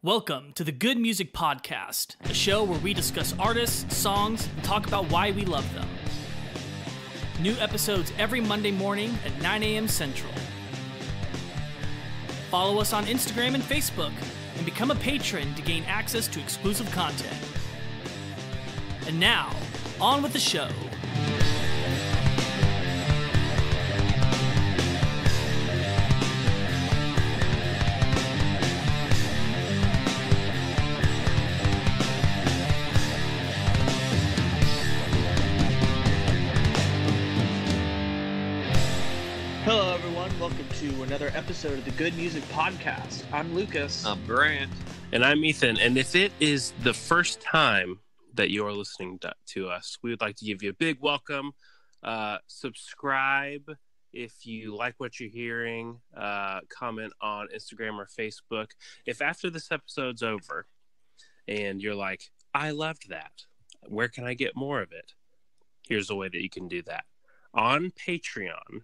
Welcome to the Good Music Podcast, a show where we discuss artists, songs, and talk about why we love them. New episodes every Monday morning at 9 a.m. Central. Follow us on Instagram and Facebook, and become a patron to gain access to exclusive content. And now, on with the show. Hello, everyone. Welcome to another episode of the Good Music Podcast. I'm Lucas. I'm Grant. And I'm Ethan. And if it is the first time that you are listening to us, we would like to give you a big welcome. Subscribe if you like what you're hearing. Comment on Instagram or Facebook. If after this episode's over and you're like, I loved that, where can I get more of it? Here's a way that you can do that. On Patreon,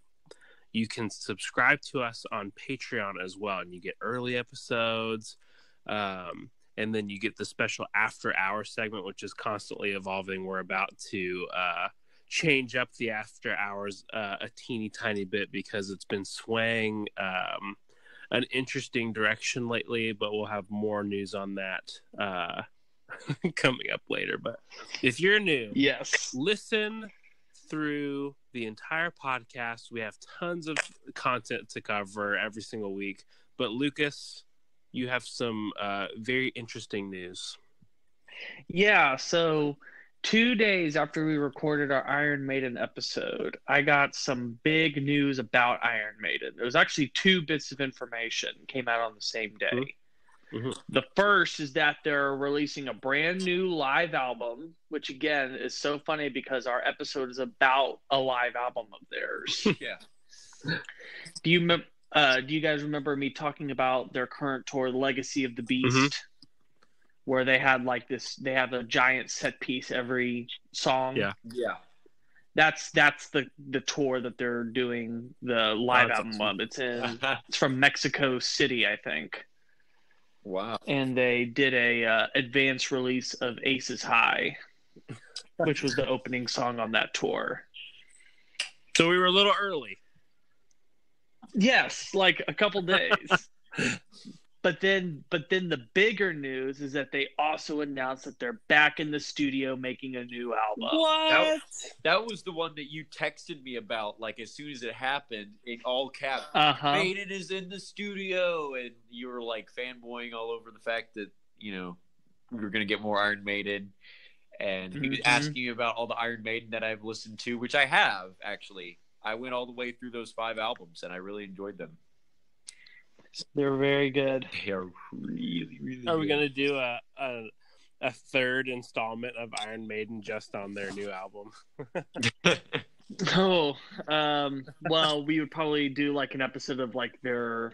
you can subscribe to us on Patreon as well, and you get early episodes, and then you get the special After Hour segment, which is constantly evolving. We're about to change up the After Hours a teeny tiny bit because it's been swaying an interesting direction lately, but we'll have more news on that coming up later. But if you're new, Yes. listen through the entire podcast. We have tons of content to cover every single week. But Lucas, you have some very interesting news. Yeah, so 2 days after we recorded our Iron Maiden episode, I got some big news about Iron Maiden. There was actually two bits of information came out on the same day. Mm-hmm. The first is that they're releasing a brand new live album, which again is so funny because our episode is about a live album of theirs. Yeah. Do you guys remember me talking about their current tour, Legacy of the Beast, where they had they have a giant set piece every song? Yeah. Yeah. That's the tour that they're doing the live album of. It's from Mexico City, I think. Wow. And they did a advance release of Aces High, which was the opening song on that tour. So we were a little early. Yes, like a couple days. But then the bigger news is that they also announced that they're back in the studio making a new album. What? That was the one that you texted me about, like, as soon as it happened, in all caps. Uh-huh. Maiden is in the studio, and you were, like, fanboying all over the fact that, you know, we were going to get more Iron Maiden. And he was asking you about all the Iron Maiden that I've listened to, which I have, actually. I went all the way through those 5 albums, and I really enjoyed them. They're very good. They are really, really Are we good. going to do a third installment of Iron Maiden just on their new album? Oh, well, we would probably do like an episode of like their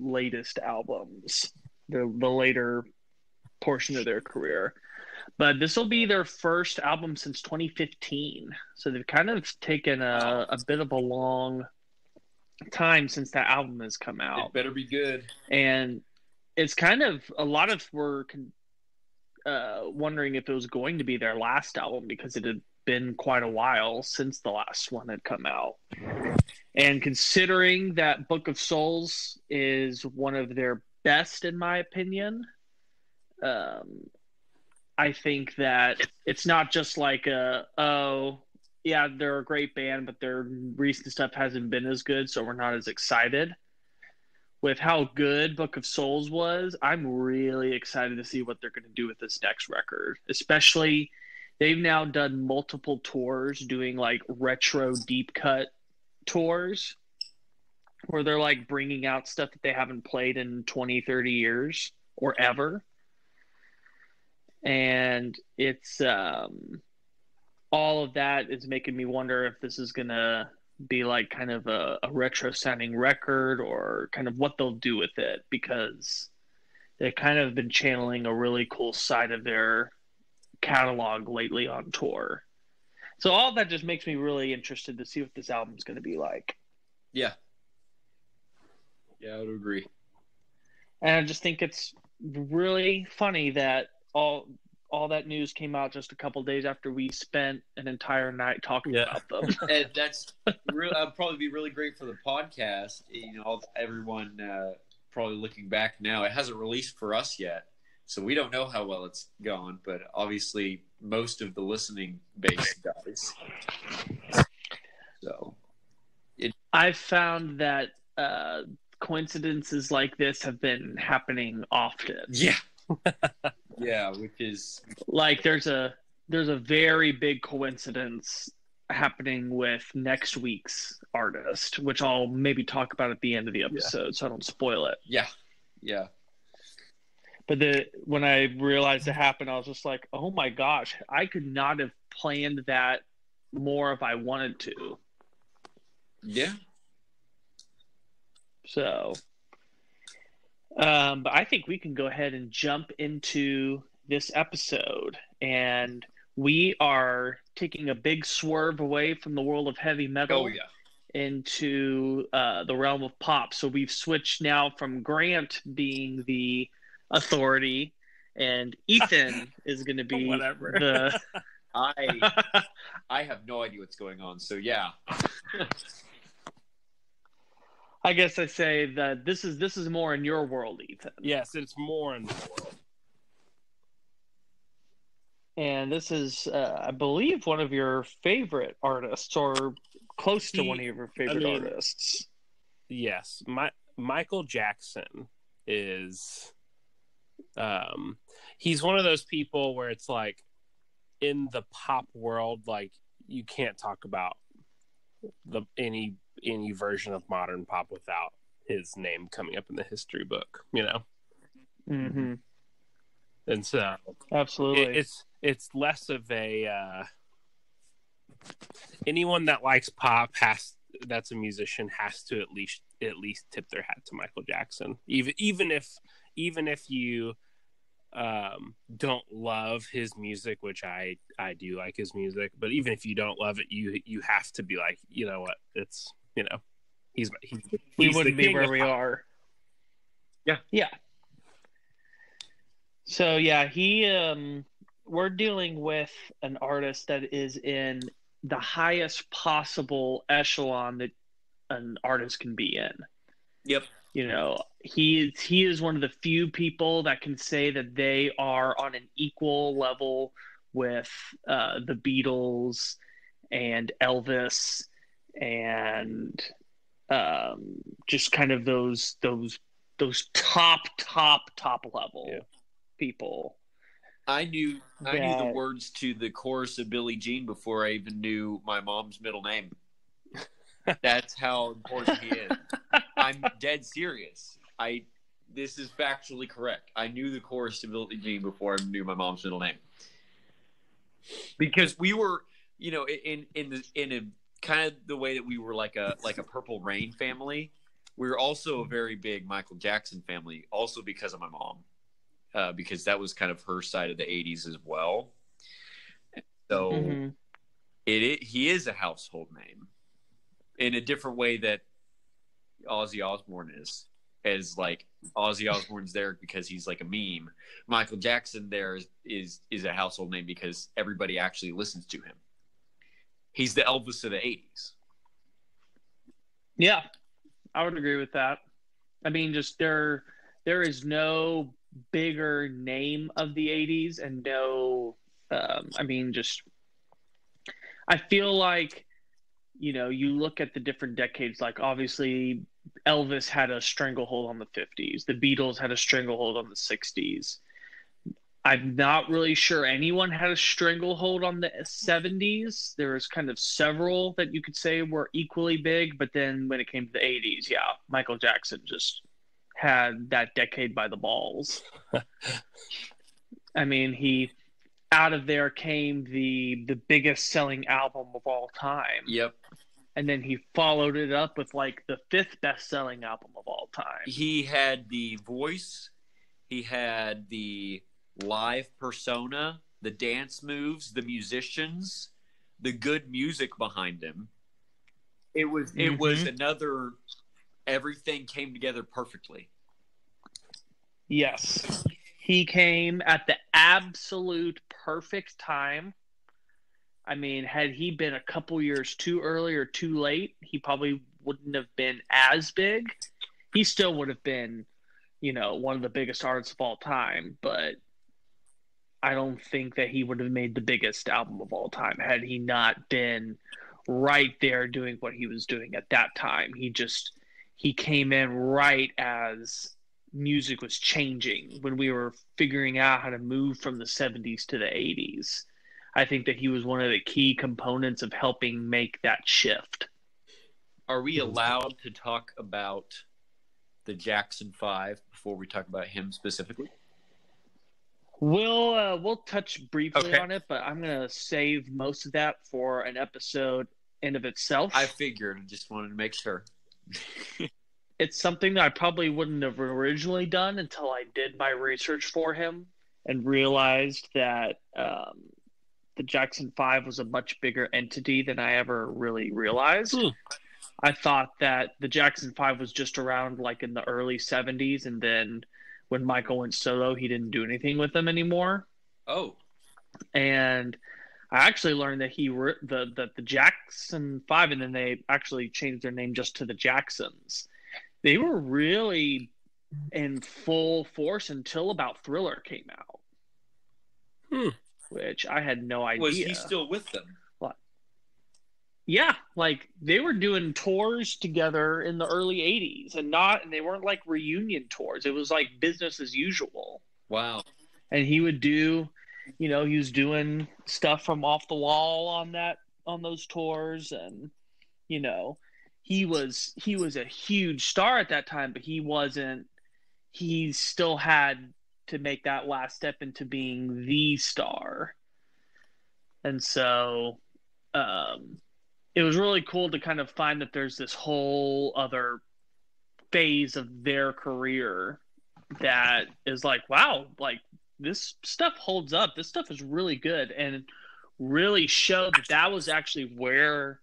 latest albums, the later portion of their career. But this will be their first album since 2015, so they've kind of taken a bit of a long time since that album has come out. It better be good. And it's kind of a lot of were wondering if it was going to be their last album because it had been quite a while since the last one had come out. And considering that Book of Souls is one of their best, in my opinion, I think that it's not just like yeah, they're a great band, but their recent stuff hasn't been as good, so we're not as excited. With how good Book of Souls was, I'm really excited to see what they're going to do with this next record. Especially, they've now done multiple tours doing like retro deep cut tours where they're like bringing out stuff that they haven't played in 20, 30 years or ever. And it's all of that is making me wonder if this is going to be like kind of a retro sounding record or kind of what they'll do with it, because they've kind of been channeling a really cool side of their catalog lately on tour. So all that just makes me really interested to see what this album's going to be like. Yeah. Yeah, I would agree. And I just think it's really funny that all that news came out just a couple days after we spent an entire night talking about them. And that's real. That'd probably be really great for the podcast. Everyone probably looking back now, it hasn't released for us yet, so we don't know how well it's gone. But obviously, most of the listening base does. So, I've found that coincidences like this have been happening often. Yeah. Yeah, which is like there's a very big coincidence happening with next week's artist, which I'll maybe talk about at the end of the episode, so I don't spoil it. Yeah. But when I realized it happened, I was just like, oh my gosh, I could not have planned that more if I wanted to. Yeah. So, but I think we can go ahead and jump into this episode. And we are taking a big swerve away from the world of heavy metal into the realm of pop. So we've switched now from Grant being the authority, and Ethan is going to be the... I have no idea what's going on, so yeah. I guess I say that this is more in your world, Ethan. Yes, it's more in the world. And this is, I believe, one of your favorite artists, or close to one of your favorite artists. Yes, Michael Jackson is. He's one of those people where it's like, in the pop world, like you can't talk about any version of modern pop without his name coming up in the history book, you know. Mm-hmm. And so, absolutely, it's less of a anyone that likes pop that's a musician has to at least tip their hat to Michael Jackson, even if you don't love his music, which I do like his music, but even if you don't love it, you have to be like, you know what, it's, you know, he's we wouldn't be where we are. Yeah. So yeah, we're dealing with an artist that is in the highest possible echelon that an artist can be in. Yep. You know, he is one of the few people that can say that they are on an equal level with the Beatles and Elvis and just kind of those top level people. I knew the words to the chorus of Billie Jean before I even knew my mom's middle name. That's how important he is. I'm dead serious. This is factually correct. I knew the chorus to Billie Jean before I knew my mom's middle name. Because we were, you know, in a kind of the way that we were like a Purple Rain family. We were also a very big Michael Jackson family, also because of my mom. Because that was kind of her side of the 80s as well. So he is a household name in a different way that Ozzy Osbourne is. As like Ozzy Osbourne's there because he's like a meme. Michael Jackson there is a household name because everybody actually listens to him. He's the Elvis of the 80s. Yeah, I would agree with that. I mean, just there is no bigger name of the 80s and no I mean, just I feel like, you know, you look at the different decades, like obviously Elvis had a stranglehold on the 50s. The Beatles had a stranglehold on the 60s. I'm not really sure anyone had a stranglehold on the 70s. There was kind of several that you could say were equally big, but then when it came to the 80s, yeah, Michael Jackson just had that decade by the balls. I mean, out of there came the biggest selling album of all time. Yep. And then he followed it up with like the 5th best-selling album of all time. He had the voice, he had the live persona, the dance moves, the musicians, the good music behind him. It was another, everything came together perfectly. Yes. He came at the absolute perfect time. I mean, had he been a couple years too early or too late, he probably wouldn't have been as big. He still would have been, one of the biggest artists of all time, but I don't think that he would have made the biggest album of all time had he not been right there doing what he was doing at that time. He came in right as music was changing, when we were figuring out how to move from the 70s to the 80s. I think that he was one of the key components of helping make that shift. Are we allowed to talk about the Jackson 5 before we talk about him specifically? We'll touch briefly Okay. on it, but I'm gonna save most of that for an episode in of itself. I figured. Just wanted to make sure. It's something that I probably wouldn't have originally done until I did my research for him and realized that the Jackson 5 was a much bigger entity than I ever really realized. I thought that the Jackson 5 was just around like in the early 70s, and then when Michael went solo, he didn't do anything with them anymore. Oh. And I actually learned that the Jackson 5, and then they actually changed their name just to the Jacksons. They were really in full force until about Thriller came out. Which I had no idea. Was he still with them? Yeah, like they were doing tours together in the early 80s, and they weren't like reunion tours. It was like business as usual. Wow. And he would do, he was doing stuff from Off the Wall on those tours, and he was a huge star at that time, but he still had to make that last step into being the star. And so it was really cool to kind of find that there's this whole other phase of their career that is like, wow, like this stuff holds up. This stuff is really good, and really showed that was actually where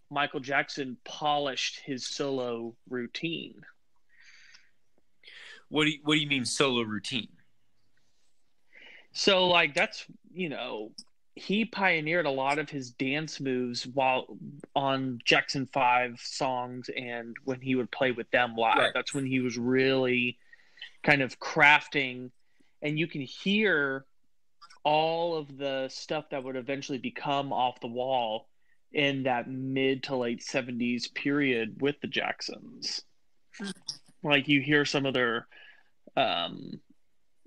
Michael Jackson polished his solo routine. What do you mean solo routine? So like that's, he pioneered a lot of his dance moves while on Jackson 5 songs, and when he would play with them live. Right. That's when he was really kind of crafting, and you can hear all of the stuff that would eventually become Off the Wall in that mid to late 70s period with the Jacksons. Like you hear some of their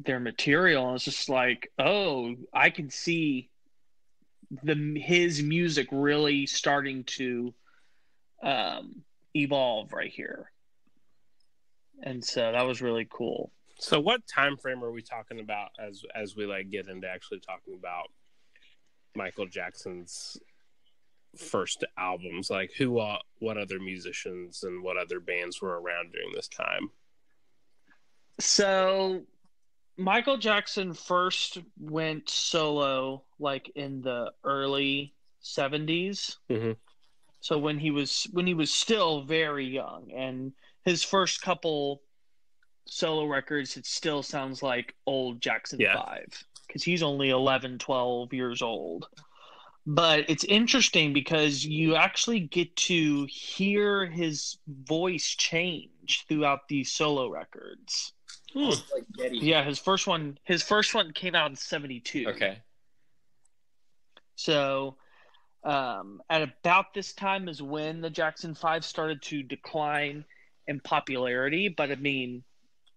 material, and it's just like, oh, I can see his music really starting to evolve right here. And so that was really cool. So what time frame are we talking about as we like get into actually talking about Michael Jackson's first albums? Like what other musicians and what other bands were around during this time? So Michael Jackson first went solo like in the early 70s. Mm-hmm. So when he was still very young, and his first couple solo records, it still sounds like old Jackson 5, because he's only 11, 12 years old. But it's interesting because you actually get to hear his voice change throughout these solo records. Yeah, his first one came out in 72. Okay. So at about this time is when the Jackson 5 started to decline in popularity. But I mean,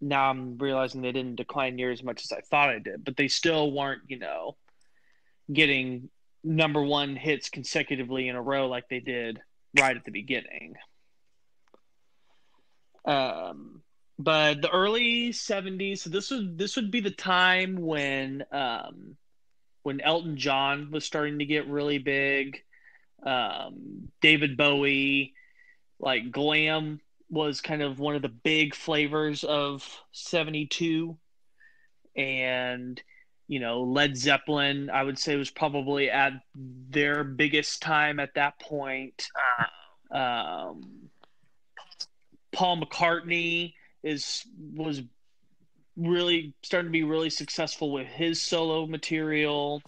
now I'm realizing they didn't decline near as much as I thought I did. But they still weren't, getting number one hits consecutively in a row like they did right at the beginning. But the early 70s, so this would be the time when Elton John was starting to get really big. David Bowie, like glam was kind of one of the big flavors of 72. And, Led Zeppelin, I would say, was probably at their biggest time at that point. Paul McCartney was really starting to be really successful with his solo material.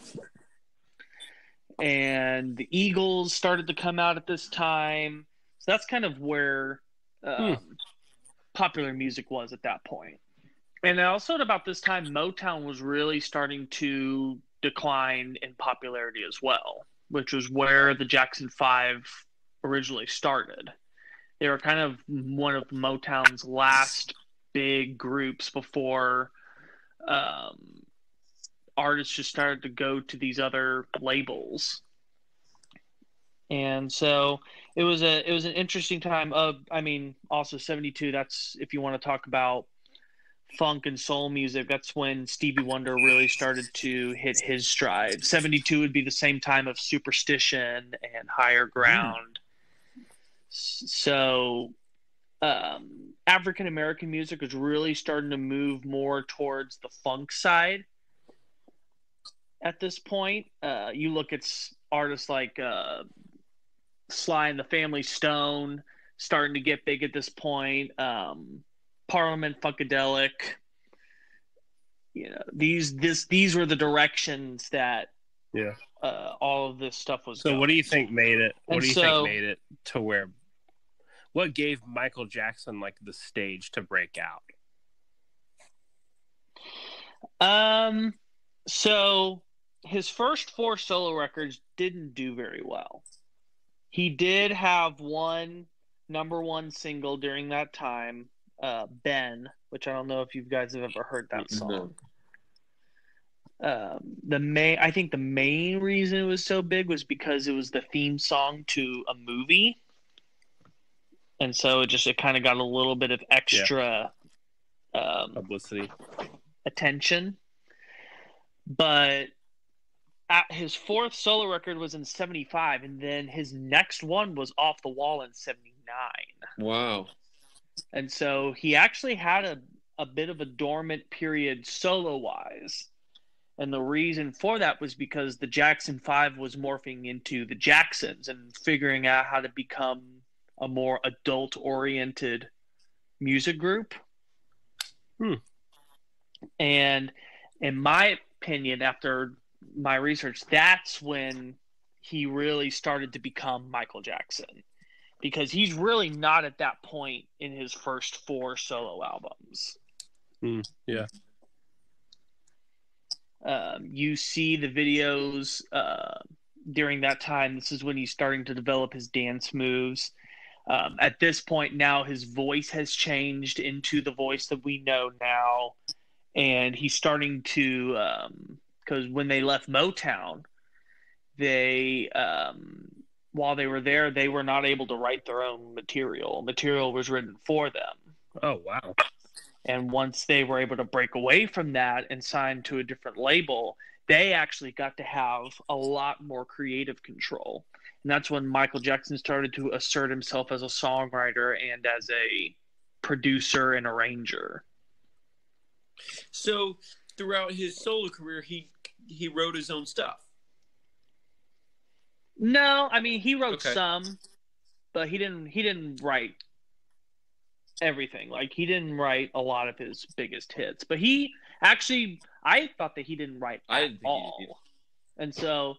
And the Eagles started to come out at this time. So that's kind of where popular music was at that point. And also at about this time, Motown was really starting to decline in popularity as well, which was where the Jackson 5 originally started. They were kind of one of Motown's last big groups before artists just started to go to these other labels. And so it was an interesting time. I mean, also 72, that's, if you want to talk about funk and soul music, that's when Stevie Wonder really started to hit his stride. 72 would be the same time of Superstition and Higher Ground. So African American music was really starting to move more towards the funk side at this point. You look at artists like Sly and the Family Stone starting to get big at this point. Parliament Funkadelic. You know, these were the directions that all of this stuff was So going. what do you think made it? What And do you so- think made it to where? What gave Michael Jackson like the stage to break out? So his first 4 solo records didn't do very well. He did have one number 1 single during that time, Ben, which I don't know if you guys have ever heard that song. I think the main reason it was so big was because it was the theme song to a movie. And so it kind of got a little bit of extra Publicity. attention. But his 4th solo record was in 75, and then his next one was Off the Wall in 79. Wow. And so he actually had a bit of a dormant period solo-wise. And the reason for that was because the Jackson 5 was morphing into the Jacksons and figuring out how to become a more adult-oriented music group. And in my opinion, after my research, that's when he really started to become Michael Jackson, because he's really not at that point in his first 4 solo albums. You see the videos during that time. This is when he's starting to develop his dance moves. At this point now, his voice has changed into the voice that we know now. And he's starting to, because when they left Motown, they, while they were there, they were not able to write their own material. Material was written for them. Oh, wow. And once they were able to break away from that and sign to a different label, they actually got to have a lot more creative control. And that's when Michael Jackson started to assert himself as a songwriter and as a producer and arranger. So throughout his solo career, he wrote his own stuff. No, I mean he wrote Okay. some, but he didn't write everything. Like he didn't write a lot of his biggest hits. But he actually, I thought that he didn't write I at didn't think he all. did. And so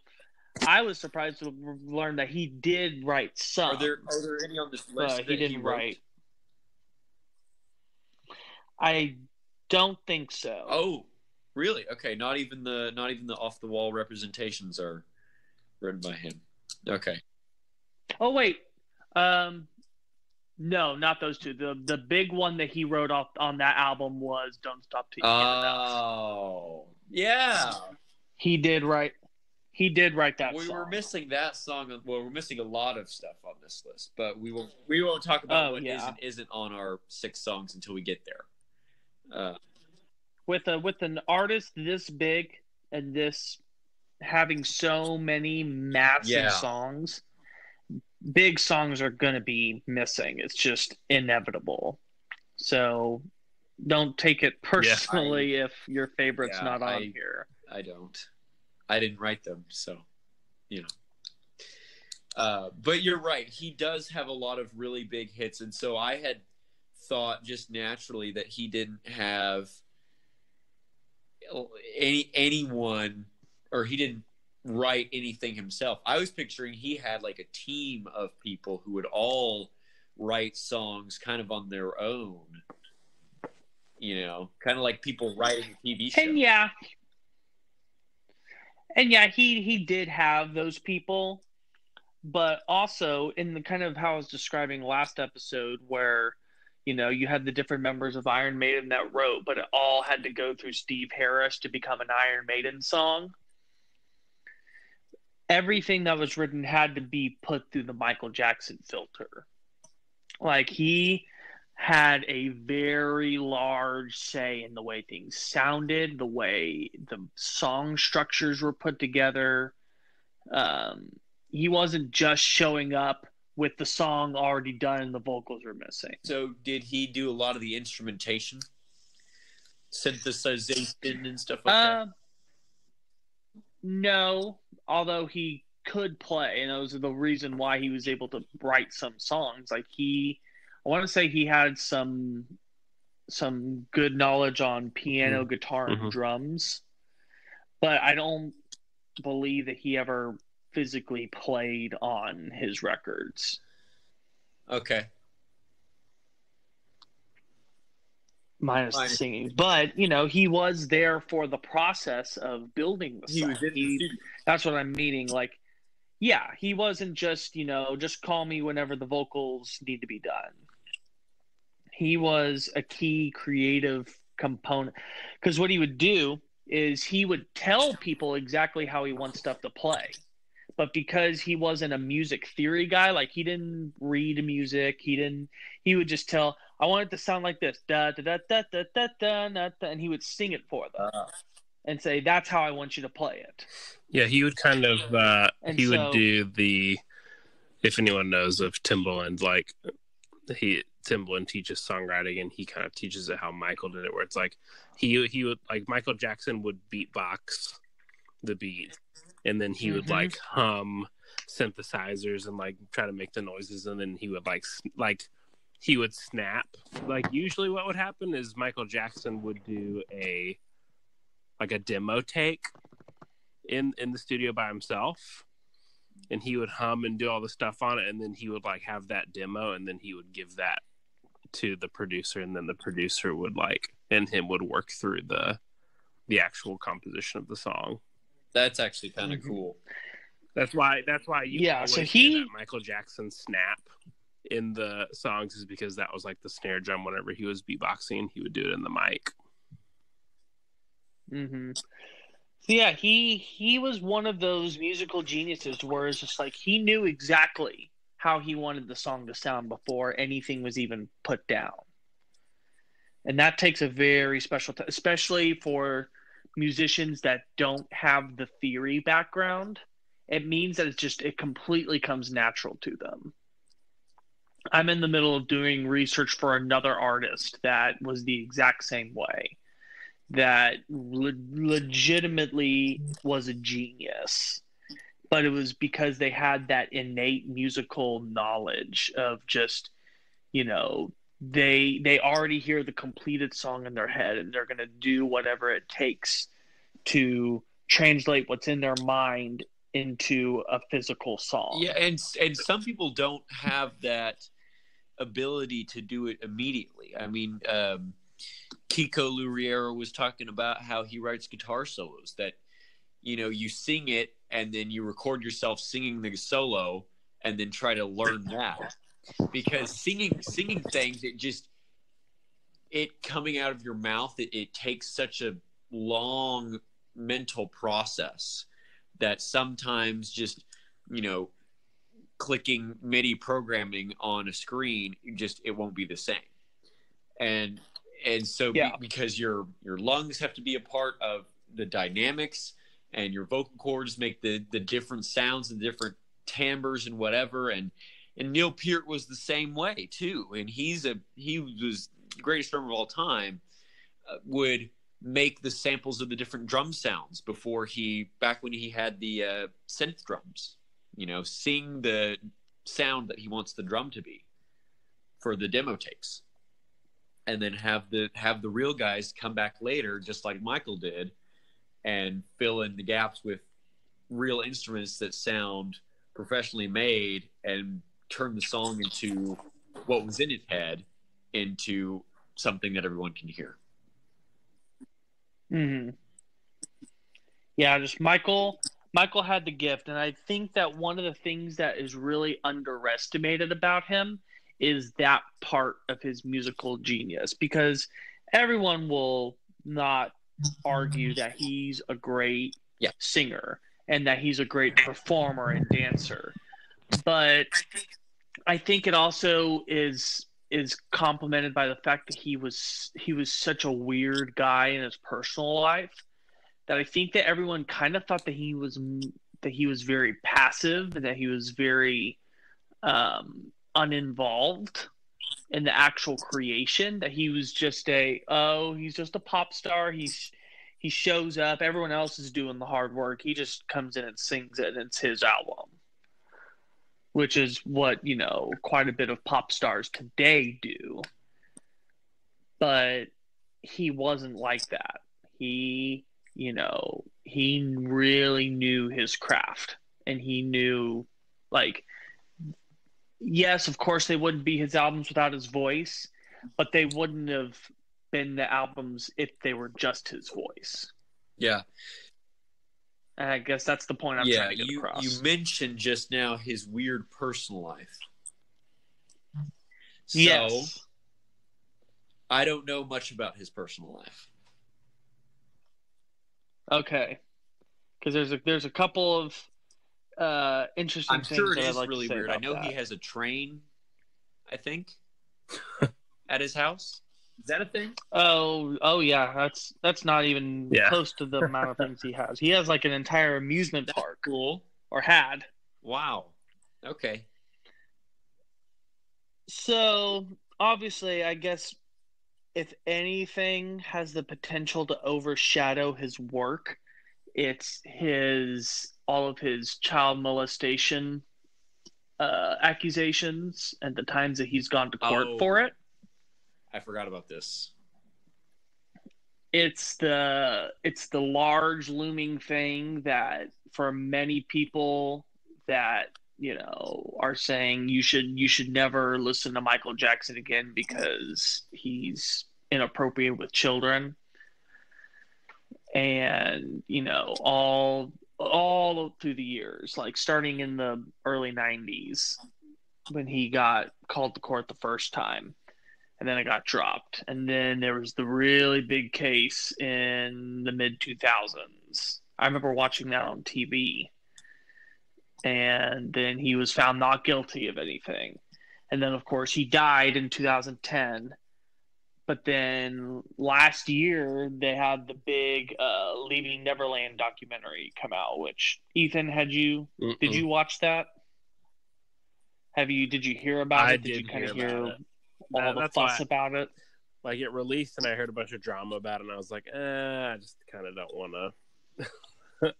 I was surprised to learn that he did write some. Are there any on this list but that he didn't wrote? write. I don't think so. Oh, really? Okay, not even the off the wall representations are written by him. Okay. Oh wait, no, not those two. The big one that he wrote off on that album was "Don't Stop Till You Get Enough." Oh, yeah. He did write that We song. were missing that song. Well, we're missing a lot of stuff on this list, but we won't talk about what isn't on our 6 songs until we get there. With an artist this big and this having so many massive songs, big songs are going to be missing. It's just inevitable. So don't take it personally if your favorite's not on here. I don't. I didn't write them, so you know. But you're right. He does have a lot of really big hits, and so I had thought just naturally that he didn't have anyone, or he didn't write anything himself. I was picturing he had like a team of people who would all write songs kind of on their own, kind of like people writing a TV show. And yeah, he did have those people, but also in the kind of how I was describing last episode where, you had the different members of Iron Maiden that wrote, but it all had to go through Steve Harris to become an Iron Maiden song. Everything that was written had to be put through the Michael Jackson filter. Like, he had a very large say in the way things sounded, the way the song structures were put together. He wasn't just showing up with the song already done and the vocals were missing. So did he do a lot of the instrumentation? Synthesization and stuff like that? No, although he could play, and that was the reason why he was able to write some songs. Like, I want to say he had some good knowledge on piano, guitar, and drums, but I don't believe that he ever physically played on his records. Okay. Minus the singing. But, he was there for the process of building the song. That's what I'm meaning. Like, yeah, he wasn't just, just call me whenever the vocals need to be done. He was a key creative component. Because what he would do is he would tell people exactly how he wants stuff to play. But because he wasn't a music theory guy, like, he didn't read music, he would just tell, I want it to sound like this, da da da da da da da da, and he would sing it for them and say, that's how I want you to play it. Yeah, he would kind of would do the, if anyone knows of Timbaland, like, Timbaland teaches songwriting and he kind of teaches it how Michael did it, where it's like he would, like, Michael Jackson would beatbox the beat, and then he would like hum synthesizers and like try to make the noises, and then he would like he would snap. Like, usually what would happen is Michael Jackson would do a demo take in the studio by himself, and he would hum and do all the stuff on it, and then he would like have that demo, and then he would give that to the producer, and then the producer would and him would work through the actual composition of the song. That's actually kind of cool. That's why you always hear that Michael Jackson snap in the songs, is because that was like the snare drum whenever he was beatboxing. He would do it in the mic. So yeah, he was one of those musical geniuses where it's just like he knew exactly how he wanted the song to sound before anything was even put down. And that takes a very special especially for musicians that don't have the theory background. It means that it completely comes natural to them. I'm in the middle of doing research for another artist that was the exact same way, that legitimately was a genius, but it was because they had that innate musical knowledge of just, they already hear the completed song in their head, and they're going to do whatever it takes to translate what's in their mind into a physical song. Yeah, and some people don't have that ability to do it immediately. I mean, Kiko Luriero was talking about how he writes guitar solos that, you sing it and then you record yourself singing the solo and then try to learn that. Because singing things, it coming out of your mouth, it takes such a long mental process that sometimes just, clicking MIDI programming on a screen, it won't be the same. And so because your lungs have to be a part of the dynamics, and your vocal cords make the different sounds and different timbres and whatever. And Neil Peart was the same way too. And he was the greatest drummer of all time, would make the samples of the different drum sounds back when he had the synth drums, sing the sound that he wants the drum to be for the demo takes, and then have the real guys come back later, just like Michael did, and fill in the gaps with real instruments that sound professionally made and turn the song into what was in his head into something that everyone can hear. Mm-hmm. Yeah, just Michael had the gift, and I think that one of the things that is really underestimated about him is that part of his musical genius, because everyone will not argue that he's a great singer and that he's a great performer and dancer. But I think it also is complemented by the fact that he was such a weird guy in his personal life, that I think that everyone kind of thought that he was very passive and that he was very uninvolved in the actual creation, that he was just he's just a pop star. He shows up. Everyone else is doing the hard work. He just comes in and sings it, and it's his album, which is what, quite a bit of pop stars today do. But he wasn't like that. He really knew his craft, and he knew, like, yes, of course they wouldn't be his albums without his voice, but they wouldn't have been the albums if they were just his voice. Yeah. And I guess that's the point I'm trying to get across. You mentioned just now his weird personal life. So, yes. I don't know much about his personal life. Okay. Because there's a couple of interesting things that I'd like really to say weird. about I know that. he has a train, I think, at his house. Is that a thing? Oh yeah. That's not even close to the amount of things he has. He has like an entire amusement park. Cool. Or had. Wow. Okay. So obviously, I guess if anything has the potential to overshadow his work, it's all of his child molestation accusations and the times that he's gone to court for it. I forgot about this. It's the large looming thing that for many people that are saying you should never listen to Michael Jackson again because he's inappropriate with children. And all through the years, like starting in the early 90s when he got called to court the first time, and then it got dropped, and then there was the really big case in the mid 2000s. I remember watching that on TV, and then he was found not guilty of anything, and then of course he died in 2010. But then last year they had the big Leaving Neverland documentary come out. Which, Ethan, did you watch that? Did you hear about it? Did you kind of hear all the fuss about it? Like, it released and I heard a bunch of drama about it, and I was like, I just kind of don't want to.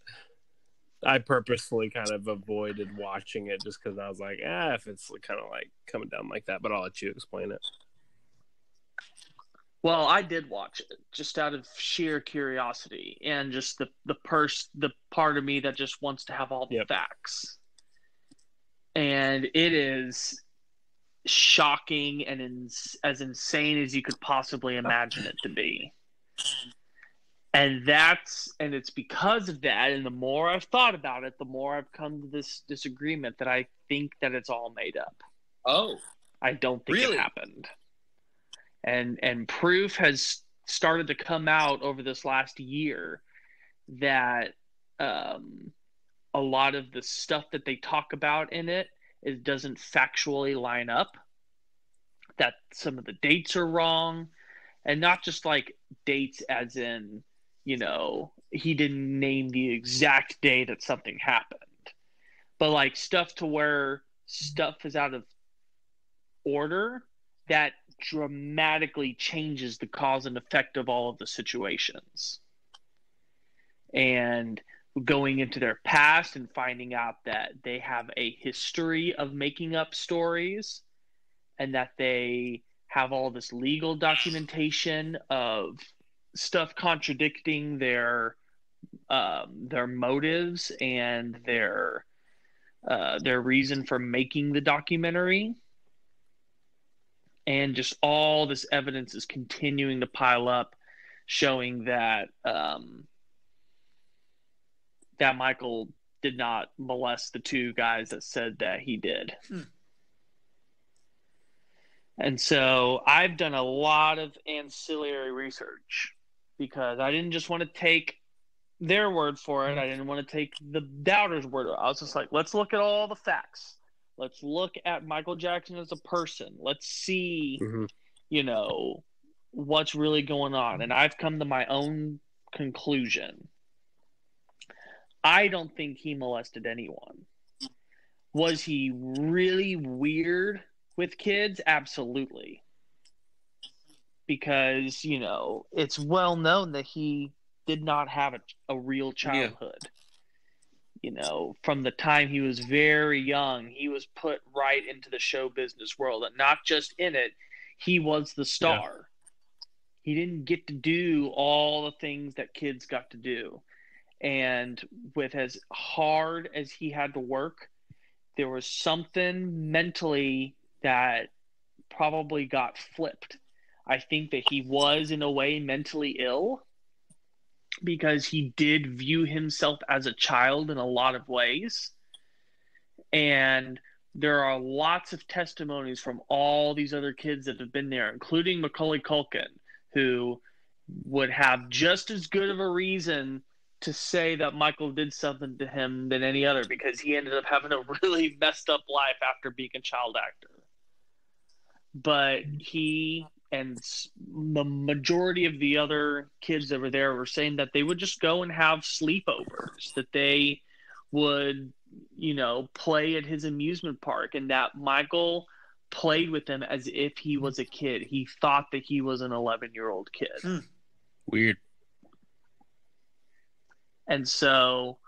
I purposefully kind of avoided watching it just because I was like, if it's kind of like coming down like that, but I'll let you explain it. Well, I did watch it just out of sheer curiosity and just the part of me that just wants to have all the facts. And it is shocking and as insane as you could possibly imagine it to be. And it's because of that, and the more I've thought about it, the more I've come to this disagreement that I think that it's all made up. Oh. I don't think it happened. And proof has started to come out over this last year that a lot of the stuff that they talk about in it doesn't factually line up, that some of the dates are wrong, and not just like dates as in, he didn't name the exact day that something happened, but like stuff to where stuff is out of order that dramatically changes the cause and effect of all of the situations. And going into their past and finding out that they have a history of making up stories, and that they have all this legal documentation of stuff contradicting their their motives and their reason for making the documentary. And just all this evidence is continuing to pile up, showing that that Michael did not molest the two guys that said that he did. And so I've done a lot of ancillary research because I didn't just want to take their word for it. I didn't want to take the doubters' word. I was just like, let's look at all the facts. Let's look at Michael Jackson as a person. Let's see, what's really going on. And I've come to my own conclusion. I don't think he molested anyone. Was he really weird with kids? Absolutely. Because, it's well known that he did not have a real childhood. From the time he was very young, he was put right into the show business world. And not just in it, he was the star. Yeah. He didn't get to do all the things that kids got to do. And with as hard as he had to work, there was something mentally that probably got flipped. I think that he was, in a way, mentally ill because he did view himself as a child in a lot of ways. And there are lots of testimonies from all these other kids that have been there, including Macaulay Culkin, who would have just as good of a reason to say that Michael did something to him than any other, because he ended up having a really messed up life after being a child actor. But he and the majority of the other kids that were there were saying that they would just go and have sleepovers, that they would, play at his amusement park, and that Michael played with them as if he was a kid. He thought that he was an 11-year-old kid. Weird. And so,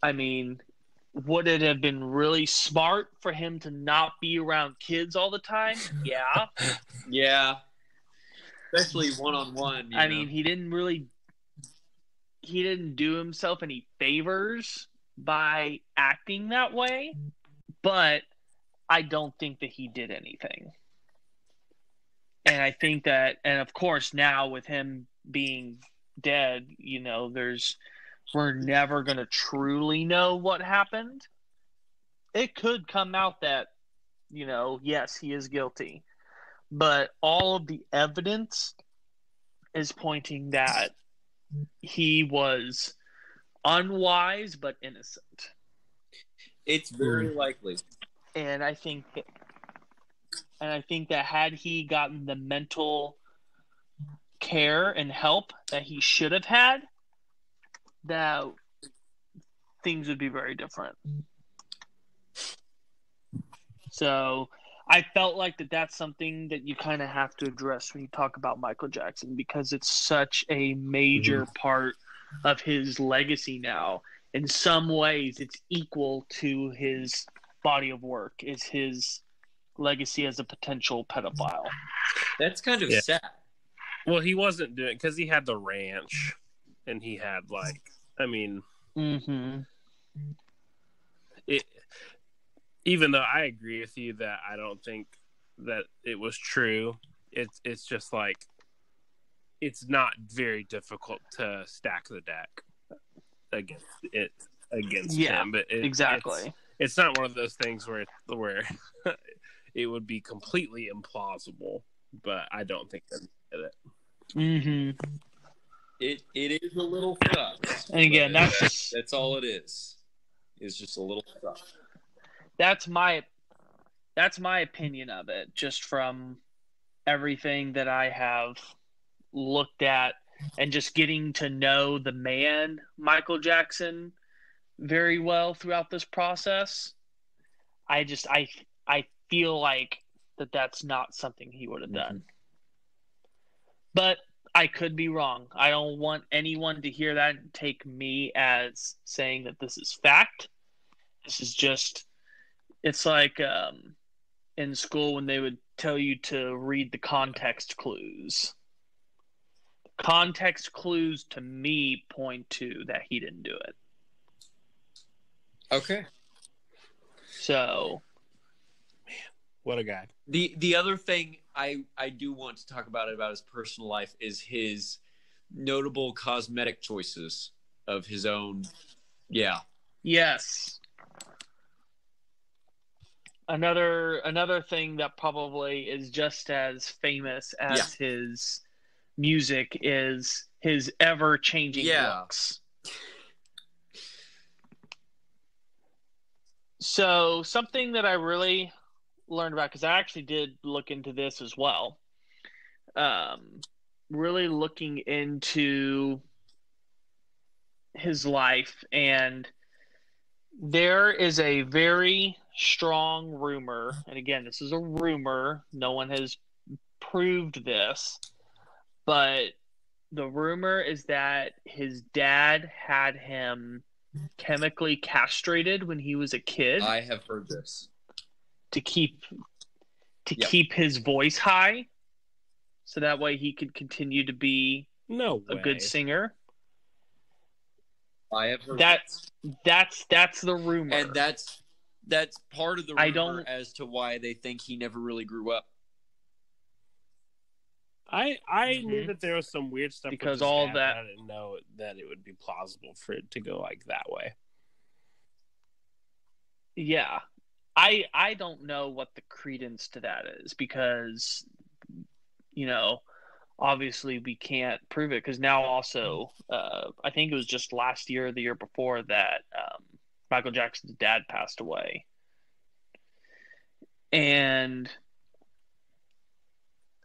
would it have been really smart for him to not be around kids all the time? Yeah. Yeah. Especially one-on-one. He didn't do himself any favors by acting that way, but I don't think that he did anything. And I think that, and of course now with him being dead, we're never going to truly know what happened. It could come out that, yes, he is guilty. But all of the evidence is pointing that he was unwise but innocent. It's very likely. And I think that had he gotten the mental care and help that he should have had, that things would be very different. So I felt like that's something that you kind of have to address when you talk about Michael Jackson, because it's such a major part of his legacy now. In some ways, it's equal to his body of work, is his legacy as a potential pedophile. That's kind of sad. Well, he wasn't doing it because he had the ranch. And he had even though I agree with you that I don't think that it was true, it's just it's not very difficult to stack the deck against him. But exactly. It's not one of those things where it would be completely implausible, but I don't think that he did it. It is a little fucked. And again, that's all it is. It's just a little fucked. That's my opinion of it, just from everything that I have looked at and just getting to know the man, Michael Jackson, very well throughout this process. I feel like that's not something he would have done. But I could be wrong. I don't want anyone to hear that and take me as saying that this is fact. This is just, it's like in school when they would tell you to read the context clues. The context clues to me point to that he didn't do it. Okay. So, What a guy. The other thing I do want to talk about his personal life is his notable cosmetic choices of his own. Yeah. yes. Another thing that probably is just as famous as his music is his ever-changing looks. So something that I really learned about, because I actually did look into this as well, really looking into his life, and there is a very strong rumor, and again, this is a rumor, no one has proved this, but the rumor is that his dad had him chemically castrated when he was a kid. I have heard this. To keep his voice high, so that way he could continue to be a good singer. I have heard that's the rumor, and that's part of the rumor as to why they think he never really grew up. I knew that there was some weird stuff because with his all dad, that but I didn't know that it would be plausible for it to go like that way. Yeah. I don't know what the credence to that is, because, you know, obviously we can't prove it, because now also I think it was just last year or the year before that Michael Jackson's dad passed away. And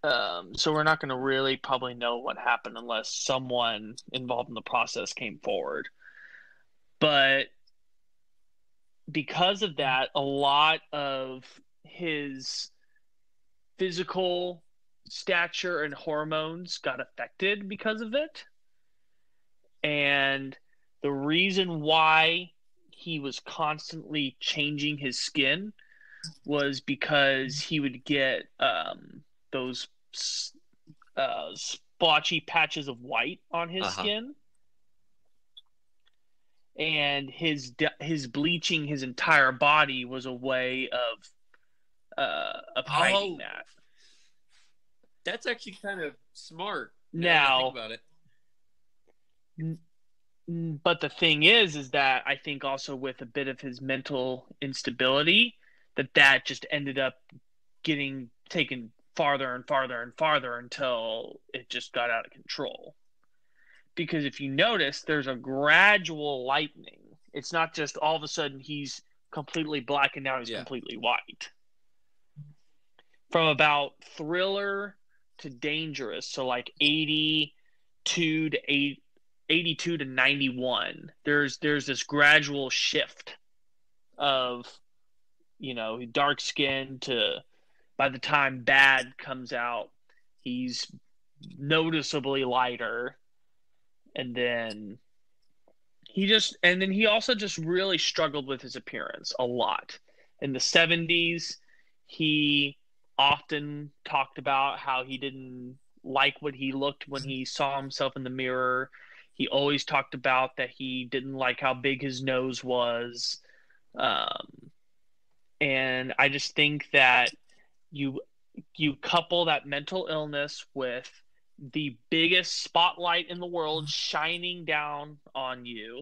so we're not going to really probably know what happened unless someone involved in the process came forward. But because of that, a lot of his physical stature and hormones got affected because of it. And the reason why he was constantly changing his skin was because he would get those splotchy patches of white on his skin. And his bleaching his entire body was a way of hiding that. That's actually kind of smart. Now, think about it. But the thing is that I think also with a bit of his mental instability, that just ended up getting taken farther and farther and farther until it just got out of control. Because if you notice, there's a gradual lightening. It's not just all of a sudden he's completely black and now he's completely white. From about Thriller to Dangerous, so like 82 to 91, there's this gradual shift of, you know, dark skin to, by the time Bad comes out, he's noticeably lighter. And then he also just really struggled with his appearance a lot. In the 70s, he often talked about how he didn't like what he looked when he saw himself in the mirror. He always talked about that he didn't like how big his nose was. And I just think that you couple that mental illness with the biggest spotlight in the world shining down on you,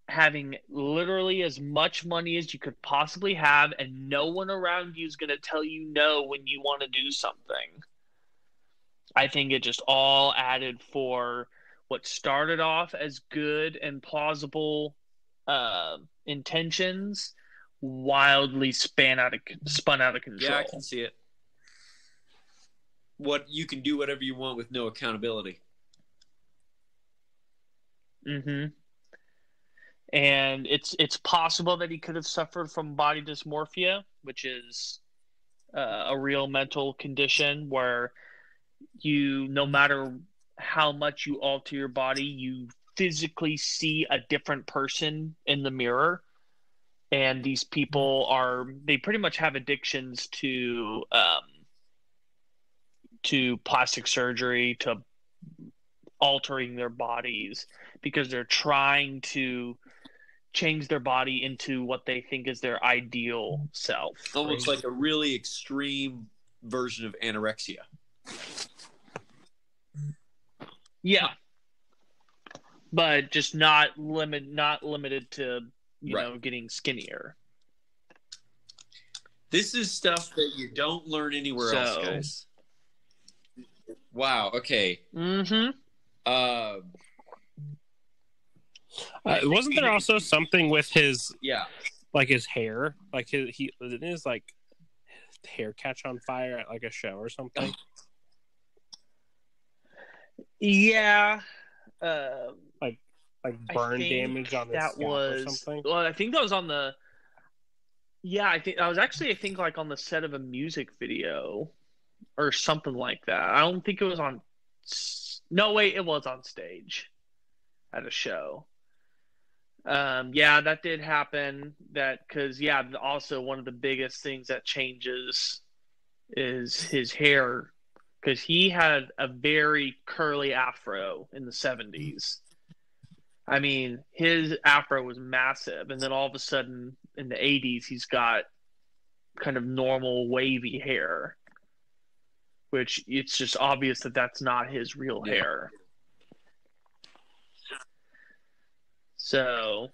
having literally as much money as you could possibly have, and no one around you is going to tell you no when you want to do something. I think it just all added for what started off as good and plausible intentions wildly spun out of control. Yeah, I can see it. What you can do whatever you want with no accountability. And it's possible that he could have suffered from body dysmorphia, which is a real mental condition where you, no matter how much you alter your body, you physically see a different person in the mirror. And these people they pretty much have addictions to plastic surgery, to altering their bodies because they're trying to change their body into what they think is their ideal self. Almost like a really extreme version of anorexia. Yeah. But just not limited to, you know, getting skinnier. This is stuff that you don't learn anywhere else, guys. Wow. Okay. Mm-hmm. Wasn't there also something with his like his hair, like his like hair catch on fire at like a show or something? Yeah. Like burn damage on his scalp or something. Well, I think that was on the. Yeah, I think like on the set of a music video or something like that. I don't think it was on. No, wait, it was on stage at a show. Yeah, that did happen. Because also one of the biggest things that changes is his hair, because he had a very curly afro in the 70s. I mean, his afro was massive, and then all of a sudden in the 80s, he's got kind of normal wavy hair, which it's just obvious that that's not his real hair. So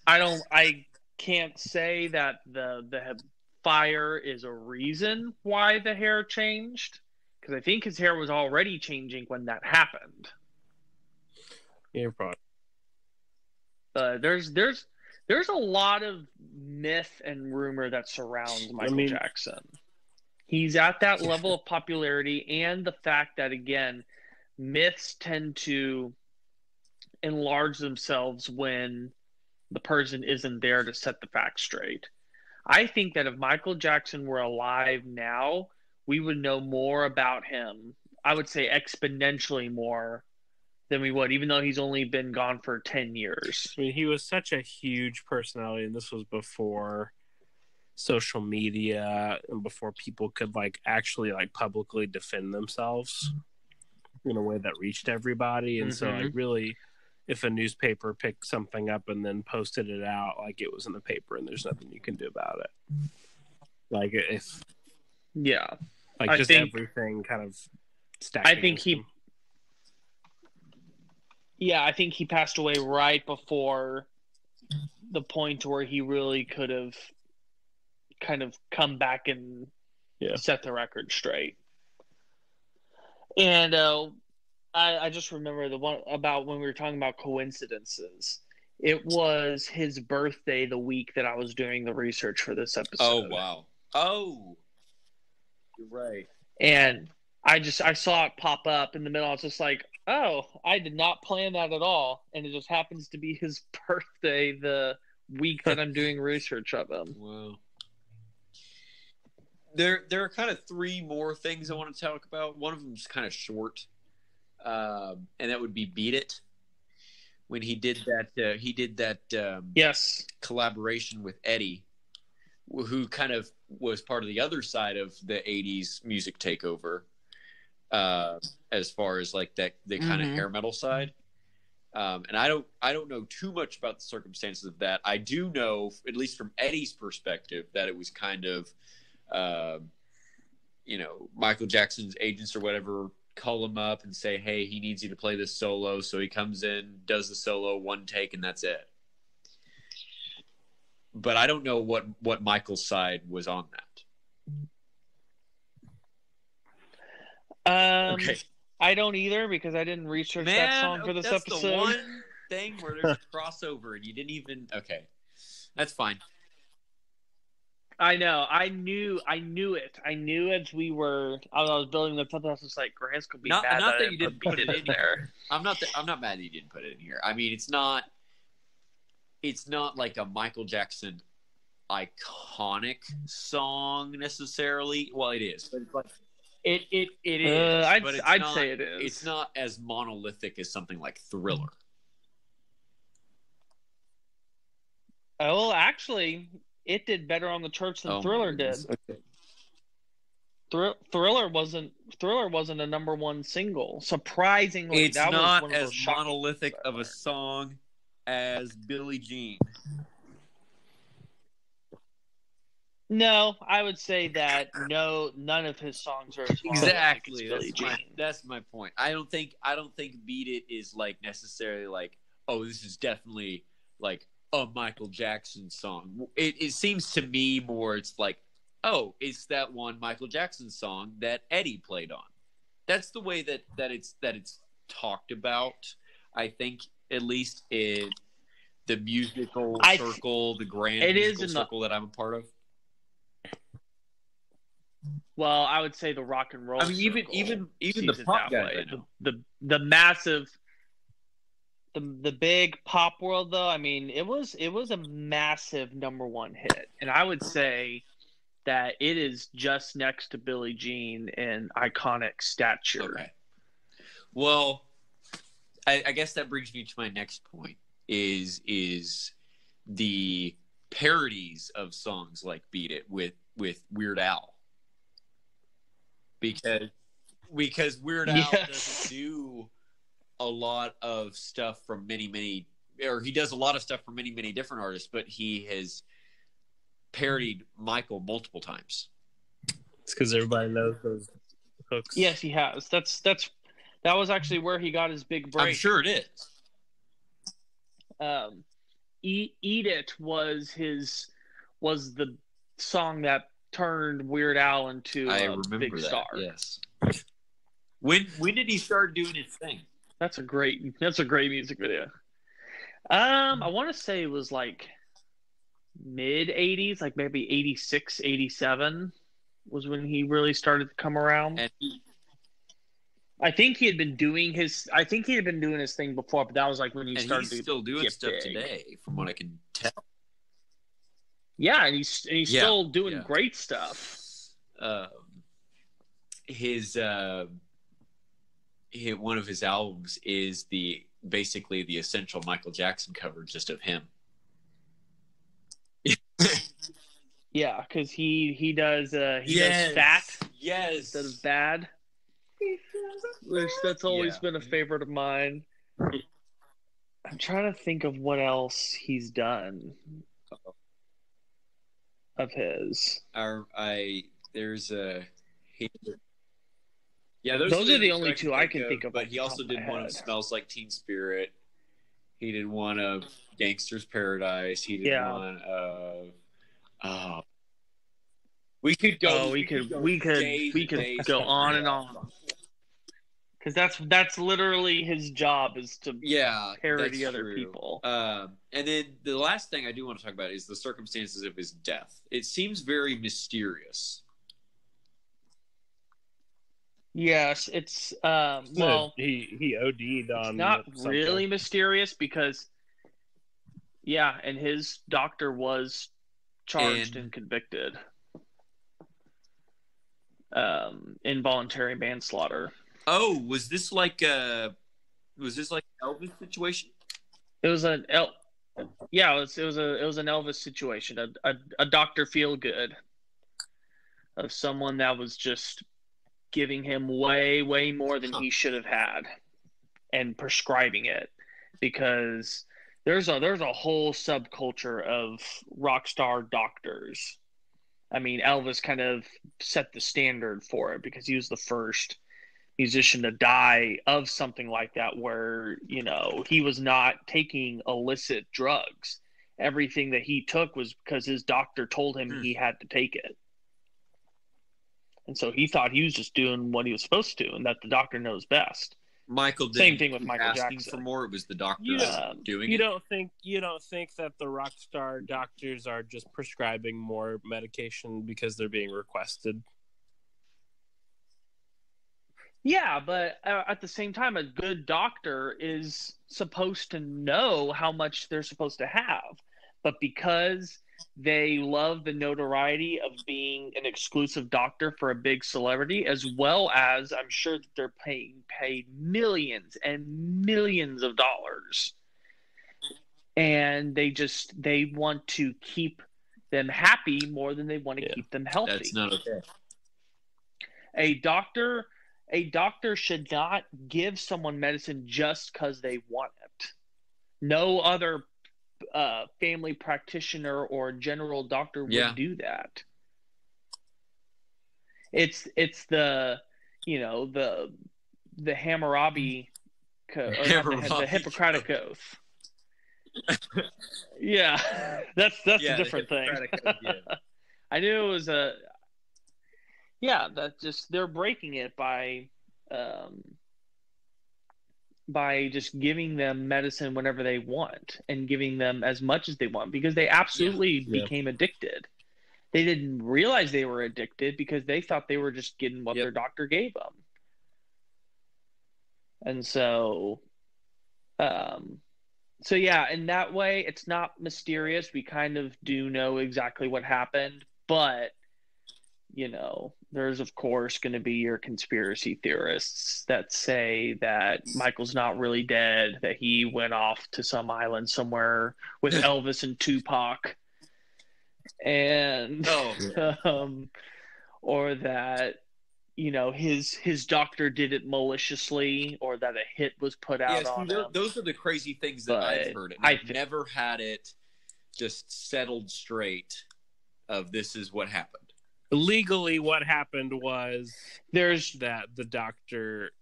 I can't say that the fire is a reason why the hair changed, because I think his hair was already changing when that happened. Yeah, probably. There's a lot of myth and rumor that surrounds Michael Jackson. He's at that level of popularity, and the fact that, again, myths tend to enlarge themselves when the person isn't there to set the facts straight. I think that if Michael Jackson were alive now, we would know more about him. I would say exponentially more than we would, even though he's only been gone for 10 years. I mean, he was such a huge personality, and this was before social media and before people could like actually like publicly defend themselves in a way that reached everybody. And so like really, if a newspaper picked something up and then posted it out, like it was in the paper and there's nothing you can do about it. Like if like just everything kind of stacked. I think I think he passed away right before the point where he really could have kind of come back and set the record straight. And I just remember the one about when we were talking about coincidences. It was his birthday the week that I was doing the research for this episode. Oh, wow. Oh, you're right. And I saw it pop up in the middle. I was just like, oh, I did not plan that at all. And it just happens to be his birthday the week that I'm doing research of him. Wow. There are kind of three more things I want to talk about. One of them is kind of short, and that would be "Beat It." When he did that, yes, collaboration with Eddie, who kind of was part of the other side of the '80s music takeover, as far as like the kind of hair metal side. And I don't know too much about the circumstances of that. I do know, at least from Eddie's perspective, that it was kind of, Michael Jackson's agents or whatever call him up and say, hey, he needs you to play this solo. So he comes in, does the solo, one take, and that's it. But I don't know what Michael's side was on that. Okay. I don't either, because I didn't research that song for this episode. That's the one thing where there's a crossover and you didn't even... Okay. That's fine. I know. I knew it. I knew as I was building the stuff, I was just like, Grant's going to be mad that you didn't put it in there. I'm not mad that you didn't put it in here. I mean, it's not like a Michael Jackson iconic song necessarily. Well, it is. But it's like... It is. I'd say it is. It's not as monolithic as something like Thriller. Oh, well, actually, it did better on the charts than Thriller did. Okay. Thriller wasn't a number one single. Surprisingly, It's that was not one of as those shocking monolithic things of I a song as Billie Jean. No, I would say that none of his songs are as monolithic Exactly. as Billie Jean. That's my point. I don't think Beat It is like necessarily like, oh, this is definitely like a Michael Jackson song. It seems to me more it's like, oh, it's that one Michael Jackson song that Eddie played on. That's the way that it's talked about. I think at least in the musical circle, the grand musical circle that I'm a part of. Well, I would say the rock and roll. I mean, even the pop guys. Right now. The massive, the big pop world though. I mean, it was a massive number one hit, and I would say that it is just next to Billie Jean in iconic stature. Okay. Well, I guess that brings me to my next point. Is the parodies of songs like "Beat It" with Weird Al. Because Weird Al doesn't do a lot of stuff from many, or he does a lot of stuff from many different artists, but he has parodied Michael multiple times. It's because everybody knows those hooks. Yes, he has. That was actually where he got his big break. I'm sure it is. Eat It was the song that turned Weird Al into a big star. Yes. When did he start doing his thing? That's a great music video. I want to say it was like mid 80s, like maybe 86, 87 was when he really started to come around. And I think he had been doing his thing before, but that was like when he started. He's still doing stuff today, from what I can tell. Yeah, and he's still doing great stuff. One of his albums is basically the essential Michael Jackson cover, just of him. Yeah, because he does Fat. Yes, instead of Bad. Which that's always been a favorite of mine. I'm trying to think of what else he's done of his. Those are the only two I can think of. But he also did one of Smells Like Teen Spirit. He did one of Gangster's Paradise. He did one of. We could go. We could go on and on. Because that's literally his job, is to parody other people. And then the last thing I do want to talk about is the circumstances of his death. It seems very mysterious. Yes, it's he OD'd on. It's not really mysterious because, and his doctor was charged and convicted. Involuntary manslaughter. Oh, was this like an Elvis situation? It was it was an Elvis situation. A Dr. Feelgood of someone that was just giving him way more than he should have had, and prescribing it, because there's a whole subculture of rock star doctors. I mean, Elvis kind of set the standard for it because he was the first musician to die of something like that, where, he was not taking illicit drugs. Everything that he took was because his doctor told him he had to take it. And so he thought he was just doing what he was supposed to, and that the doctor knows best. Same thing with Michael Jackson. For more, it was the doctor doing it. You don't think that the rock star doctors are just prescribing more medication because they're being requested? Yeah, but at the same time, a good doctor is supposed to know how much they're supposed to have. But because they love the notoriety of being an exclusive doctor for a big celebrity, as well as I'm sure that they're paid millions and millions of dollars. And they want to keep them happy more than they want to keep them healthy. That's not okay. a doctor should not give someone medicine just because they want it. No other family practitioner or general doctor would do that. It's the the Hammurabi code, the Hippocratic Oath. Yeah, that's a different thing. Code, yeah. I knew it was they're breaking it by just giving them medicine whenever they want and giving them as much as they want, because they absolutely became addicted. They didn't realize they were addicted because they thought they were just getting what their doctor gave them. And so in that way, it's not mysterious. We kind of do know exactly what happened, but there's of course going to be your conspiracy theorists that say that Michael's not really dead, that he went off to some island somewhere with Elvis and Tupac, and or that his doctor did it maliciously, or that a hit was put out on him. Those are the crazy things that I've heard. And I've never had it just settled straight of this is what happened. Legally, what happened was that the doctor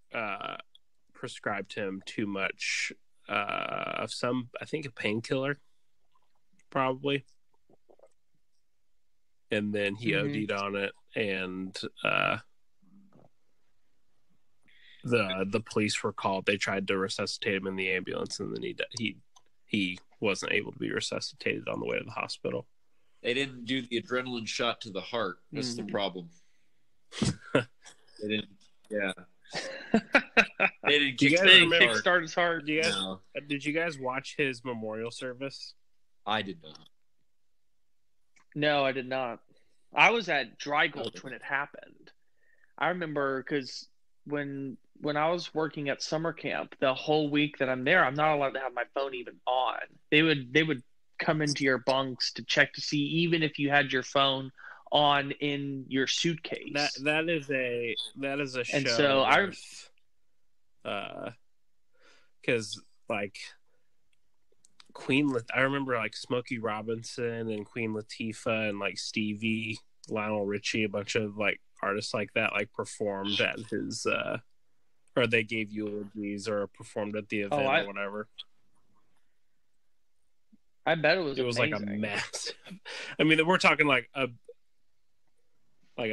prescribed him too much of I think a painkiller, probably. And then he OD'd on it, and the police were called. They tried to resuscitate him in the ambulance, and then he wasn't able to be resuscitated on the way to the hospital. They didn't do the adrenaline shot to the heart. That's the problem. They didn't. Yeah. They didn't kickstart his heart. Did you guys watch his memorial service? I did not. No, I did not. I was at Dry Gulch when it happened. I remember because when I was working at summer camp, the whole week that I'm there, I'm not allowed to have my phone even on. They would come into your bunks to check to see even if you had your phone on in your suitcase. That is a show. And so because like I remember like Smokey Robinson and Queen Latifah and like Stevie, Lionel Richie, a bunch of like artists like that like performed at his or they gave eulogies or performed at the event or whatever. I bet it was amazing. Like a massive. I mean, we're talking like a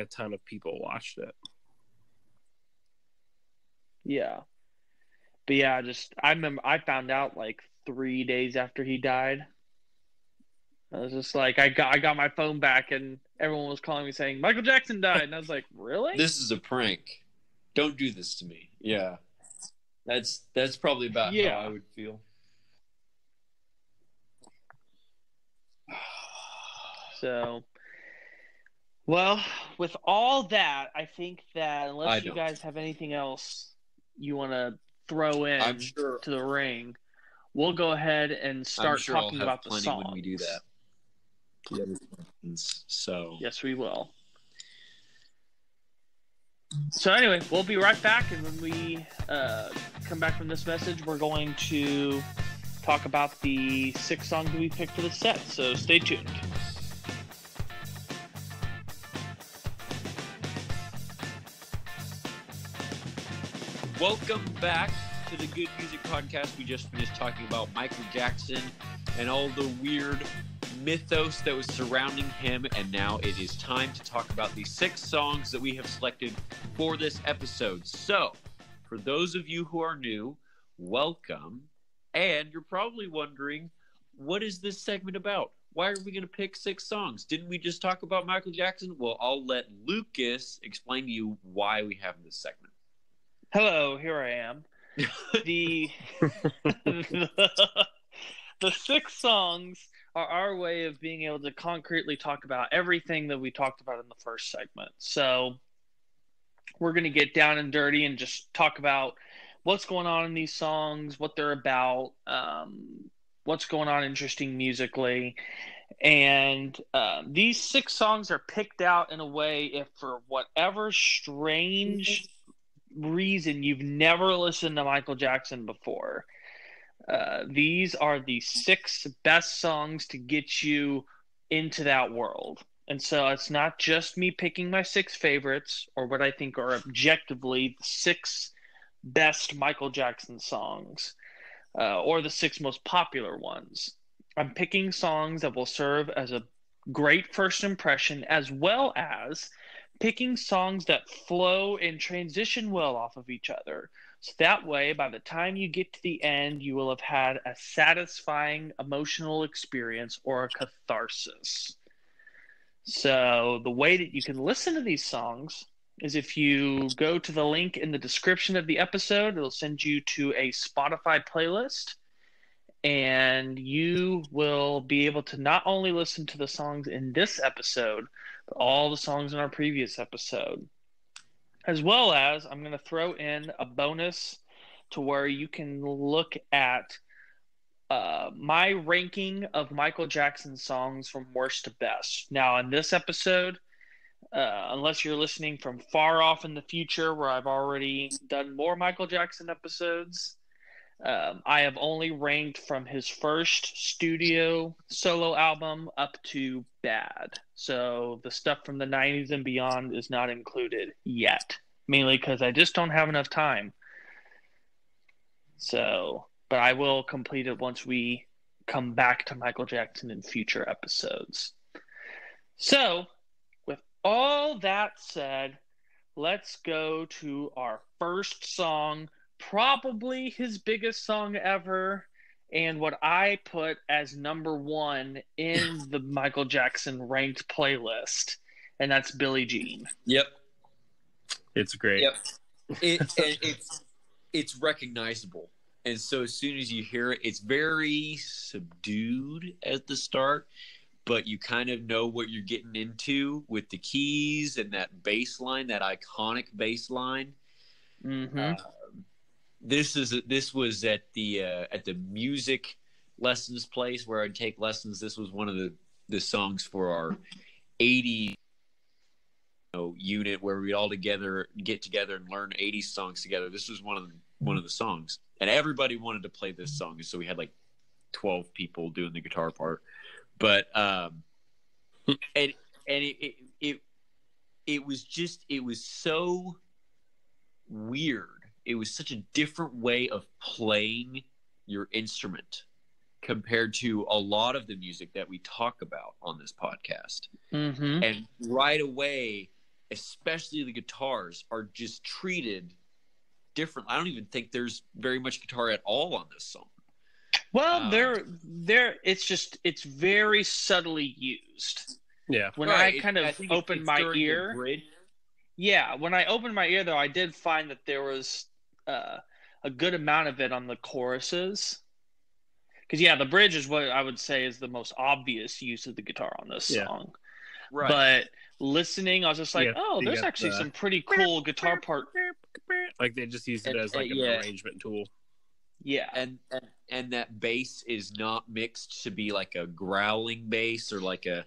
ton of people watched it. Yeah, but yeah, I remember I found out like 3 days after he died. I was just like, I got my phone back, and everyone was calling me saying Michael Jackson died, and I was like, really? This is a prank. Don't do this to me. Yeah, that's probably about how I would feel. So, well, with all that, I think that unless you guys have anything else you want to throw in to the ring, we'll go ahead and start talking about the songs. When we do that. So yes, we will. So anyway, we'll be right back, and when we come back from this message, we're going to talk about the 6 songs that we picked for the set. So stay tuned. Welcome back to the Good Music Podcast. We just finished talking about Michael Jackson and all the weird mythos that was surrounding him, and now it is time to talk about the 6 songs that we have selected for this episode. So, for those of you who are new, welcome, and you're probably wondering, what is this segment about? Why are we going to pick 6 songs? Didn't we just talk about Michael Jackson? Well, I'll let Lucas explain to you why we have this segment. Hello, here I am. The 6 songs are our way of being able to concretely talk about everything that we talked about in the first segment. So we're going to get down and dirty and just talk about what's going on in these songs, what they're about, what's going on interesting musically. And these 6 songs are picked out in a way if for whatever strange reason you've never listened to Michael Jackson before. These are the 6 best songs to get you into that world. And so it's not just me picking my 6 favorites or what I think are objectively the 6 best Michael Jackson songs or the 6 most popular ones. I'm picking songs that will serve as a great first impression, as well as picking songs that flow and transition well off of each other. So that way, by the time you get to the end, you will have had a satisfying emotional experience or a catharsis. So the way that you can listen to these songs is if you go to the link in the description of the episode, it'll send you to a Spotify playlist, and you will be able to not only listen to the songs in this episode, but all the songs in our previous episode. As well as, I'm going to throw in a bonus to where you can look at my ranking of Michael Jackson songs from worst to best. Now, in this episode, unless you're listening from far off in the future where I've already done more Michael Jackson episodes, I have only ranked from his first studio solo album up to Bad. So the stuff from the 90s and beyond is not included yet, mainly because I just don't have enough time. So, but I will complete it once we come back to Michael Jackson in future episodes. So, with all that said, let's go to our first song, probably his biggest song ever, and what I put as number 1 in the Michael Jackson ranked playlist, and that's Billie Jean. Yep. It's great. Yep. It's recognizable. And so as soon as you hear it, it's very subdued at the start, but you kind of know what you're getting into with the keys and that bass line, that iconic bass line. Mm-hmm. This was at the music lessons place where I'd take lessons. This was one of the songs for our 80 unit where we'd all get together and learn 80s songs together. This was one of the songs, and everybody wanted to play this song, so we had like 12 people doing the guitar part. But it was so weird. It was such a different way of playing your instrument compared to a lot of the music that we talk about on this podcast. Mm-hmm. And right away, especially the guitars are just treated different. I don't even think there's very much guitar at all on this song. Well, it's very subtly used. Yeah. When I kind of opened my ear, when I opened my ear, though, I did find that there was a good amount of it on the choruses. Because, the bridge is what I would say is the most obvious use of the guitar on this song. Right. But listening, I was just like, there's actually some pretty cool guitar part. Like they just use it as like an arrangement tool. Yeah, and that bass is not mixed to be like a growling bass or like a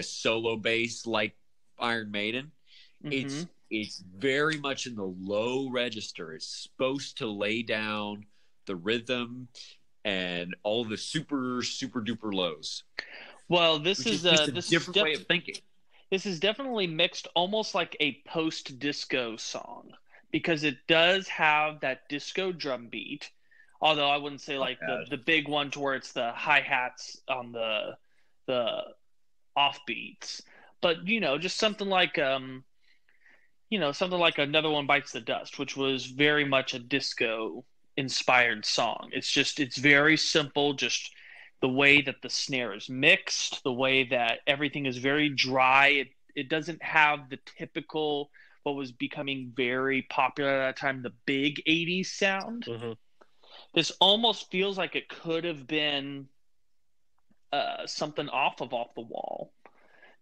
solo bass like Iron Maiden. Mm-hmm. It's very much in the low register. It's supposed to lay down the rhythm and all the super duper lows. Well, this is a different way of thinking. This is definitely mixed almost like a post-disco song because it does have that disco drum beat. Although I wouldn't say like the big one to where it's the hi-hats on the offbeats. But, just something like something like Another One Bites the Dust, which was very much a disco-inspired song. It's very simple, just the way that the snare is mixed, the way that everything is very dry. It doesn't have the typical, what was becoming very popular at that time, the big 80s sound. Mm-hmm. This almost feels like it could have been something off the wall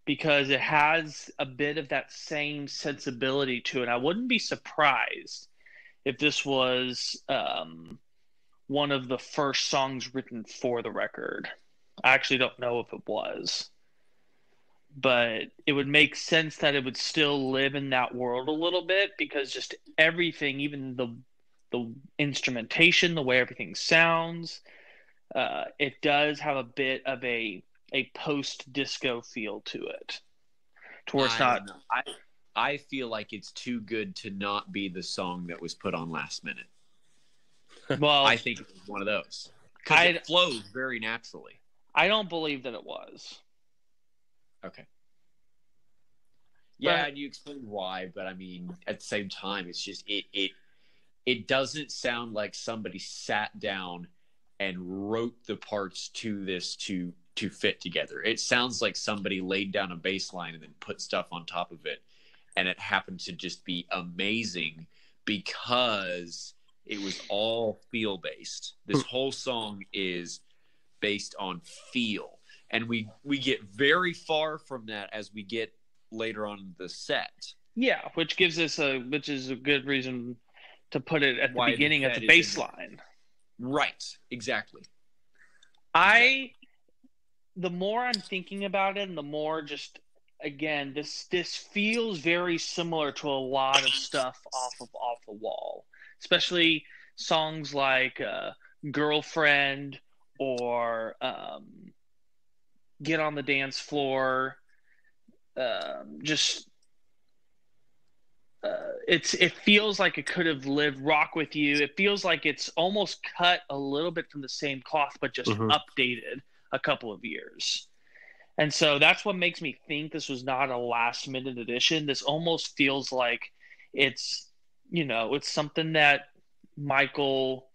because it has a bit of that same sensibility to it. I wouldn't be surprised if this was one of the first songs written for the record. I actually don't know if it was. But it would make sense that it would still live in that world a little bit, because just everything, even the instrumentation, the way everything sounds, it does have a bit of a post-disco feel to it. To where it's I not. don't know. I feel like it's too good to not be the song that was put on last minute. Well, I think it was one of those because it flows very naturally. I don't believe that it was. Okay. Yeah, and you explained why, but I mean, at the same time, it's just it doesn't sound like somebody sat down and wrote the parts to this to fit together. It sounds like somebody laid down a bass line and then put stuff on top of it, and it happened to just be amazing because it was all feel based. This whole song is based on feel, and we get very far from that as we get later on in the set. Yeah, which is a good reason to put it at the beginning at the bass line. Right, exactly. The more I'm thinking about it, and the more just, again, this feels very similar to a lot of stuff off the Wall, especially songs like Girlfriend or Get on the Dance Floor. It feels like it could have lived. Rock With You. It feels like it's almost cut a little bit from the same cloth, but just updated a couple of years. And so that's what makes me think this was not a last minute addition. This almost feels like it's something that Michael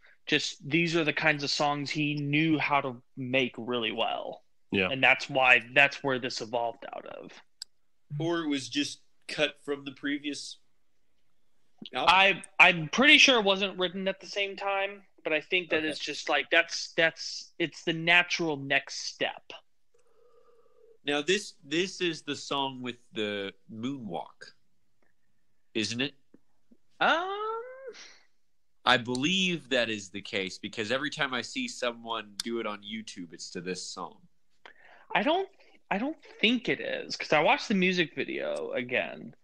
these are the kinds of songs he knew how to make really well. Yeah. And that's where this evolved out of. Or it was just cut from the previous album. I'm pretty sure it wasn't written at the same time, but I think that it's just like it's the natural next step. Now this is the song with the moonwalk, isn't it? I believe that is the case because every time I see someone do it on YouTube, it's to this song. I don't think it is, because I watched the music video again,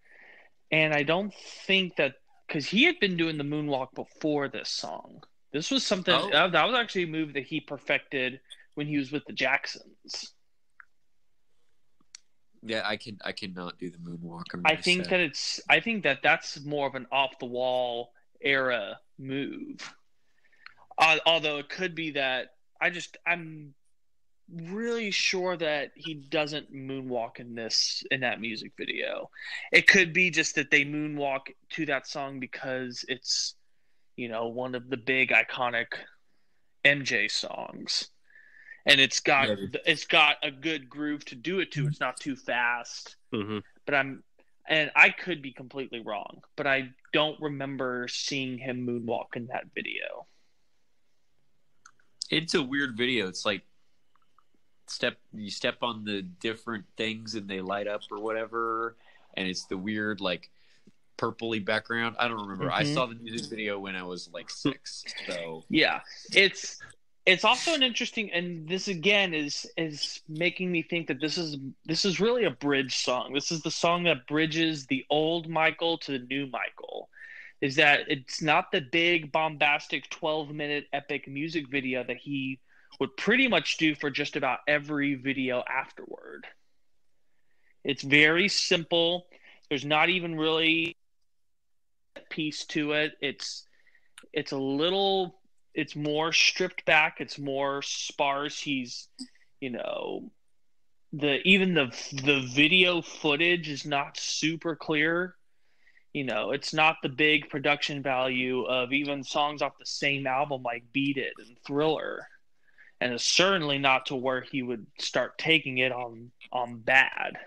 and I don't think that, because he had been doing the moonwalk before this song. This was something that was actually a move that he perfected when he was with the Jacksons. Yeah, I cannot do the moonwalk. I think that's more of an off the wall era move. Although it could be that I'm really sure that he doesn't moonwalk in that music video. It could be just that they moonwalk to that song because it's one of the big iconic MJ songs, and it's got a good groove to do it to. It's not too fast. But I could be completely wrong, but I don't remember seeing him moonwalk in that video. It's a weird video. It's like you step on the different things and they light up or whatever, and it's the weird like purpley background. I don't remember. I saw the music video when I was like 6. So yeah, it's also an interesting, and this again is making me think that this is really a bridge song. This is the song that bridges the old Michael to the new Michael. Is that it's not the big bombastic 12-minute epic music video that he would pretty much do for just about every video afterward. It's very simple. There's not even really a piece to it. It's more stripped back. It's more sparse. He's, the video footage is not super clear. It's not the big production value of even songs off the same album like Beat It and Thriller. And it's certainly not to where he would start taking it on Bad.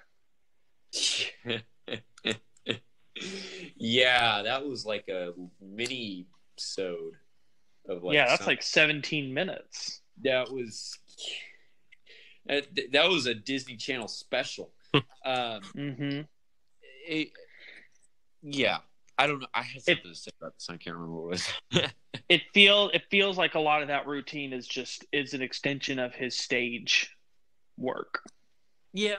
Yeah, that was like a mini-sode of like. Yeah, that's like 17 minutes. That was a Disney Channel special. Yeah, I don't know. I had something to say about this. I can't remember what it was. It feels like a lot of that routine is an extension of his stage work. Yeah.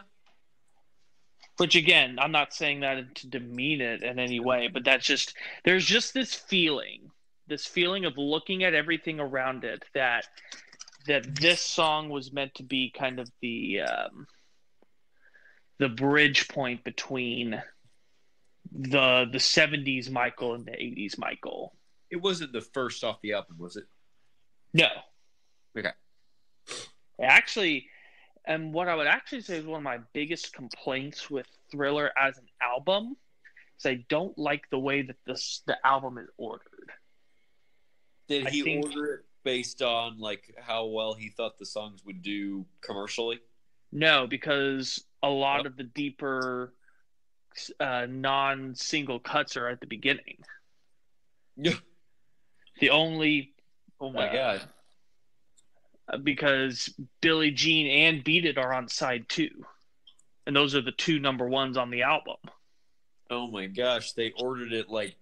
Which, again, I'm not saying that to demean it in any way, but there's just this feeling of looking at everything around it that this song was meant to be kind of the bridge point between the 70s Michael and the 80s Michael. It wasn't the first off the album, was it? No. Okay. Actually, and what I would actually say is one of my biggest complaints with Thriller as an album is I don't like the way that the album is ordered. Did he order it based on like how well he thought the songs would do commercially? No, because a lot of the deeper non-single cuts are at the beginning. Yeah. The only Oh my god. Because Billie Jean and Beat It are on side 2. And those are the 2 number 1s on the album. Oh my gosh, they ordered it like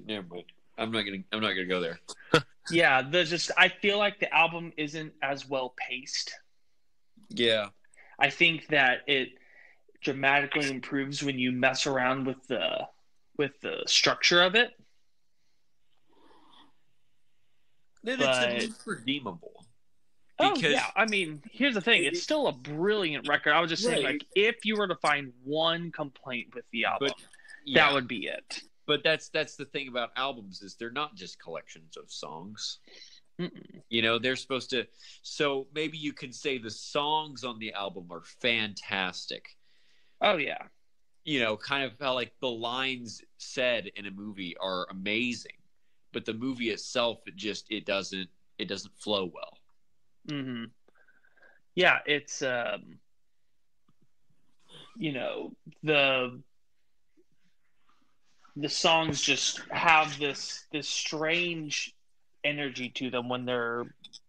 never mind. I'm not gonna go there. Yeah, I feel like the album isn't as well paced. Yeah. I think that it dramatically improves when you mess around with the structure of it. Then it's at least redeemable. Oh, yeah. I mean, here's the thing. It's still a brilliant record. I was just saying, like, if you were to find one complaint with the album, that would be it. But that's the thing about albums is they're not just collections of songs. Mm-mm. You know, they're supposed to... So maybe you can say the songs on the album are fantastic. Oh, yeah. You know, kind of how, like, the lines said in a movie are amazing. But the movie itself, it doesn't flow well. Mm-hmm. Yeah, it's you know, the songs just have this strange energy to them when they're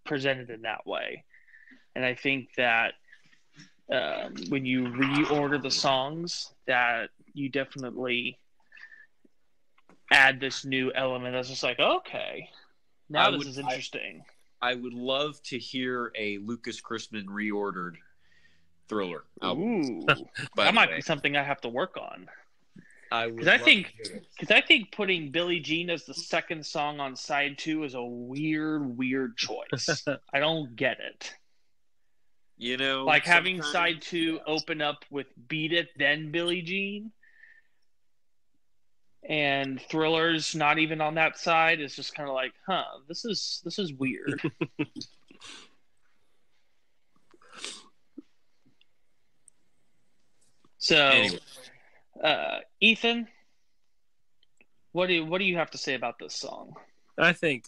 presented in that way, and I think that when you reorder the songs, that you definitely add this new element that's just like, okay, now this is interesting. I would love to hear a Lucas Christman reordered Thriller album. Ooh, that might be something I have to work on. Because I think putting Billie Jean as the second song on side 2 is a weird choice. I don't get it. You know, like having side 2 open up with Beat It, then Billie Jean, and Thriller's not even on that side. It's just kind of like, this is weird. So, anyway. Ethan, what do you have to say about this song? I think,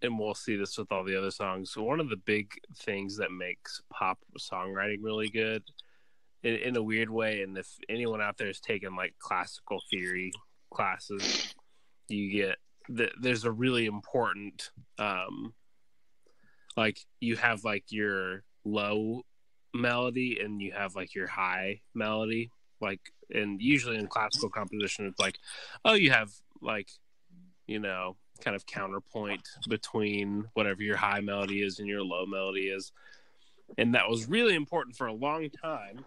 and we'll see this with all the other songs, one of the big things that makes pop songwriting really good, in a weird way, and if anyone out there is taking like classical theory classes, you get there's a really important like you have like your low melody and you have like your high melody, like, and usually in classical composition it's like, oh, you have like, you know, kind of counterpoint between whatever your high melody is and your low melody is, and that was really important for a long time.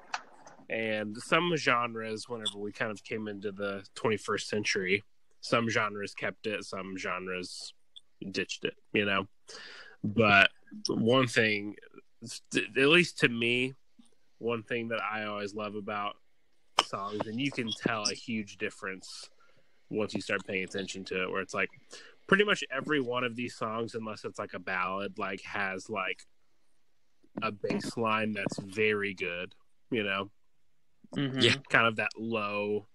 And some genres, whenever we kind of came into the 21st century, some genres kept it, some genres ditched it, you know. But one thing, at least to me, one thing that I always love about songs, and you can tell a huge difference once you start paying attention to it, where it's like pretty much every one of these songs, unless it's like a ballad, like has like a bass line that's very good, you know. Mm-hmm. Yeah, kind of that low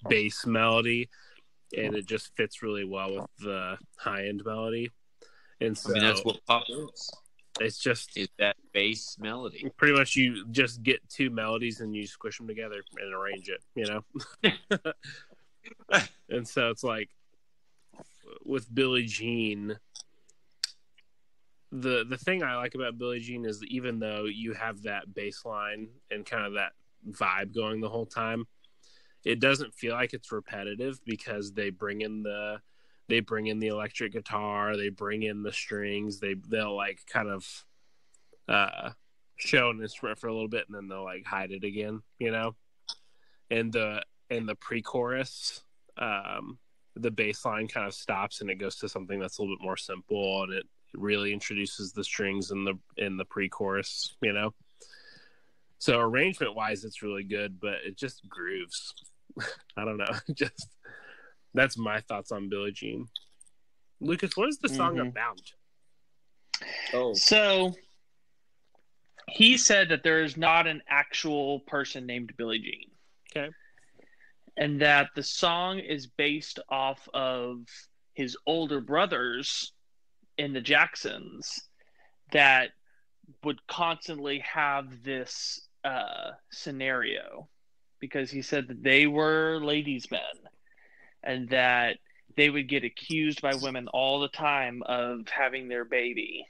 bass melody, and it just fits really well with the high end melody. And so, I mean, that's what pop is. It's that bass melody. Pretty much, you just get 2 melodies and you squish them together and arrange it, you know. And so it's like with Billie Jean. The thing I like about Billie Jean is that even though you have that bass line and kind of that vibe going the whole time, it doesn't feel like it's repetitive because they bring in the electric guitar, they bring in the strings, they'll like kind of show an instrument for a little bit and then they'll like hide it again, you know. And the pre-chorus, the bass line kind of stops and it goes to something that's a little bit more simple, and it really introduces the strings in the pre-chorus, you know. So arrangement wise it's really good, but it just grooves. I don't know. Just that's my thoughts on Billie Jean. Lucas, what is the song about? Oh, So he said that there is not an actual person named Billie Jean. Okay. And that the song is based off of his older brothers in the Jacksons that would constantly have this scenario, because he said that they were ladies' men and that they would get accused by women all the time of having their baby.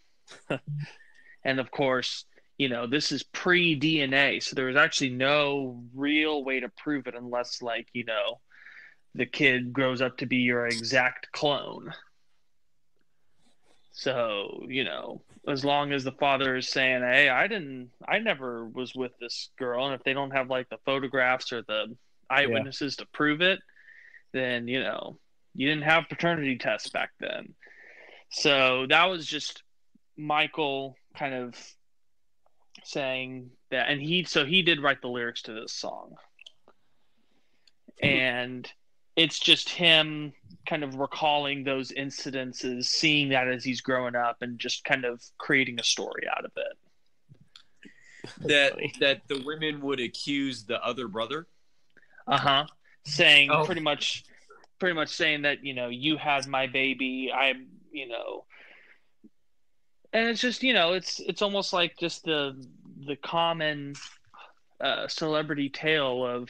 And of course, you know, this is pre-DNA, so there was actually no real way to prove it unless, like, you know, the kid grows up to be your exact clone. So, you know, as long as the father is saying, hey, I never was with this girl, and if they don't have, like, the photographs or the eyewitnesses to prove it, then, you know, you didn't have paternity tests back then. So that was just Michael kind of saying that, and he did write the lyrics to this song, and it's just him kind of recalling those incidences, seeing that as he's growing up, and just kind of creating a story out of it. That the women would accuse the other brother. Saying pretty much saying that, you know, you had my baby, you know. And it's just, you know, it's almost like just the common celebrity tale of,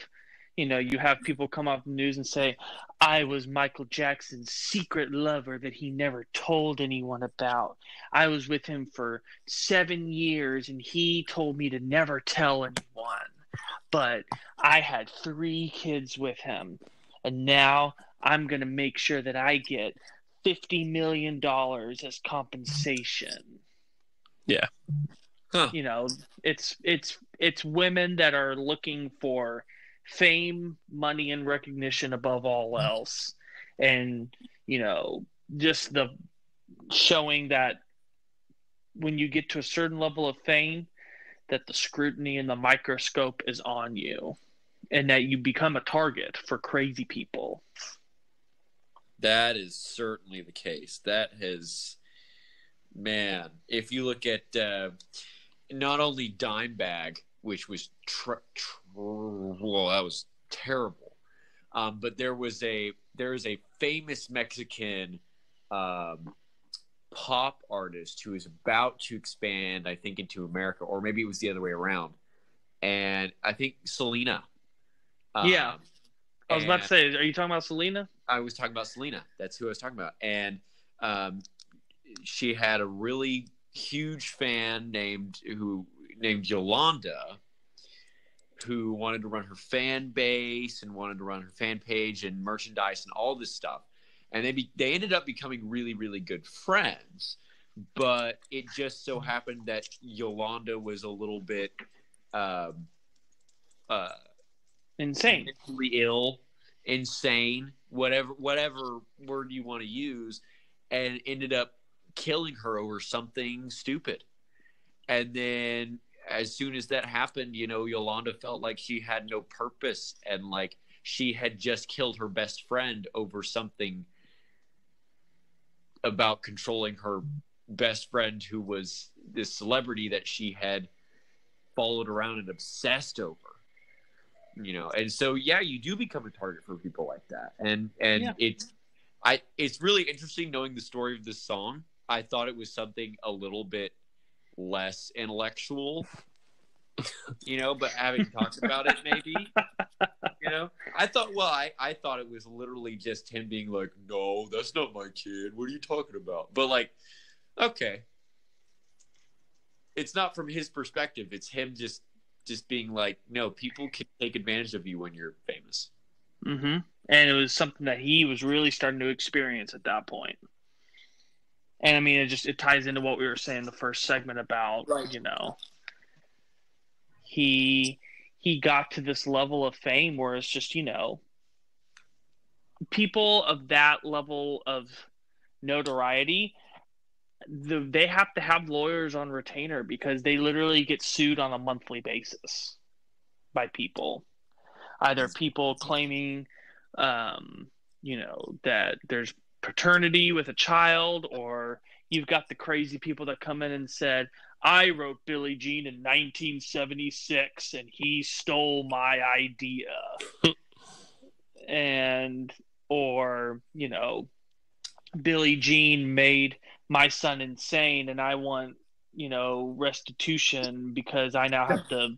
you know, you have people come off the news and say, I was Michael Jackson's secret lover that he never told anyone about. I was with him for 7 years and he told me to never tell anyone. But I had 3 kids with him, and now I'm going to make sure that I get $50 million as compensation. Yeah. Huh. You know, it's women that are looking for fame, money, and recognition above all else. And, you know, just the showing that when you get to a certain level of fame, that the scrutiny and the microscope is on you, and that you become a target for crazy people. That is certainly the case. That has, man, if you look at not only Dimebag, which was well, that was terrible, but there is a famous Mexican pop artist who is about to expand, I think, into America, or maybe it was the other way around, and I think Selena. Yeah. I was about to say, are you talking about Selena? I was talking about Selena. That's who I was talking about. And she had a really huge fan named Yolanda, who wanted to run her fan base and wanted to run her fan page and merchandise and all this stuff. And they ended up becoming really, really good friends. But it just so happened that Yolanda was a little bit insane, mentally ill, insane, whatever word you want to use, and ended up killing her over something stupid. And then as soon as that happened, you know, Yolanda felt like she had no purpose, and like she had just killed her best friend over something about controlling her best friend, who was this celebrity that she had followed around and obsessed over. You know, and so yeah, you do become a target for people like that, and yeah. It's really interesting knowing the story of this song. I thought it was something a little bit less intellectual, you know, but having talked about it, maybe, you know, I thought it was literally just him being like, no, that's not my kid. What are you talking about? But like, okay, it's not from his perspective. It's him just being like, no, people can take advantage of you when you're famous. Mm-hmm. And it was something that he was really starting to experience at that point. And I mean, it ties into what we were saying in the first segment about, right, you know, he got to this level of fame where it's just, people of that level of notoriety, they have to have lawyers on retainer because they literally get sued on a monthly basis by people. Either people claiming, that there's paternity with a child, or you've got the crazy people that come in and said, I wrote Billie Jean in 1976 and he stole my idea. Or Billie Jean made my son insane and I want, restitution because I now have to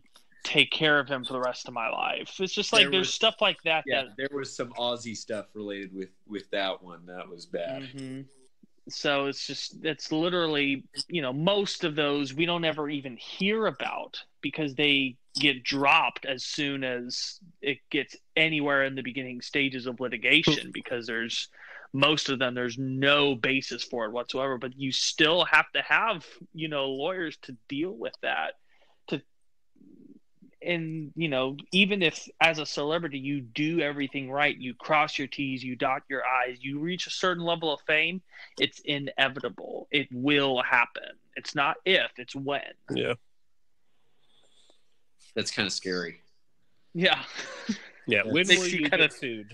take care of him for the rest of my life. It's just like there's stuff like that. Yeah, there was some Aussie stuff related with that one. That was bad. Mm-hmm. So it's literally, most of those we don't ever even hear about because they get dropped as soon as it gets anywhere in the beginning stages of litigation because most of them, there's no basis for it whatsoever, but you still have to have, lawyers to deal with that. And, even if as a celebrity you do everything right, you cross your T's, you dot your I's, you reach a certain level of fame, it's inevitable. It will happen. It's not if, it's when. Yeah. That's kind of scary. Yeah. Yeah. When will you get sued?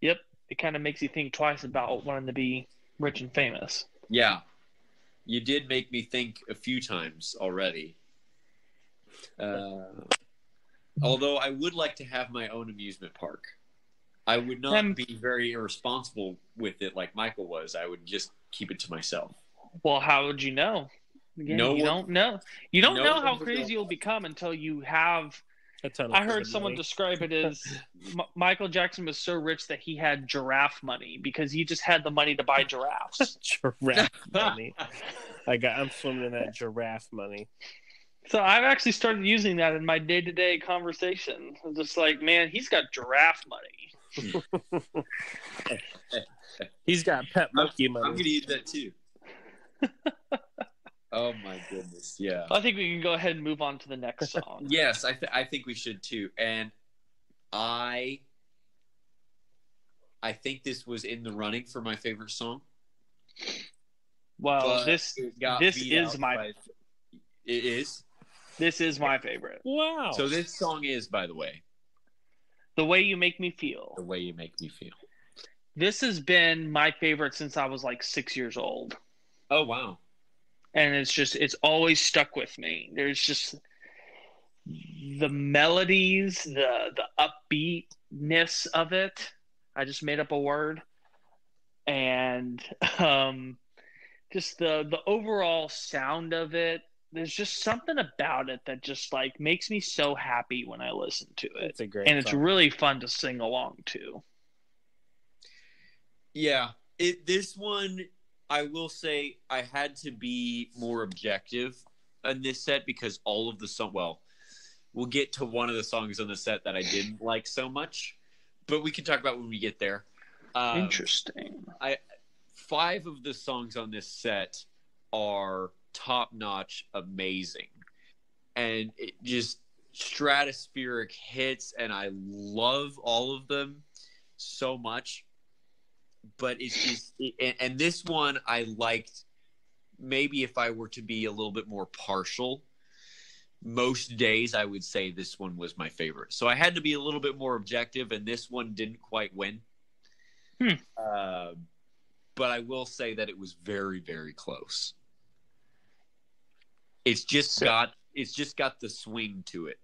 Yep. It kind of makes you think twice about wanting to be rich and famous. Yeah. You did make me think a few times already. Although I would like to have my own amusement park. I would not be very irresponsible with it like Michael was. I would just keep it to myself. Well, how would you know? Again, you don't know. You don't know how crazy you'll become until you have a ton of I heard someone describe it as Michael Jackson was so rich that he had giraffe money because he just had the money to buy giraffes. Giraffe money. I'm swimming in that giraffe money. So I've actually started using that in my day-to-day conversation. I'm just like, man, he's got giraffe money. He's got pet monkey money. I'm going to use that too. Oh my goodness, yeah. I think we can go ahead and move on to the next song. Yes, I think we should too. And I think this was in the running for my favorite song. Well, this is my. It is. This is my favorite. Wow. So this song is, by the way, The Way You Make Me Feel. The Way You Make Me Feel. This has been my favorite since I was like 6 years old. Oh, wow. And it's always stuck with me. There's just the melodies, the upbeatness of it. I just made up a word. And just the overall sound of it. There's just something about it that just like makes me so happy when I listen to it. It's a great and song. It's really fun to sing along to. Yeah. This one, I will say I had to be more objective in this set because all of the we'll get to one of the songs on the set that I didn't like so much, but we can talk about when we get there. Interesting. 5 of the songs on this set are top-notch, amazing, and it just stratospheric hits, and I love all of them so much. But it's just, and this one I liked. Maybe if I were to be a little bit more partial, most days I would say this one was my favorite. So I had to be a little bit more objective, and this one didn't quite win. But I will say that it was very, very close. It's just got the swing to it.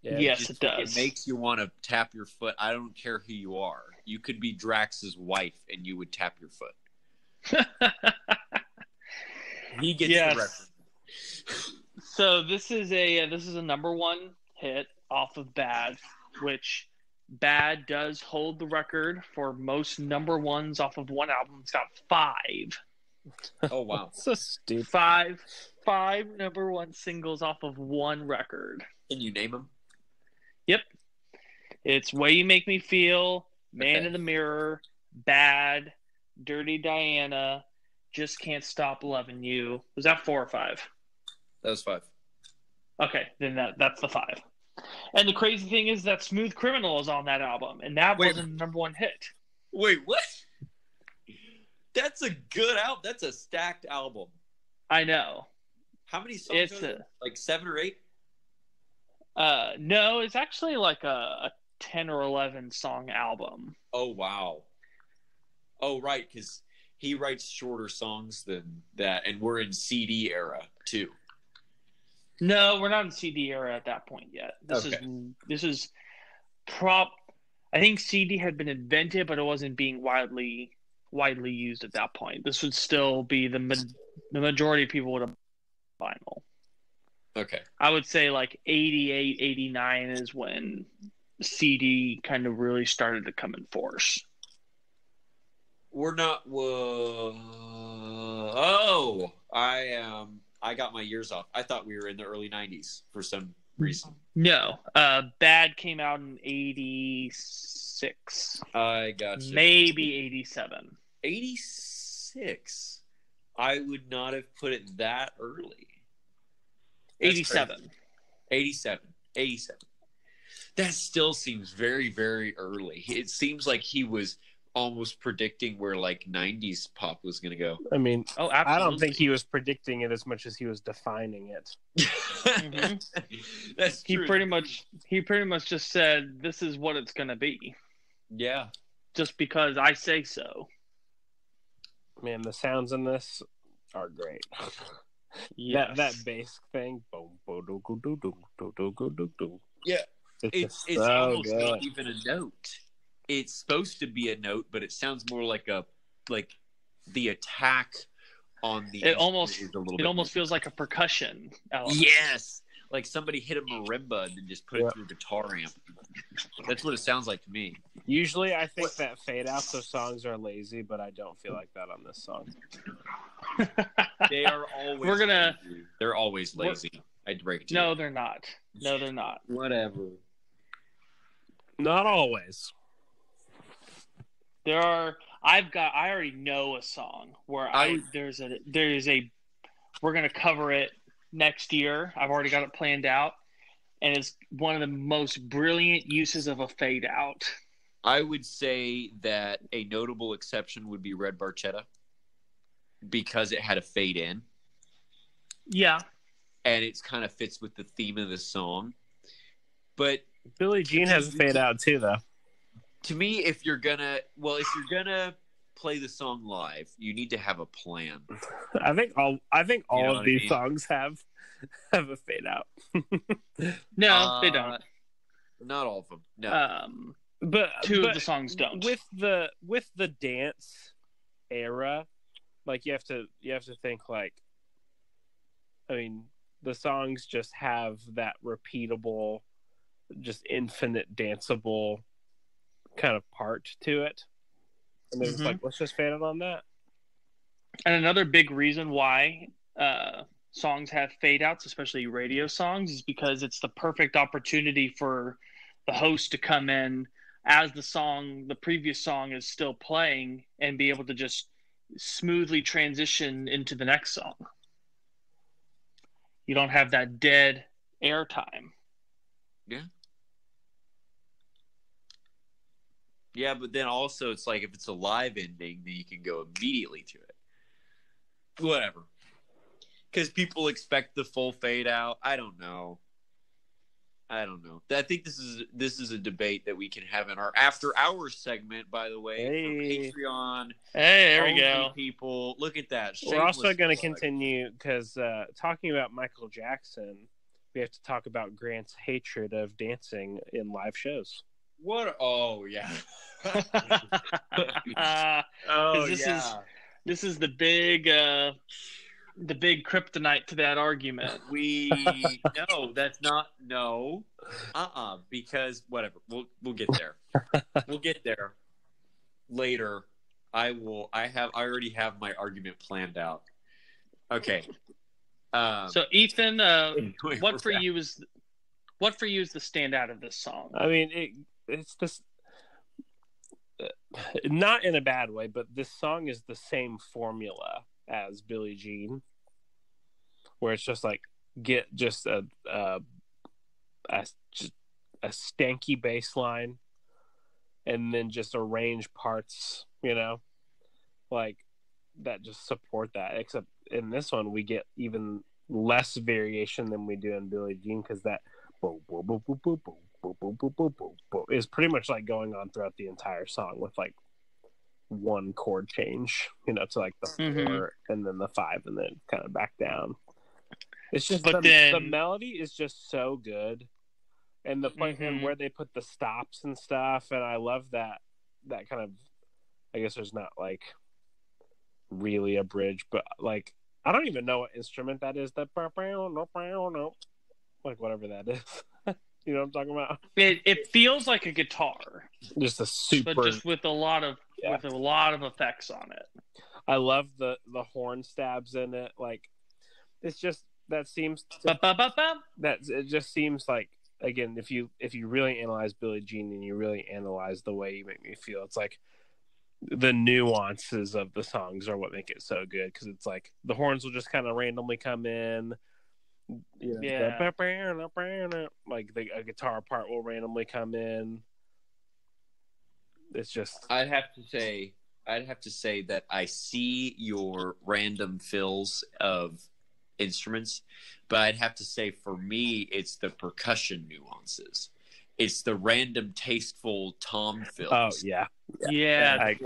Yeah, yes, it does. It makes you want to tap your foot. I don't care who you are. You could be Drax's wife, and you would tap your foot. He gets the reference. So this is a number 1 hit off of Bad, which Bad does hold the record for most number 1s off of one album. It's got 5. Oh wow, so stupid. 5 number 1 singles off of one record. Can you name them? Yep. It's Way You Make Me Feel, Man in the Mirror, Bad, Dirty Diana, Just Can't Stop Loving You. Was that 4 or 5? That was 5. Okay, then that's the 5. And the crazy thing is that Smooth Criminal is on that album, and that wasn't a number 1 hit. Wait, what? That's a good album. That's a stacked album. I know. How many songs are there? Like 7 or 8? No, it's actually like a 10 or 11 song album. Oh, wow. Oh, right, because he writes shorter songs than that, and we're in CD era, too. No, we're not in CD era at that point yet. This is I think CD had been invented, but it wasn't being widely used at that point. This would still be the majority of people would have vinyl. Okay. I would say like 88, 89 is when CD kind of really started to come in force. We're not. Oh, I got my years off. I thought we were in the early 90s for some reason. No. Bad came out in 86. I got you. Maybe 87. 86. I would not have put it that early. 87. 87. That still seems very, very early. It seems like he was almost predicting where like 90s pop was going to go. I mean, absolutely. I don't think he was predicting it as much as he was defining it. Mm-hmm. That's true. He pretty much just said, this is what it's going to be. Yeah. Just because I say so. Man, the sounds in this are great. Yes. That bass thing. Yeah. It's so almost good. not even a note. It's supposed to be a note, but it sounds more like the attack on the. It almost feels like a percussion element. Yes, like somebody hit a marimba and then just put it through a guitar amp. That's what it sounds like to me. Usually, I think that fade outs of songs are lazy, but I don't feel like that on this song. They are always. They're always lazy. I'd break it to you. No, they're not. No, they're not. Whatever. Not always. I already know a song where we're gonna cover it next year. I've already got it planned out, and it's one of the most brilliant uses of a fade out. I would say that a notable exception would be Red Barchetta because it had a fade in. Yeah. And it kind of fits with the theme of the song. But Billie Jean has a fade out too, though. To me, if you're gonna play the song live, you need to have a plan. I think all of these songs have a fade out. No, they don't. Not all of them. No. But two of the songs don't. With the dance era, like you have to think like, I mean, the songs just have that repeatable, just infinite danceable kind of part to it. And they're just like, let's just fade it on that. And another big reason why songs have fade outs, especially radio songs, is because it's the perfect opportunity for the host to come in as the previous song is still playing and be able to just smoothly transition into the next song. You don't have that dead air time. Yeah. Yeah, but then also it's like if it's a live ending, then you can go immediately to it. Whatever. Because people expect the full fade out. I don't know. I think this is a debate that we can have in our After Hours segment, by the way. Hey. For Patreon. Hey, there we go. People, look at that. We're also going to continue because talking about Michael Jackson, we have to talk about Grant's hatred of dancing in live shows. What? Oh, yeah. This is the big kryptonite to that argument. Because whatever. We'll get there. We'll get there later. I already have my argument planned out. Okay. So Ethan, what for you is the standout of this song? I mean, it's this, not in a bad way, but this song is the same formula as Billie Jean, where it's just like get just just a stanky bass line and then just arrange parts, like that just support that. Except in this one, we get even less variation than we do in Billie Jean, because that is pretty much like going on throughout the entire song with like one chord change, to like the 4 and then the 5 and then kind of back down. It's just the melody is just so good, and the point and where they put the stops and stuff, and I love that kind of. I guess there's not like really a bridge, but like I don't even know what instrument that is. That like whatever that is. You know what I'm talking about? It feels like a guitar, just a super, but just with a lot of effects on it. I love the horn stabs in it. Like it's just that seems it just seems like, again, if you really analyze Billie Jean and you really analyze the way you make me feel, it's like the nuances of the songs are what make it so good, because it's like the horns will just kind of randomly come in. Like a guitar part will randomly come in. It's just I'd have to say that I see your random fills of instruments, but I'd have to say for me it's the percussion nuances. It's the random tasteful tom fills. Oh yeah. I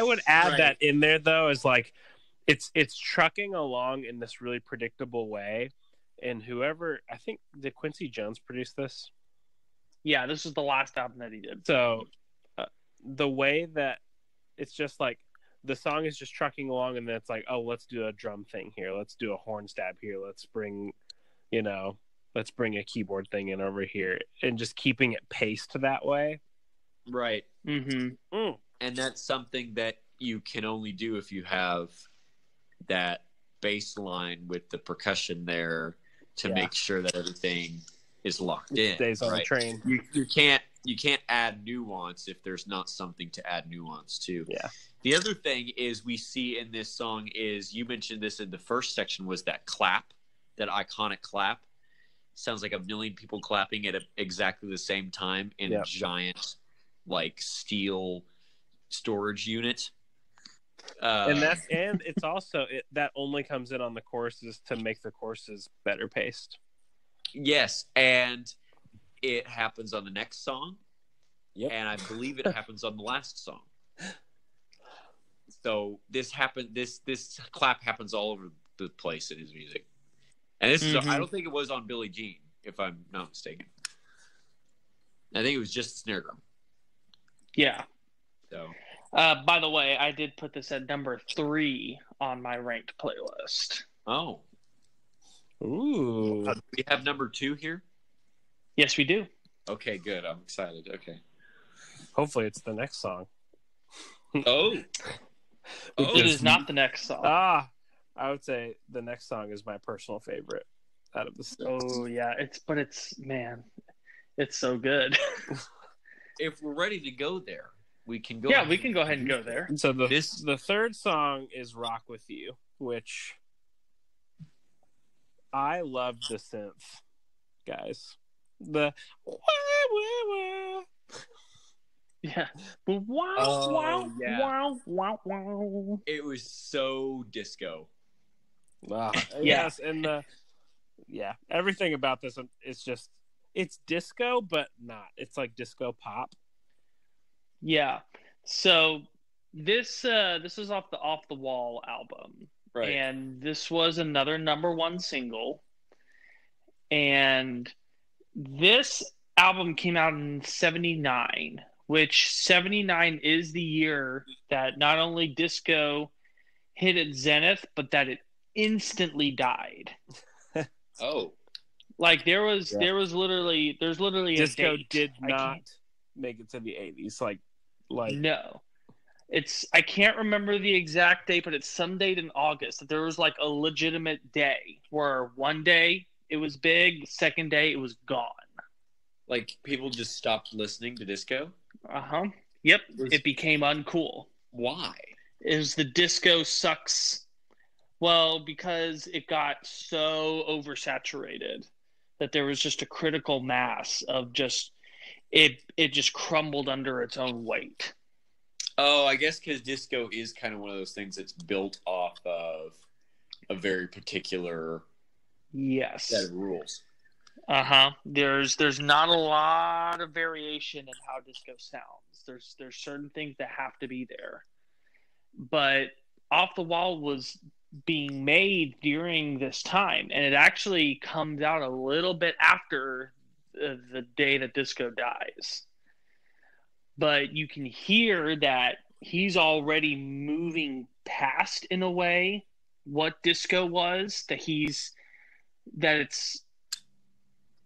would add that in there though, is like it's trucking along in this really predictable way, and whoever, I think, did Quincy Jones produce this? Yeah, this is the last album that he did. So the way that it's just like the song is just trucking along, and then it's like, oh, let's do a drum thing here, let's do a horn stab here, let's bring a keyboard thing in over here, and just keeping it paced that way. Right. And that's something that you can only do if you have that bass line with the percussion there to make sure that everything is locked in. Stays on the train. You can't add nuance if there's not something to add nuance to. Yeah. The other thing is we see in this song is, you mentioned this in the first section, was that clap, that iconic clap. Sounds like a million people clapping at exactly the same time in a giant like steel storage unit. And it's also that only comes in on the choruses to make the choruses better paced. Yes, and it happens on the next song. Yep. And I believe it happens on the last song. So this clap happens all over the place in his music. And this is I don't think it was on Billie Jean, if I'm not mistaken. I think it was just the snare drum. Yeah. So by the way, I did put this at number 3 on my ranked playlist. Oh. Ooh. Do we have number 2 here? Yes, we do. Okay, good. I'm excited. Okay. Hopefully it's the next song. It is not the next song. I would say the next song is my personal favorite out of the six. Oh yeah, it's so good. If we're ready to go there, we can go. Yeah, we can go ahead and go there. So the third song is "Rock with You," which I love the synth, guys. The yeah. Wow. Wow. It was so disco. Yes, and everything about this is just, it's disco, but not. It's like disco pop. Yeah. So this is off the Wall album, right? And this was another number 1 single, and this album came out in 1979, which 1979 is the year that not only disco hit its zenith, but that it instantly died. Oh, like there's literally disco a date. Did not make it to the 80s. Like no, I can't remember the exact date, but it's some date in August that there was like a legitimate day where one day it was big, second day it was gone. Like people just stopped listening to disco. Yep. It became uncool. Why? It was the disco sucks Well, because it got so oversaturated that there was just a critical mass of just it just crumbled under its own weight. Oh, I guess because disco is kind of one of those things that's built off of a very particular Yes. set of rules. There's not a lot of variation in how disco sounds. There's certain things that have to be there. But Off the Wall was being made during this time, and it actually comes out a little bit after the day that disco dies. But you can hear that he's already moving past, in a way, what disco was, that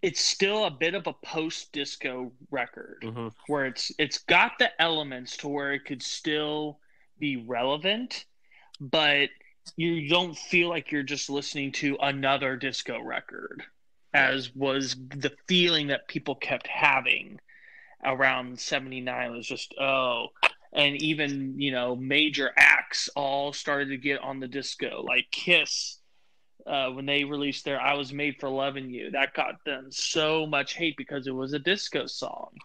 it's still a bit of a post-disco record, where it's got the elements to where it could still be relevant, but you don't feel like you're just listening to another disco record, as was the feeling that people kept having around 79. It was just, and even, major acts all started to get on the disco, like Kiss. When they released their I Was Made for Loving You, that got them so much hate because it was a disco song.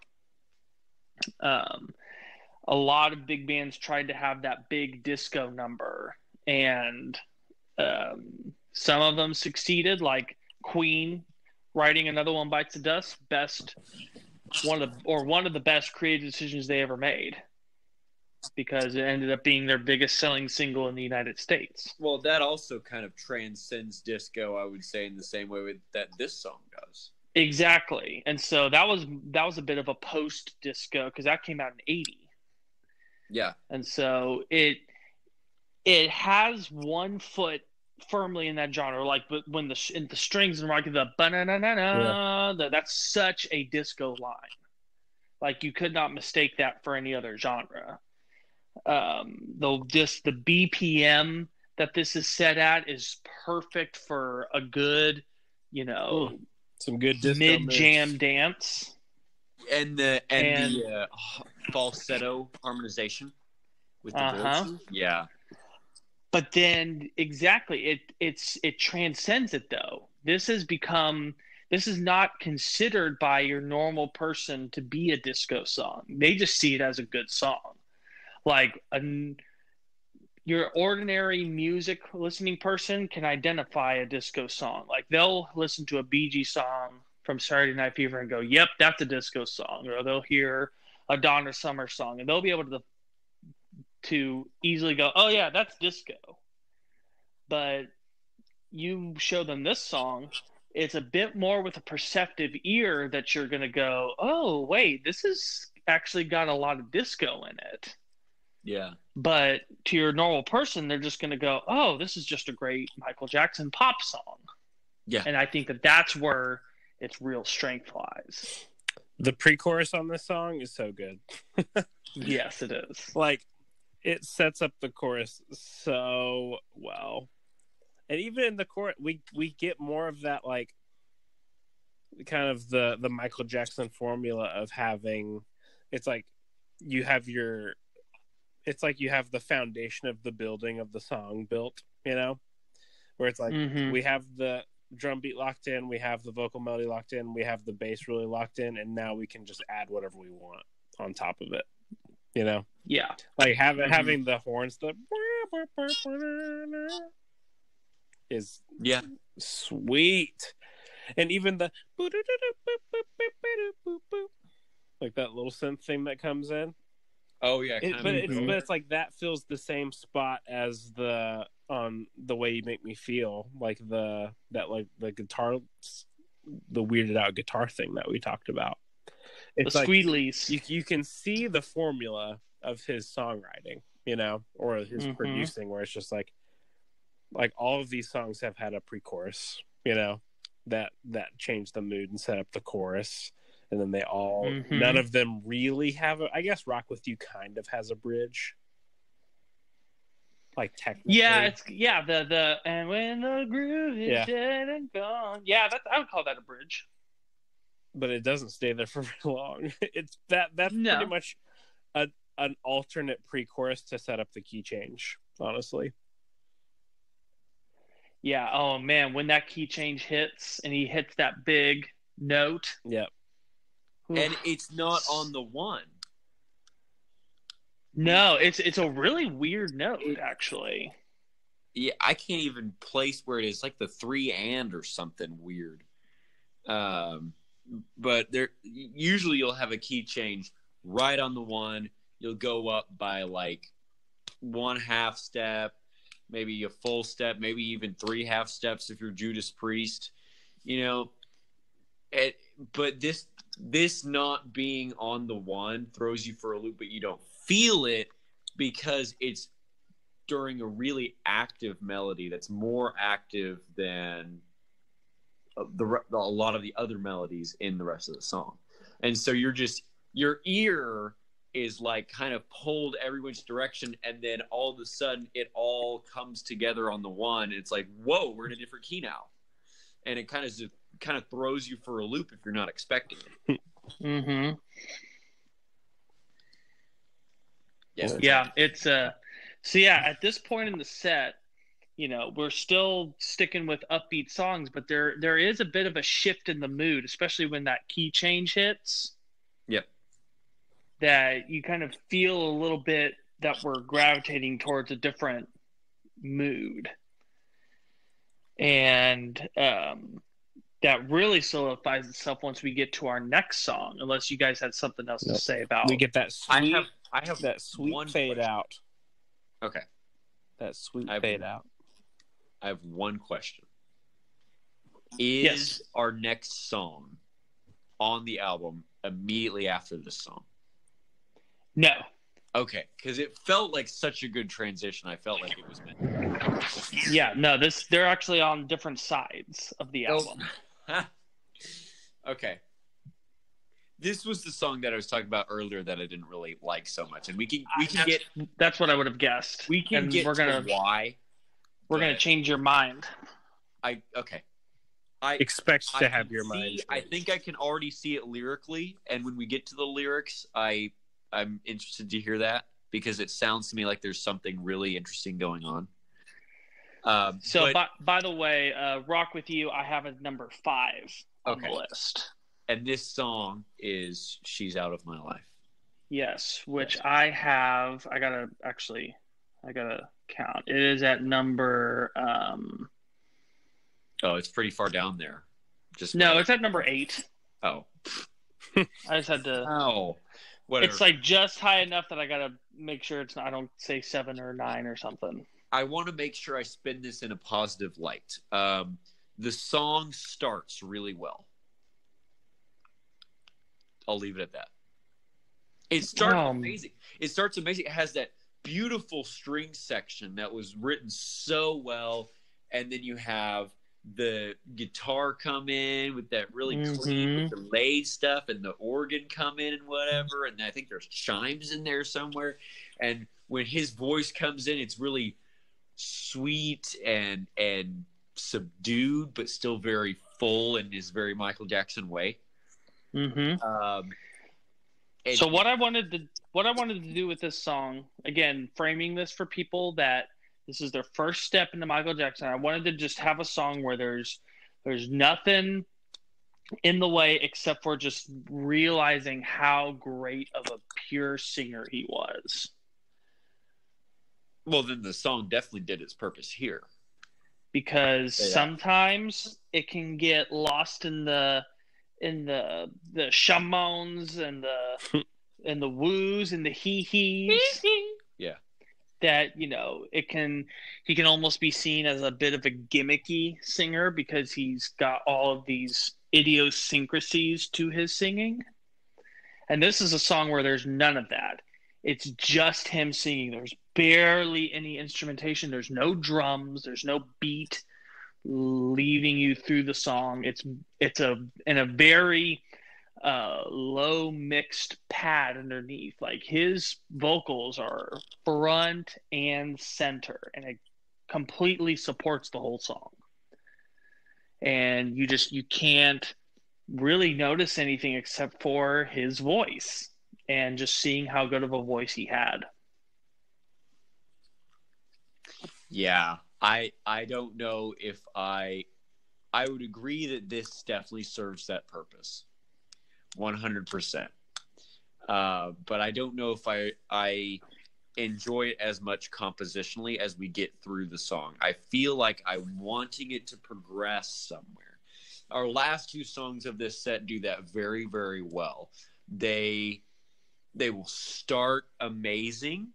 A lot of big bands tried to have that big disco number, and some of them succeeded, like Queen writing Another One Bites the Dust. One of the best creative decisions they ever made, because it ended up being their biggest selling single in the United States. Well, that also kind of transcends disco, I would say, in the same way that this song does. Exactly. And so that was a bit of a post-disco, because that came out in 80. Yeah. And so it has one foot firmly in that genre, like, but when the strings and like the ba-na-na-na-na, that's such a disco line. Like, you could not mistake that for any other genre. The BPM that this is set at is perfect for a good, some good disco mid-jam dance. And the falsetto harmonization with the voices. Yeah. But then exactly, it transcends it, though. This is not considered by your normal person to be a disco song. They just see it as a good song. Like, your ordinary music listening person can identify a disco song. Like, they'll listen to a Bee Gees song from Saturday Night Fever and go, yep, that's a disco song. Or they'll hear a Donna Summer song, and they'll be able to easily go, oh yeah, that's disco. But you show them this song, it's a bit more with a perceptive ear that you're going to go, oh wait, this has actually got a lot of disco in it. Yeah. But to your normal person, they're just going to go, oh, this is just a great Michael Jackson pop song. Yeah. And I think that's where its real strength lies. The pre-chorus on this song is so good. Yes, it is. Like, it sets up the chorus so well. And even in the chorus, we get more of that, like, kind of the Michael Jackson formula of having, it's like you have the foundation of the building of the song built, where it's like, we have the drum beat locked in, we have the vocal melody locked in, we have the bass really locked in, and now we can just add whatever we want on top of it, Yeah. Like, having the horns, is sweet. And even the like that little synth thing that comes in. Oh yeah, but it's like that fills the same spot as the Way You Make Me Feel, like the guitar, the weirded out guitar thing that we talked about. It's the like squealies. You can see the formula of his songwriting, or his producing, where it's just like all of these songs have had a pre-chorus, that changed the mood and set up the chorus. And then they all, none of them really have I guess Rock With You kind of has a bridge. Like, technically. Yeah, the and when the groove is dead and gone. Yeah, I would call that a bridge. But it doesn't stay there for very long. It's that's pretty much an alternate pre-chorus to set up the key change, honestly. Yeah. Oh man, when that key change hits and he hits that big note. Yep. And it's not on the one. No, it's a really weird note, actually. Yeah, I can't even place where it is. Like the 3 and or something weird. But there usually you'll have a key change right on the one. You'll go up by like 1/2 step, maybe a full step, maybe even 3/2 steps if you're Judas Priest, you know. But this not being on the one throws you for a loop, but you don't feel it because it's during a really active melody that's more active than a lot of the other melodies in the rest of the song. And so your ear is like kind of pulled every which direction, and then all of a sudden it all comes together on the one. It's like, whoa, we're in a different key now. And it kind of throws you for a loop if you're not expecting it. Mm-hmm. Yeah, it's so yeah, at this point in the set, you know, we're still sticking with upbeat songs, but there is a bit of a shift in the mood, especially when that key change hits. Yep. That you kind of feel a little bit that we're gravitating towards a different mood. And that really solidifies itself once we get to our next song, unless you guys had something else to say about. We get that sweet, I have that sweet one fade question. out. Okay. That sweet fade out. I have one question. Is our next song on the album immediately after this song? No. Okay, because it felt like such a good transition. I felt like it was meant. Yeah, no, they're actually on different sides of the album. Okay. This was the song that I was talking about earlier that I didn't really like so much, and we can get. That's what I would have guessed. We can get to why. We're gonna change your mind. I expect to have your mind. I think I can already see it lyrically, and when we get to the lyrics, I'm interested to hear that because it sounds to me like there's something really interesting going on. By the way, Rock With You, I have as number 5 on the list. And this song is She's Out of My Life. Yes, which I gotta count. It is at number it's pretty far down there. It's at number 8. Oh. I just had to whatever. It's like just high enough that I gotta make sure I don't say 7 or 9 or something. I want to make sure I spin this in a positive light. The song starts really well. I'll leave it at that. It starts amazing. It starts amazing. It has that beautiful string section that was written so well, and then you have the guitar come in with that really clean, delayed stuff, and the organ come in and whatever, and I think there's chimes in there somewhere. And when his voice comes in, it's really sweet and subdued, but still very full in his very Michael Jackson way. So what I wanted to do with this song, again, framing this for people that this is their first step into Michael Jackson, I wanted to just have a song where there's nothing in the way except for just realizing how great of a pure singer he was. Well, then the song definitely did its purpose here. Because sometimes it can get lost in the shamons and the woos and the hee-hees. Yeah. That, you know, he can almost be seen as a bit of a gimmicky singer because he's got all of these idiosyncrasies to his singing. And this is a song where there's none of that. It's just him singing. There's barely any instrumentation. There's no drums. There's no beat leading you through the song. It's in a very low mixed pad underneath. Like his vocals are front and center, and it completely supports the whole song. And you can't really notice anything except for his voice and just seeing how good of a voice he had. Yeah. I don't know if I would agree that this definitely serves that purpose, 100%. But I don't know if I enjoy it as much compositionally as we get through the song. I feel like I'm wanting it to progress somewhere. Our last two songs of this set do that very, very well. They will start amazing,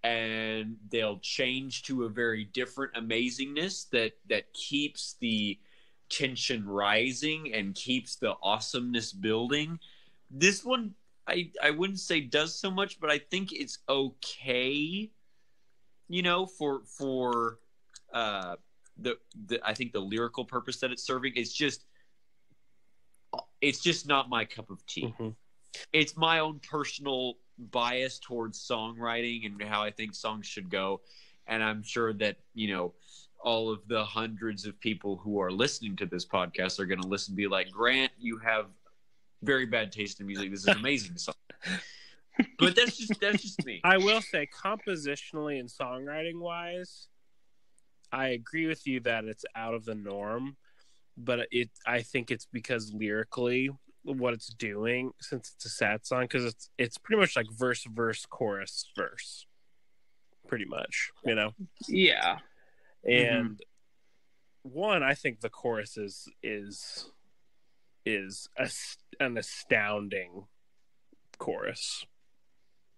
and they'll change to a very different amazingness that keeps the tension rising and keeps the awesomeness building. This one, I wouldn't say does so much, but I think it's okay, for the I think the lyrical purpose that it's serving. It's just not my cup of tea. Mm-hmm. It's my own personal bias towards songwriting and how I think songs should go. And I'm sure that, all of the hundreds of people who are listening to this podcast are going to listen and be like, Grant, you have very bad taste in music. This is an amazing song. But that's just me. I will say, compositionally and songwriting wise, I agree with you that it's out of the norm, but I think it's because lyrically what it's doing, since it's a sad song, because it's pretty much like verse, chorus, verse, pretty much, Yeah. And one, I think the chorus is an astounding chorus.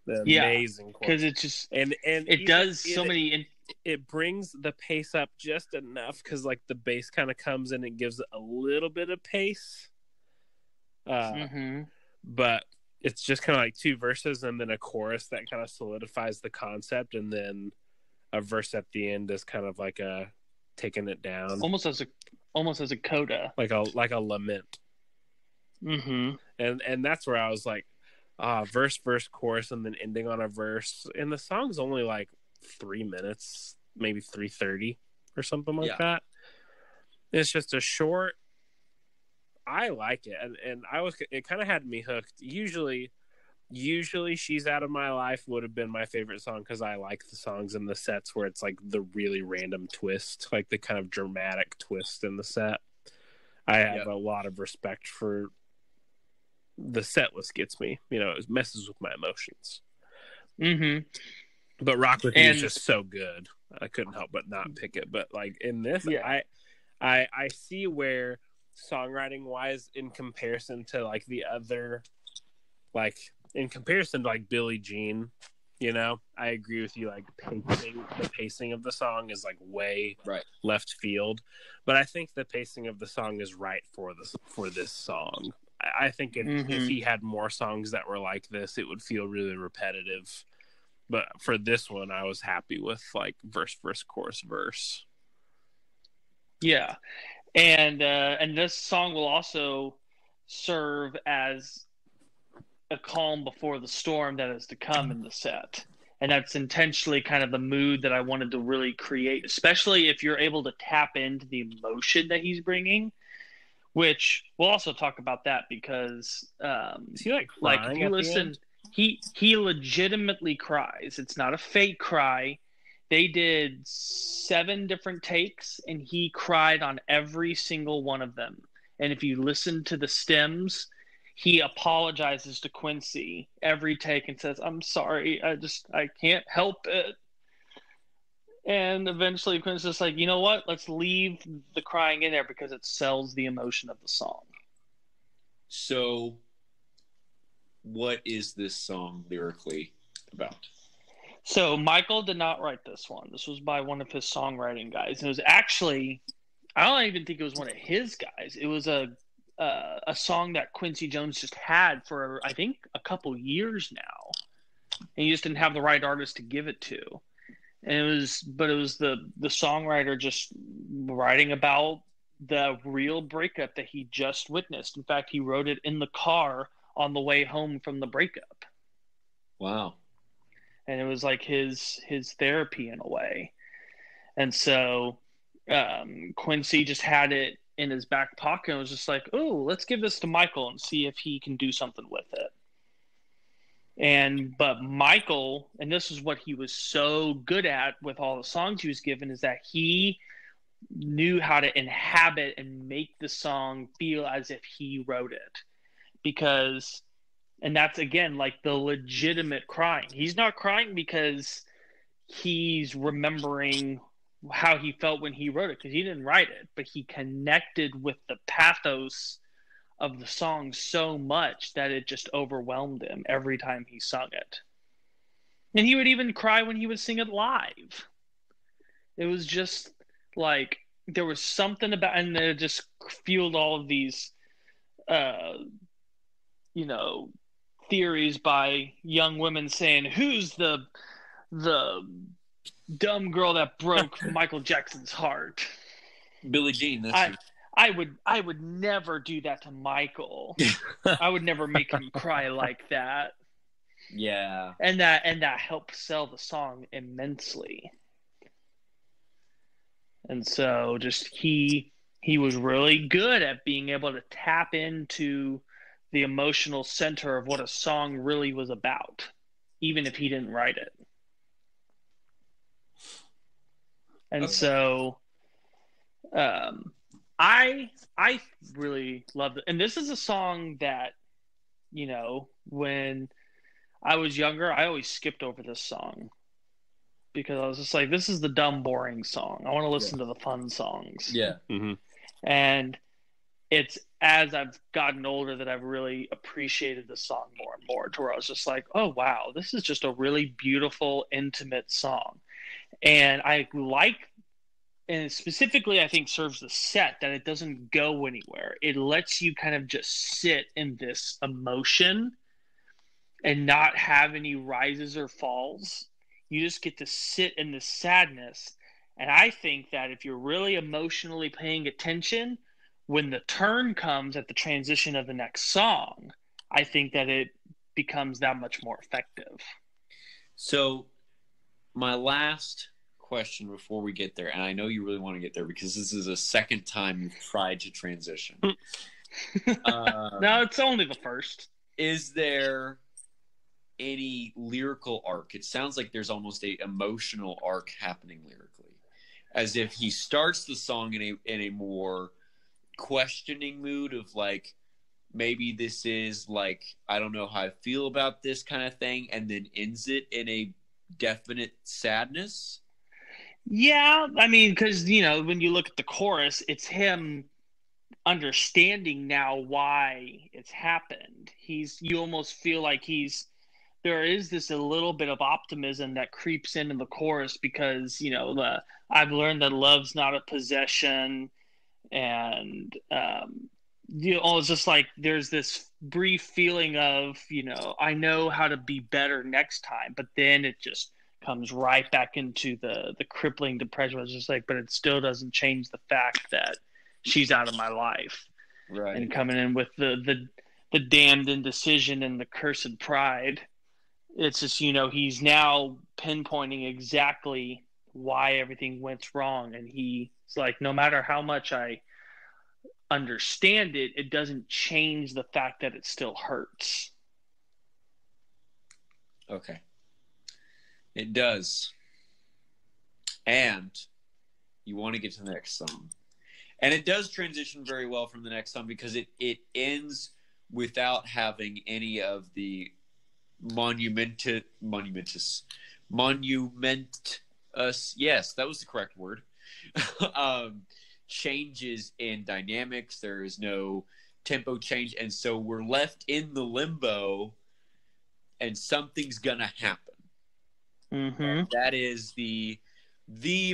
Amazing chorus. Because it's just and it does so many. It brings the pace up just enough because like the bass kind of comes in and gives it a little bit of pace. But it's just kind of like two verses and then a chorus that kind of solidifies the concept, and then a verse at the end is kind of like a taking it down, almost as a coda, like a lament. And that's where I was like, verse, chorus, and then ending on a verse. And the song's only like 3 minutes, maybe 3:30 or something like that. It's just a short. I like it, and it kind of had me hooked. Usually She's Out of My Life would have been my favorite song because I like the songs in the sets where it's like the really random twist, like the kind of dramatic twist in the set. I have a lot of respect for the set list. Gets me, it messes with my emotions. But Rock With You is just so good. I couldn't help but not pick it. But like in this, I see where songwriting wise, in comparison to like the other, like in comparison to like Billie Jean, I agree with you. Like the pacing of the song is like way left field, but I think the pacing of the song is right for this song. I think if he had more songs that were like this, it would feel really repetitive. But for this one, I was happy with like verse, chorus, verse. Yeah, and this song will also serve as a calm before the storm that is to come in the set. And that's intentionally kind of the mood that I wanted to really create, especially if you're able to tap into the emotion that he's bringing, which we'll also talk about that because is he like if you listen, he legitimately cries. It's not a fake cry. They did 7 different takes and he cried on every single one of them. And if you listen to the stems, he apologizes to Quincy every take and says, "I'm sorry, I can't help it." And eventually Quincy's just like, you know what? Let's leave the crying in there because it sells the emotion of the song. So what is this song lyrically about? So Michael did not write this one. This was by one of his songwriting guys. It was actually, I don't even think it was one of his guys. It was a song that Quincy Jones just had for, I think, a couple years now. And he just didn't have the right artist to give it to. And it was the songwriter just writing about the real breakup that he just witnessed. In fact, he wrote it in the car on the way home from the breakup. Wow. And it was like his therapy in a way. And so Quincy just had it in his back pocket and was just like, "Oh, let's give this to Michael and see if he can do something with it." But Michael, and this is what he was so good at with all the songs he was given, is that he knew how to inhabit and make the song feel as if he wrote it. Because, and that's again like the legitimate crying. He's not crying because he's remembering how he felt when he wrote it, because he didn't write it, but he connected with the pathos of the song so much that it just overwhelmed him every time he sung it. And he would even cry when he would sing it live. It was just like there was something about, and it just fueled all of these, theories by young women saying, "Who's the dumb girl that broke Michael Jackson's heart?" Billie Jean. I would never do that to Michael. I would never make him cry like that. Yeah. And that helped sell the song immensely. And so just he was really good at being able to tap into the emotional center of what a song really was about, even if he didn't write it. And Okay. so I really loved it. And this is a song that, when I was younger, I always skipped over this song because I was just like, this is the dumb, boring song. I want to listen to the fun songs. Yeah. Mm-hmm. And it's as I've gotten older that I've really appreciated the song more and more, to where I was just like, oh, wow, this is just a really beautiful, intimate song. And and specifically, I think serves the set that it doesn't go anywhere. It lets you kind of just sit in this emotion and not have any rises or falls. You just get to sit in the sadness. And I think that if you're really emotionally paying attention, when the turn comes at the transition of the next song, I think that it becomes that much more effective. So my last question before we get there, and I know you really want to get there because this is the second time you've tried to transition. No, it's only the first. Is there any lyrical arc? It sounds like there's almost a emotional arc happening lyrically, as if he starts the song in a more questioning mood of like, maybe this is like, I don't know how I feel about this kind of thing, and then ends it in a definite sadness. Yeah, I mean, because, when you look at the chorus, it's him understanding now why it's happened. You almost feel like there is this a little bit of optimism that creeps in the chorus because, I've learned that love's not a possession. And, it's just like there's this brief feeling of, I know how to be better next time. But then it just comes right back into the crippling depression. It's just like, but it still doesn't change the fact that she's out of my life. Right. And coming in with the damned indecision and the cursed pride. It's just, he's now pinpointing exactly why everything went wrong. And he's like, no matter how much I understand it, it doesn't change the fact that it still hurts. Okay. It does. And you want to get to the next song. And it does transition very well from the next song because it ends without having any of the monumentous, yes, that was the correct word, changes in dynamics. There is no tempo change. And so we're left in the limbo and something's going to happen. Mm-hmm. That is the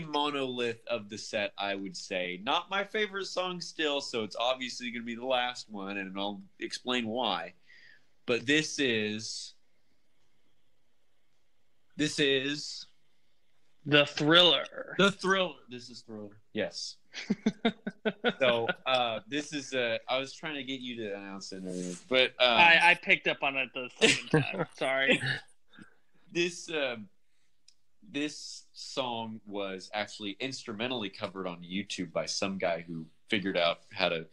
monolith of the set, I would say. Not my favorite song still, so it's obviously going to be the last one, and I'll explain why. But this is The Thriller. This is Thriller. Yes. So this is I was trying to get you to announce it, but I picked up on it the second time. Sorry. This song was actually instrumentally covered on YouTube by some guy who figured out how to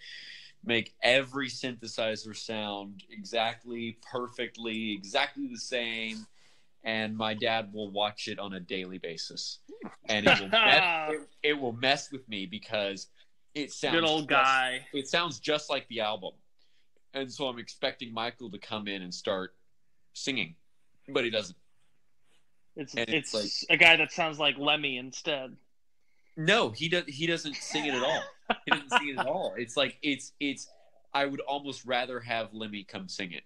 make every synthesizer sound exactly, perfectly, exactly the same. And my dad will watch it on a daily basis. And it will mess with me because it sounds good old guy. It sounds just like the album. And so I'm expecting Michael to come in and start singing, but he doesn't. It's like a guy that sounds like Lemmy instead. No, he doesn't sing it at all. He doesn't sing it at all. It's like it's. I would almost rather have Lemmy come sing it,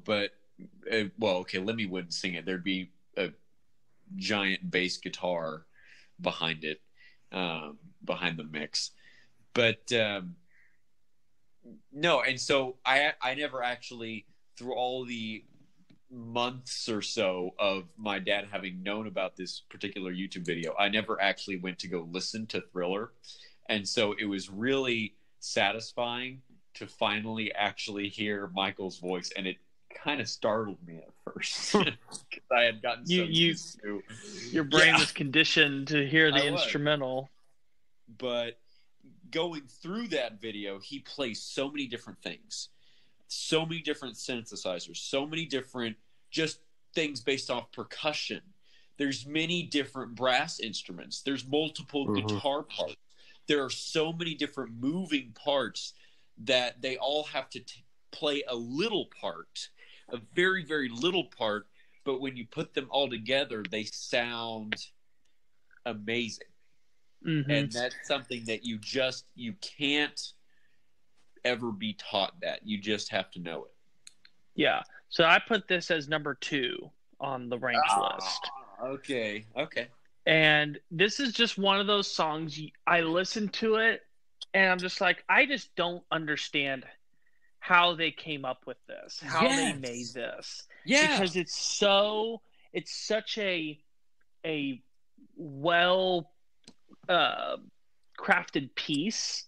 But well, okay, Lemmy wouldn't sing it. There'd be a giant bass guitar behind it, behind the mix. But no, and so I never actually, through all the months or so of my dad having known about this particular YouTube video, I never actually went to go listen to Thriller. And so it was really satisfying to finally actually hear Michael's voice, and it kind of startled me at first because I had gotten used to your brain was conditioned to hear the instrumental. But going through that video, he plays so many different things, so many different synthesizers, so many different just things based off percussion. There's many different brass instruments. There's multiple guitar parts. There are so many different moving parts that they all have to play a little part, a very, very little part. But when you put them all together, they sound amazing. Mm-hmm. And that's something that you can't ever be taught that. You just have to know it. Yeah. So I put this as number 2 on the ranked list. Okay. And this is just one of those songs, I listen to it, and I'm just like, I just don't understand how they came up with this, how they made this. Yeah. Because it's such a well crafted piece.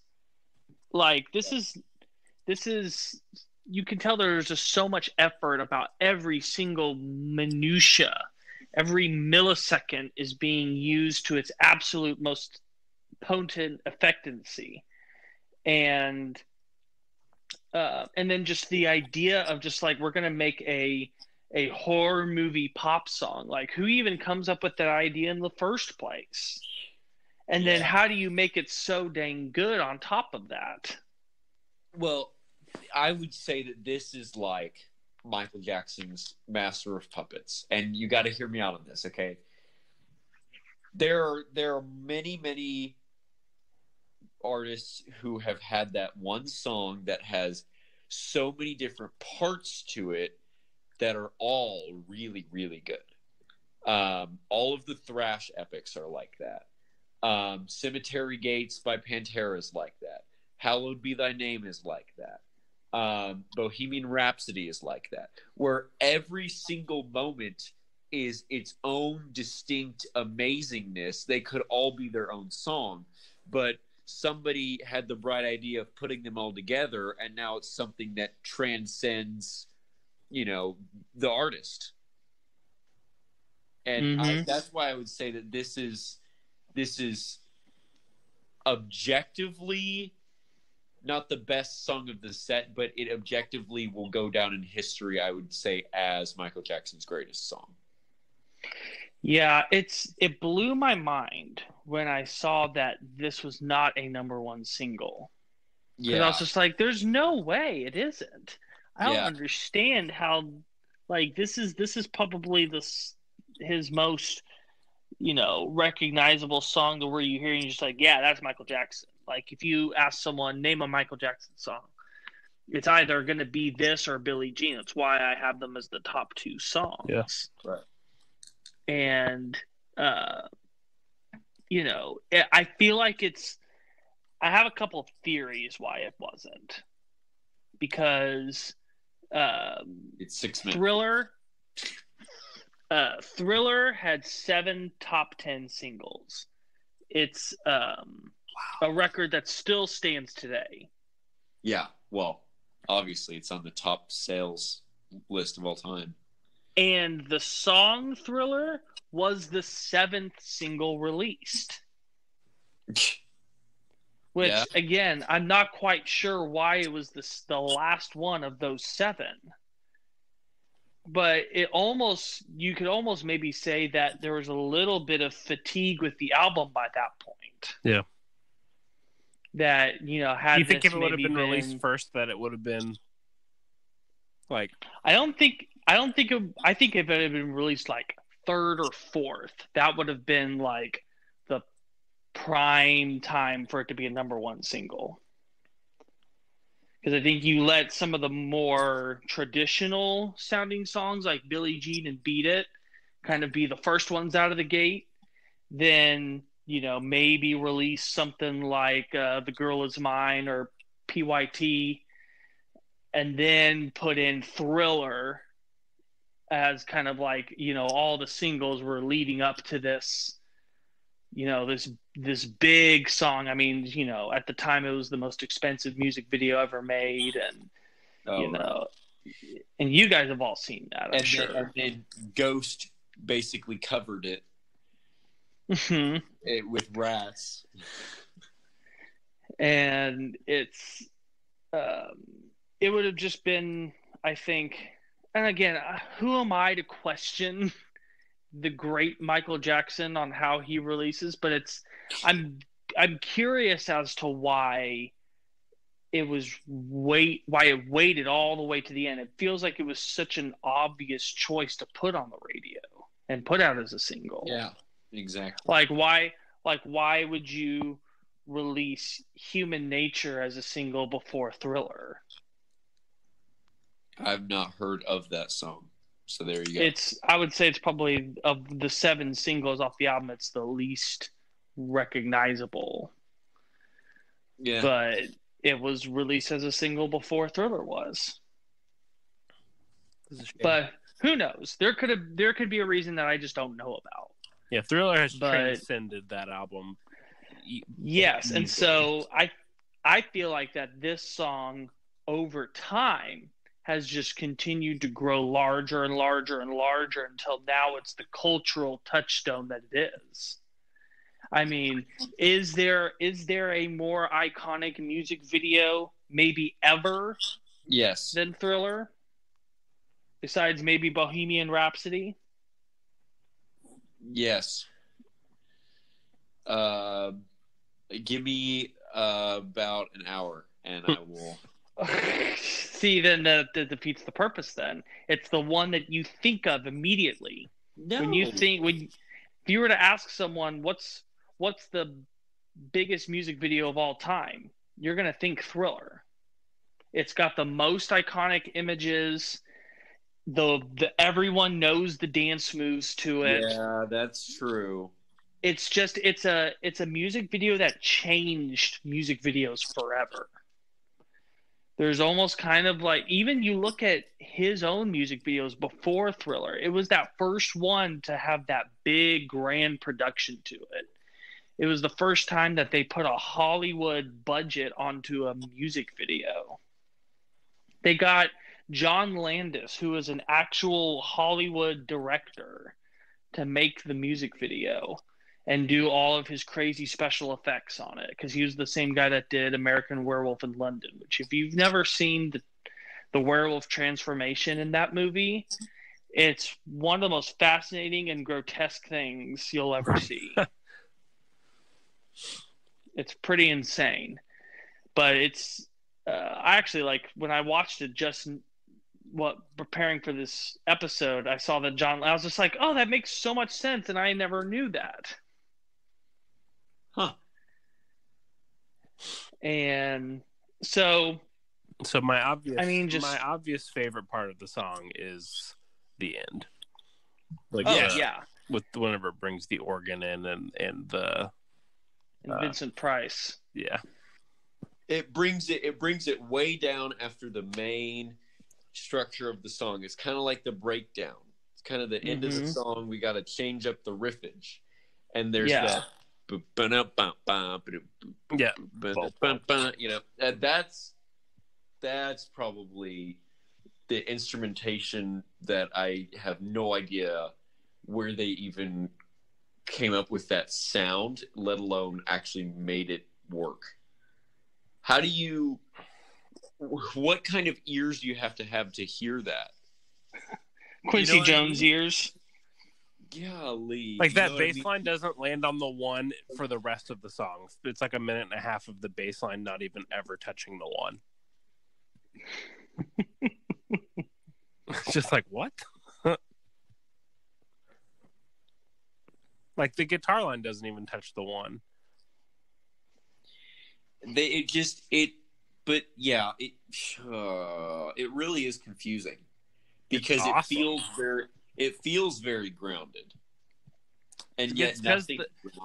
Like, this is you can tell there's just so much effort about every single minutia. Every millisecond is being used to its absolute most potent effectivency. And then just the idea of just like, we're going to make a horror movie pop song. Like, who even comes up with that idea in the first place? And then how do you make it so dang good on top of that? Well, I would say that this is like Michael Jackson's Master of Puppets, and you got to hear me out on this, okay? There are many artists who have had that one song that has so many different parts to it that are all really, really good. All of the thrash epics are like that. Cemetery Gates by Pantera is like that. Hallowed Be Thy Name is like that. Bohemian Rhapsody is like that, where every single moment is its own distinct amazingness. They could all be their own song, but somebody had the bright idea of putting them all together, and now it's something that transcends, the artist. And that's why I would say that this is objectively not the best song of the set, but it objectively will go down in history, I would say, as Michael Jackson's greatest song. Yeah, it blew my mind when I saw that this was not a number 1 single. Yeah. I was just like, there's no way it isn't. I don't understand how, like, this is probably his most, recognizable song, to where you hear and you're just like, yeah, that's Michael Jackson. Like, if you ask someone, name a Michael Jackson song, it's either going to be this or Billie Jean. That's why I have them as the top 2 songs. Yes. Right. And, I feel like I have a couple of theories why it wasn't. Because it's 6 minutes. Thriller had 7 top 10 singles. It's a record that still stands today. Yeah, well, obviously it's on the top sales list of all time. And the song Thriller was the 7th single released. which again, I'm not quite sure why it was the last one of those 7. But you could almost maybe say that there was a little bit of fatigue with the album by that point. Yeah. That, had Do you think this if it would have been maybe released first, that it would have been like? I think if it had been released like 3rd or 4th, that would have been like the prime time for it to be a number 1 single. Because I think you let some of the more traditional sounding songs like Billie Jean and Beat It kind of be the first ones out of the gate. Then, maybe release something like The Girl Is Mine or PYT, and then put in Thriller as kind of like, all the singles were leading up to this, this big song. I mean, at the time it was the most expensive music video ever made, and and you guys have all seen that, I'm sure. And then Ghost basically covered it, with Rats, and it's it would have just been, I think, and again, who am I to question the great Michael Jackson on how he releases? But I'm curious as to why it waited all the way to the end. It feels like it was such an obvious choice to put on the radio and put out as a single. Yeah, exactly. Like why would you release Human Nature as a single before Thriller? I've not heard of that song. So there you go. I would say it's probably, of the 7 singles off the album, it's the least recognizable. Yeah. But it was released as a single before Thriller was. But who knows? There could be a reason that I just don't know about. Yeah, Thriller has transcended that album. Yes, and so I feel like that this song over time has just continued to grow larger and larger and larger until now it's the cultural touchstone that it is. I mean, is there a more iconic music video maybe ever than Thriller? Besides maybe Bohemian Rhapsody? Yes. Give me about an hour and I will... See, then that defeats the purpose. Then it's the one that you think of immediately. No. If you were to ask someone what's the biggest music video of all time, you're gonna think Thriller. It's got the most iconic images. The everyone knows the dance moves to it. Yeah, that's true. It's a music video that changed music videos forever. There's almost kind of like, even you look at his own music videos before Thriller, it was that first one to have that big grand production to it. It was the first time that they put a Hollywood budget onto a music video. They got John Landis, who is an actual Hollywood director, to make the music video and do all of his crazy special effects on it, because he was the same guy that did American Werewolf in London, which, if you've never seen the werewolf transformation in that movie, it's one of the most fascinating and grotesque things you'll ever see. It's pretty insane. But it's I actually, like, when I watched it preparing for this episode, I saw that I was just like, oh, that makes so much sense, and I never knew that. Huh. And so my obvious favorite part of the song is the end. Like, with whenever it brings the organ in and the Vincent Price. Yeah. It brings it way down after the main structure of the song. It's kind of like the breakdown. It's kind of the end of the song. We got to change up the riffage, and there's that. Yeah. You know, that's probably the instrumentation that I have no idea where they even came up with that sound, let alone actually made it work. How do you? What kind of ears do you have to hear that? Quincy Jones ears. Golly. Like that bass line doesn't land on the one for the rest of the song. It's like a minute and a half of the bass line not even ever touching the one. It's just like, what? Like the guitar line doesn't even touch the one. It really is confusing because awesome. it feels very grounded, and yet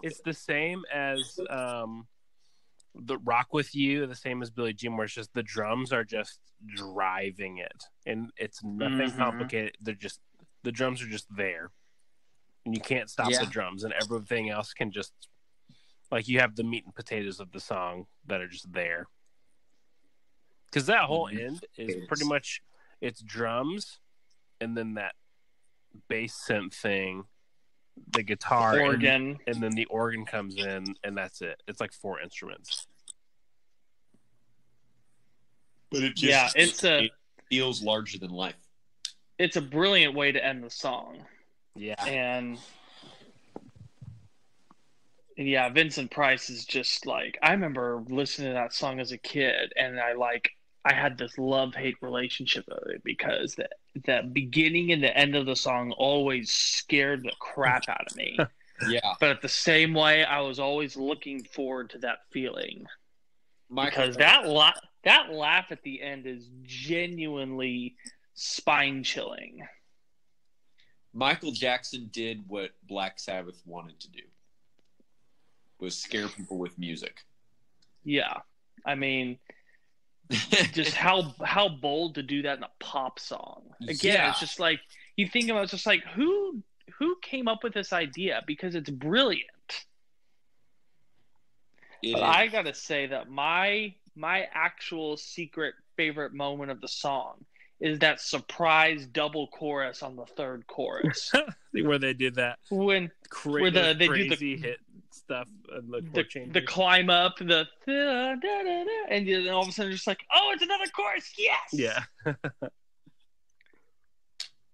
it's the same as the Rock With You, the same as Billie Jean, where it's just the drums are just driving it, and it's nothing complicated. The drums are just there, and you can't stop the drums, and everything else can just, like, you have the meat and potatoes of the song that are just there. Because that whole end is pretty much, it's drums, and then that bass synth thing, the guitar, organ, and then the organ comes in, and that's it. It's like 4 instruments. But it just it feels larger than life. It's a brilliant way to end the song. Yeah. And yeah, Vincent Price is just like, I remember listening to that song as a kid, and I had this love-hate relationship with it because the beginning and the end of the song always scared the crap out of me. Yeah. But at the same way, I was always looking forward to that feeling. Because that laugh at the end is genuinely spine-chilling. Michael Jackson did what Black Sabbath wanted to do, was scare people with music. Yeah. I mean, just how bold to do that in a pop song. Again, It's just like, you think about, it's just like, who came up with this idea? Because it's brilliant. But I gotta say that my actual secret favorite moment of the song is that surprise double chorus on the third chorus. Where they did that. Where they do the hit stuff and the climb up, and then all of a sudden just like, oh, it's another chorus, yes! Yeah.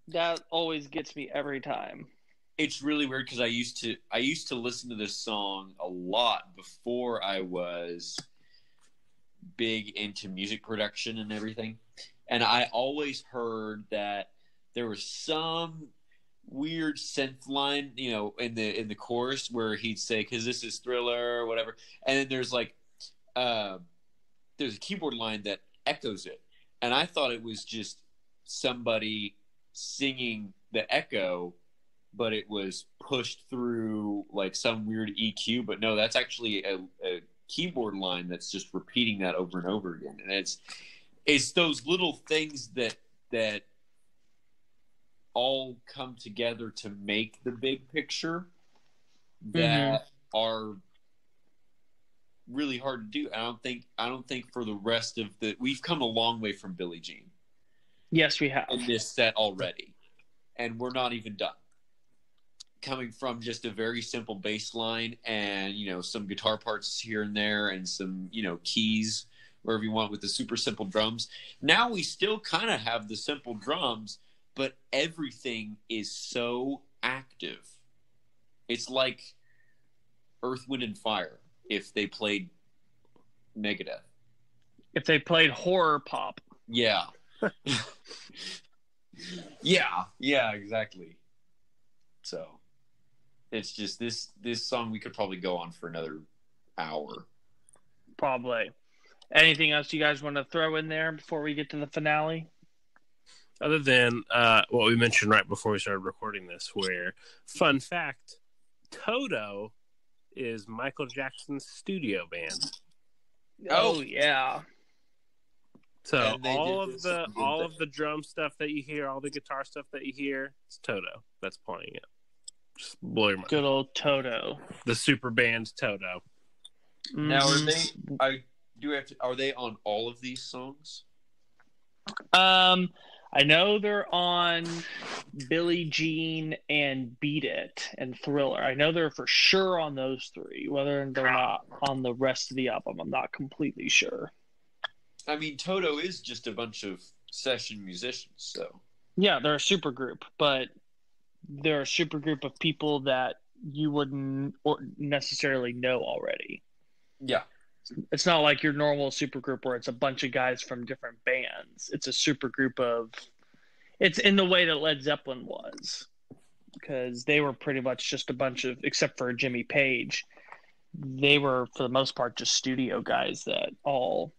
That always gets me every time. It's really weird because I used to listen to this song a lot before I was big into music production and everything. And I always heard that there was some weird synth line, in the chorus where he'd say, "'Cause this is Thriller" or whatever. And then there's like, there's a keyboard line that echoes it. And I thought it was just somebody singing the echo, but it was pushed through like some weird EQ. But no, that's actually a keyboard line that's just repeating that over and over again. And it's those little things that all come together to make the big picture that are really hard to do. I don't think for the rest of we've come a long way from Billie Jean. Yes, we have. In this set already. And we're not even done. Coming from just a very simple bass line and, some guitar parts here and there and some, keys wherever you want with the super simple drums. Now we still kind of have the simple drums, but everything is so active. It's like Earth, Wind, and Fire if they played Megadeth. If they played horror pop. Yeah. Yeah, exactly. So it's just this song we could probably go on for another hour. Probably. Anything else you guys want to throw in there before we get to the finale? Other than what we mentioned right before we started recording this, where, fun fact, Toto is Michael Jackson's studio band. Oh yeah. So all of the drum stuff that you hear, all the guitar stuff that you hear, it's Toto that's playing it. Just blow your mind. Good old Toto. The super band Toto. Now are they on all of these songs? I know they're on Billie Jean and Beat It and Thriller. I know they're for sure on those three. Whether they're not on the rest of the album, I'm not completely sure. I mean, Toto is just a bunch of session musicians, so. Yeah, they're a super group, but they're a super group of people that you wouldn't necessarily know already. Yeah. It's not like your normal super group where it's a bunch of guys from different bands. It's a super group of. It's in the way that Led Zeppelin was, because they were pretty much just a bunch of, except for Jimmy Page, they were for the most part just studio guys that all.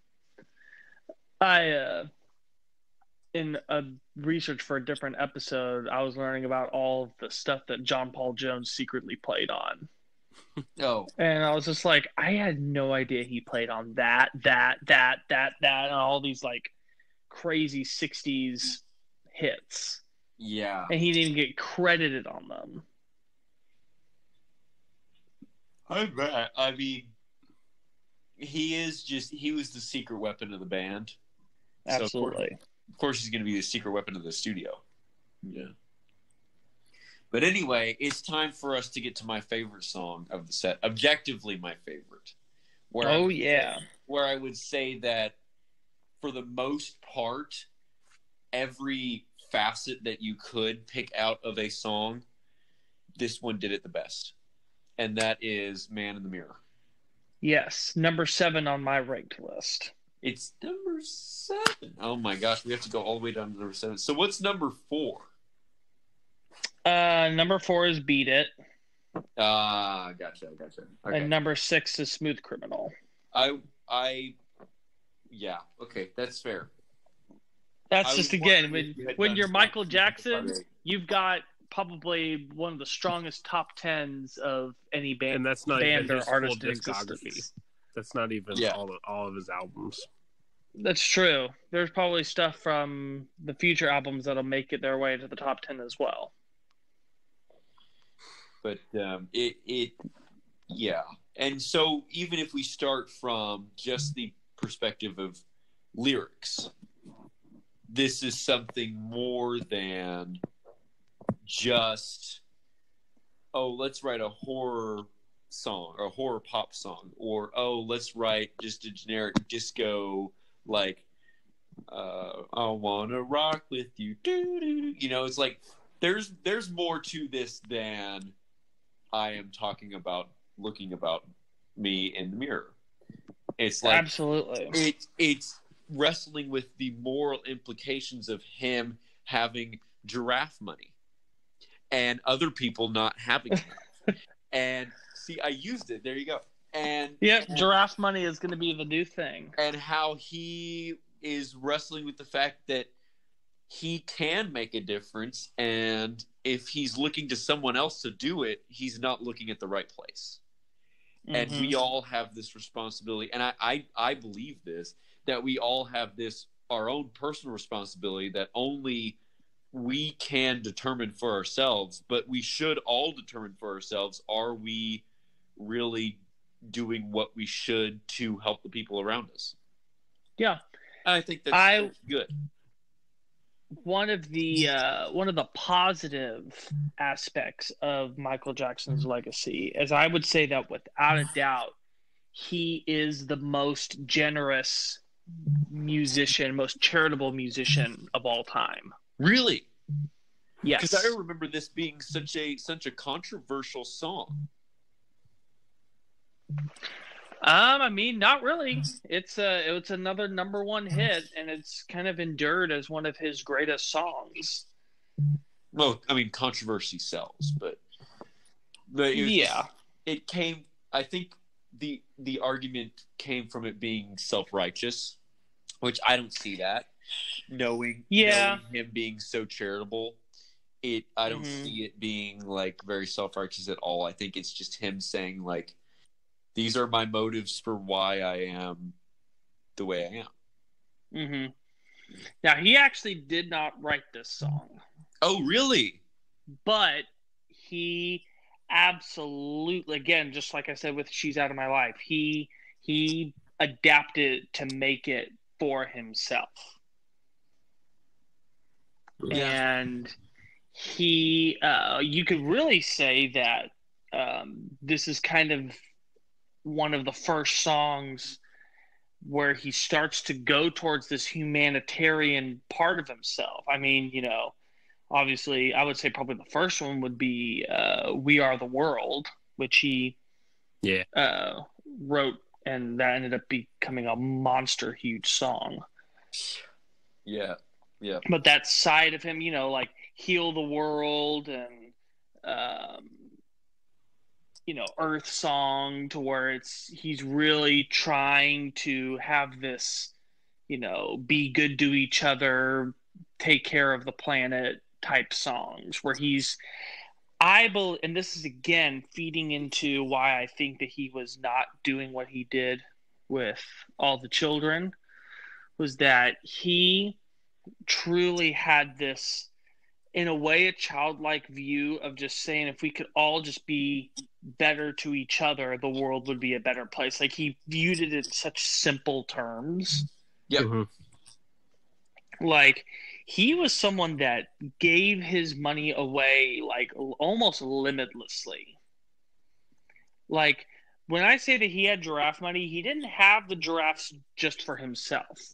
In a research for a different episode, I was learning about all of the stuff that John Paul Jones secretly played on. Oh. And I was just like, I had no idea he played on that, and all these like crazy 60s hits. Yeah. And he didn't even get credited on them. I bet. I mean, he was the secret weapon of the band. Absolutely. So of course he's going to be the secret weapon of the studio. Yeah. But anyway, it's time for us to get to my favorite song of the set. Objectively my favorite. Where I would say that for the most part, every facet that you could pick out of a song, this one did it the best. And that is Man in the Mirror. Yes. Number 7 on my ranked list. It's number 7. Oh my gosh, we have to go all the way down to number 7. So what's number 4? Number 4 is Beat It. Gotcha. Okay. And number 6 is Smooth Criminal. Yeah, okay, that's fair. That's just, again, when you're Michael Jackson, you've got probably one of the strongest top 10s of any band, and that's not band even or his artist full in discography. existence. That's not even all of his albums. That's true. There's probably stuff from the future albums that'll make it their way to the top 10 as well. But yeah. And so even if we start from just the perspective of lyrics, this is something more than just, let's write a horror song or a horror pop song, or let's write just a generic disco like I wanna rock with you. It's like there's more to this than I am talking about looking about me in the mirror. It's like absolutely it's wrestling with the moral implications of him having giraffe money and other people not having enough. And see, I used it. There you go. And giraffe money is going to be the new thing. And how he is wrestling with the fact that he can make a difference, and if he's looking to someone else to do it, he's not looking at the right place. Mm-hmm. And we all have this responsibility, and I believe this, that we all have this, our own personal responsibility that only we can determine for ourselves, but we should all determine for ourselves, are we really doing what we should to help the people around us? Yeah. I think that's good. One of the positive aspects of Michael Jackson's legacy is, I would say that without a doubt, he is the most generous musician, most charitable musician of all time. Really? Yes. Because I remember this being such a controversial song. I mean, not really. It's another number 1 hit, and it's kind of endured as one of his greatest songs. Well, I mean, controversy sells, but it came. I think the argument came from it being self-righteous, which I don't see that. Knowing him being so charitable, I don't see it being like very self-righteous at all. I think it's just him saying like, these are my motives for why I am the way I am. Mm-hmm. Now, he actually did not write this song. Oh, really? But he absolutely, again, just like I said with She's Out of My Life, he adapted to make it for himself. Yeah. And you could really say that this is kind of one of the first songs where he starts to go towards this humanitarian part of himself. I mean, obviously, I would say probably the first one would be "We Are the World," which he wrote, and that ended up becoming a monster huge song. Yeah. But that side of him, like "Heal the World" and Earth Song, to where he's really trying to have this, be good to each other, take care of the planet type songs, where and this is again feeding into why I think that he was not doing what he did with All the Children, was that he truly had this, in a way, a childlike view of just saying, if we could all just be better to each other, the world would be a better place. Like, he viewed it in such simple terms. Yep. Mm-hmm. Like, he was someone that gave his money away, like, almost limitlessly. Like, when I say that he had giraffe money, he didn't have the giraffes just for himself.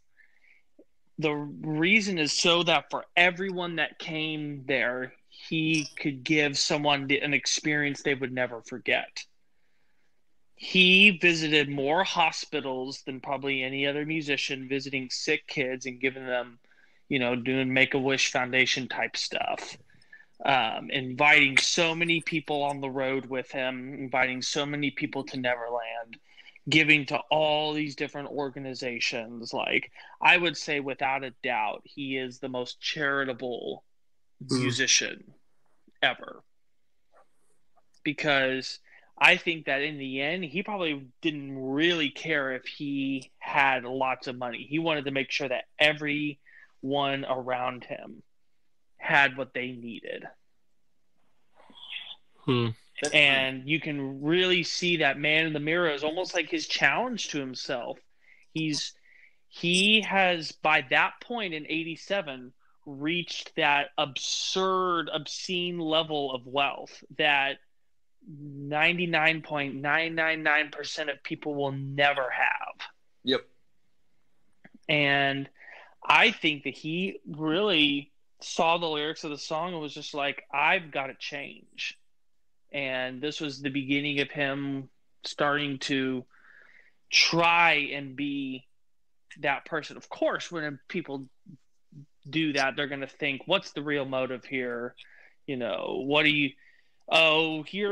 The reason is so that for everyone that came there, he could give someone an experience they would never forget. He visited more hospitals than probably any other musician, visiting sick kids and giving them, doing Make-A-Wish Foundation type stuff. Inviting so many people on the road with him, inviting so many people to Neverland, giving to all these different organizations. Like, I would say without a doubt, he is the most charitable musician ever. Because I think that in the end, he probably didn't really care if he had lots of money. He wanted to make sure that everyone around him had what they needed. And you can really see that Man in the Mirror is almost like his challenge to himself. He has, by that point in 87, reached that absurd, obscene level of wealth that 99.999% of people will never have. Yep. And I think that he really saw the lyrics of the song and was just like, I've got to change. And this was the beginning of him starting to try and be that person. Of course, when people do that, they're going to think, what's the real motive here? You're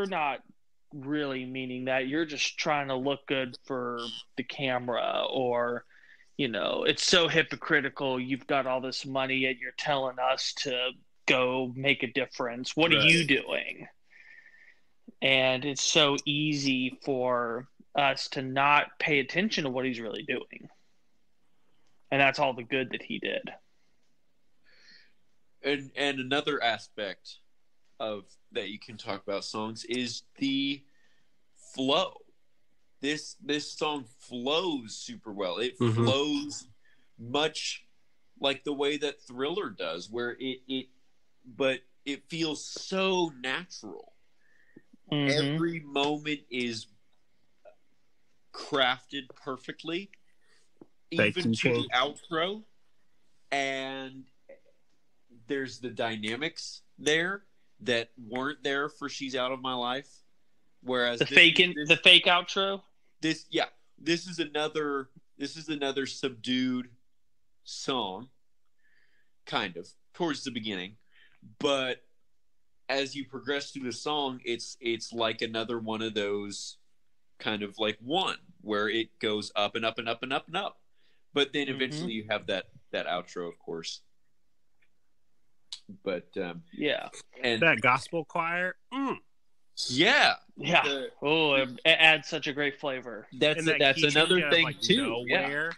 not really meaning that. You're just trying to look good for the camera, or, it's so hypocritical. You've got all this money yet you're telling us to go make a difference. What are you doing? And it's so easy for us to not pay attention to what he's really doing. And that's all the good that he did. And another aspect of that you can talk about songs is the flow. This song flows super well. It flows much like the way that Thriller does, where but it feels so natural. Every moment is crafted perfectly, even to the outro, and there's the dynamics there that weren't there for She's Out of My Life. Whereas the fake outro. This is another subdued song, kind of towards the beginning, but as you progress through the song, it's like another one of those kind of like one where it goes up and up and up and up and up, but then eventually you have that outro, of course. But and that gospel choir, it adds such a great flavor. That's another thing like too. Nowhere. Yeah.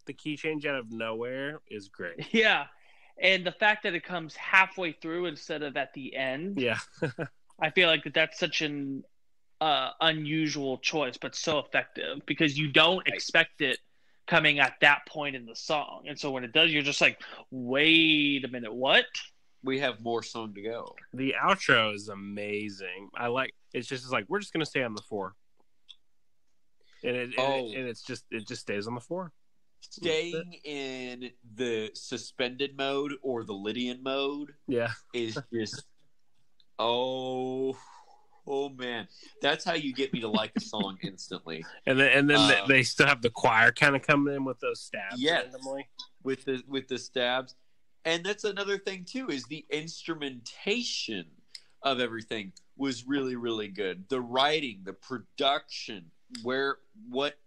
The key change out of nowhere is great. Yeah. And the fact that it comes halfway through instead of at the end. Yeah. I feel like that's such an unusual choice, but so effective, because you don't expect it coming at that point in the song. And so when it does, you're just like, wait a minute, what? We have more song to go. The outro is amazing. It's like, we're just going to stay on the 4. and it's just it just stays on the floor. Staying in the suspended mode or the Lydian mode is just oh man, that's how you get me to like a song instantly. And then they still have the choir kind of coming in with those stabs randomly. with the stabs. And that's another thing too, is the instrumentation of everything was really, really good. The writing, the production, what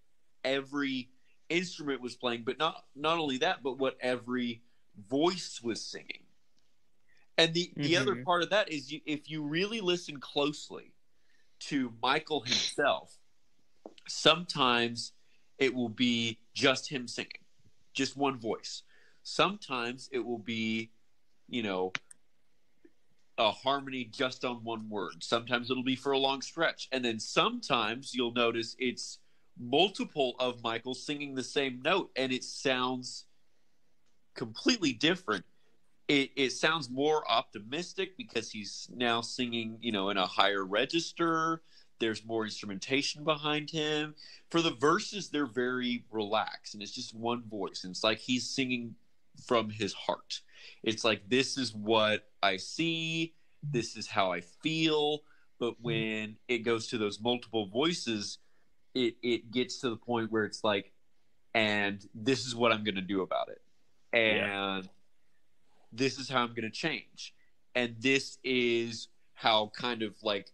every instrument was playing, but not only that, but what every voice was singing. And the other part of that is if you really listen closely to Michael himself, sometimes it will be just him singing, just one voice. Sometimes it will be, a harmony just on one word. Sometimes it'll be for a long stretch. And then sometimes you'll notice it's multiple of Michael singing the same note, and it sounds completely different. It sounds more optimistic because he's now singing, in a higher register. There's more instrumentation behind him. For the verses, they're very relaxed, and it's just one voice. And it's like he's singing from his heart. It's like, this is what I see. This is how I feel. But when it goes to those multiple voices, it gets to the point where it's like, and this is what I'm going to do about it. And this is how I'm going to change. And this is how kind of like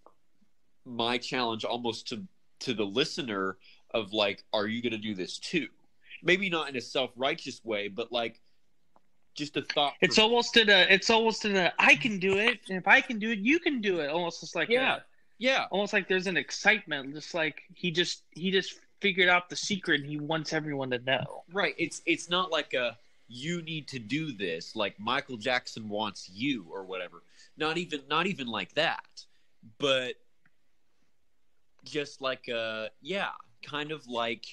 my challenge almost to the listener of like, are you going to do this too? Maybe not in a self-righteous way, but like just a thought. It's almost in a I can do it. And if I can do it, you can do it. Almost just like almost like there's an excitement, just like he just figured out the secret and he wants everyone to know. Right. It's not like you need to do this, like Michael Jackson wants you or whatever. Not even like that. But just like kind of like,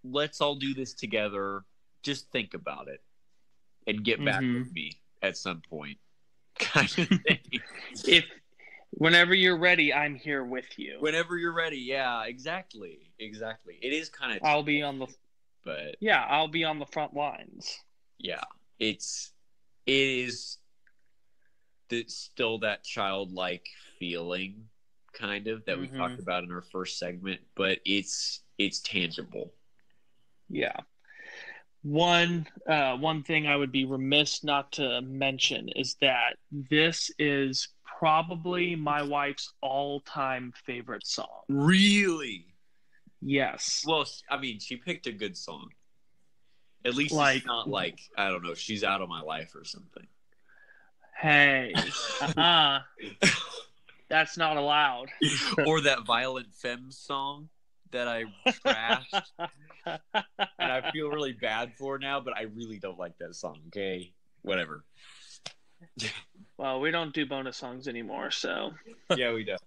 let's all do this together. Just think about it and get back with me at some point. Kind of thing. Whenever you're ready, I'm here with you. Whenever you're ready, yeah, exactly. It is kind of. I'll be on the front lines. Yeah, it is still that childlike feeling, kind of, that we talked about in our first segment, but it's tangible. Yeah. One thing I would be remiss not to mention is that this is probably my wife's all-time favorite song. Really? Yes. Well, I mean, she picked a good song. At least it's not like, I don't know, She's Out of My Life or something. Hey. That's not allowed. Or that Violent Femmes song that I trashed. And I feel really bad for now, but I really don't like that song, okay? Whatever. Well, we don't do bonus songs anymore, so. Yeah, we don't.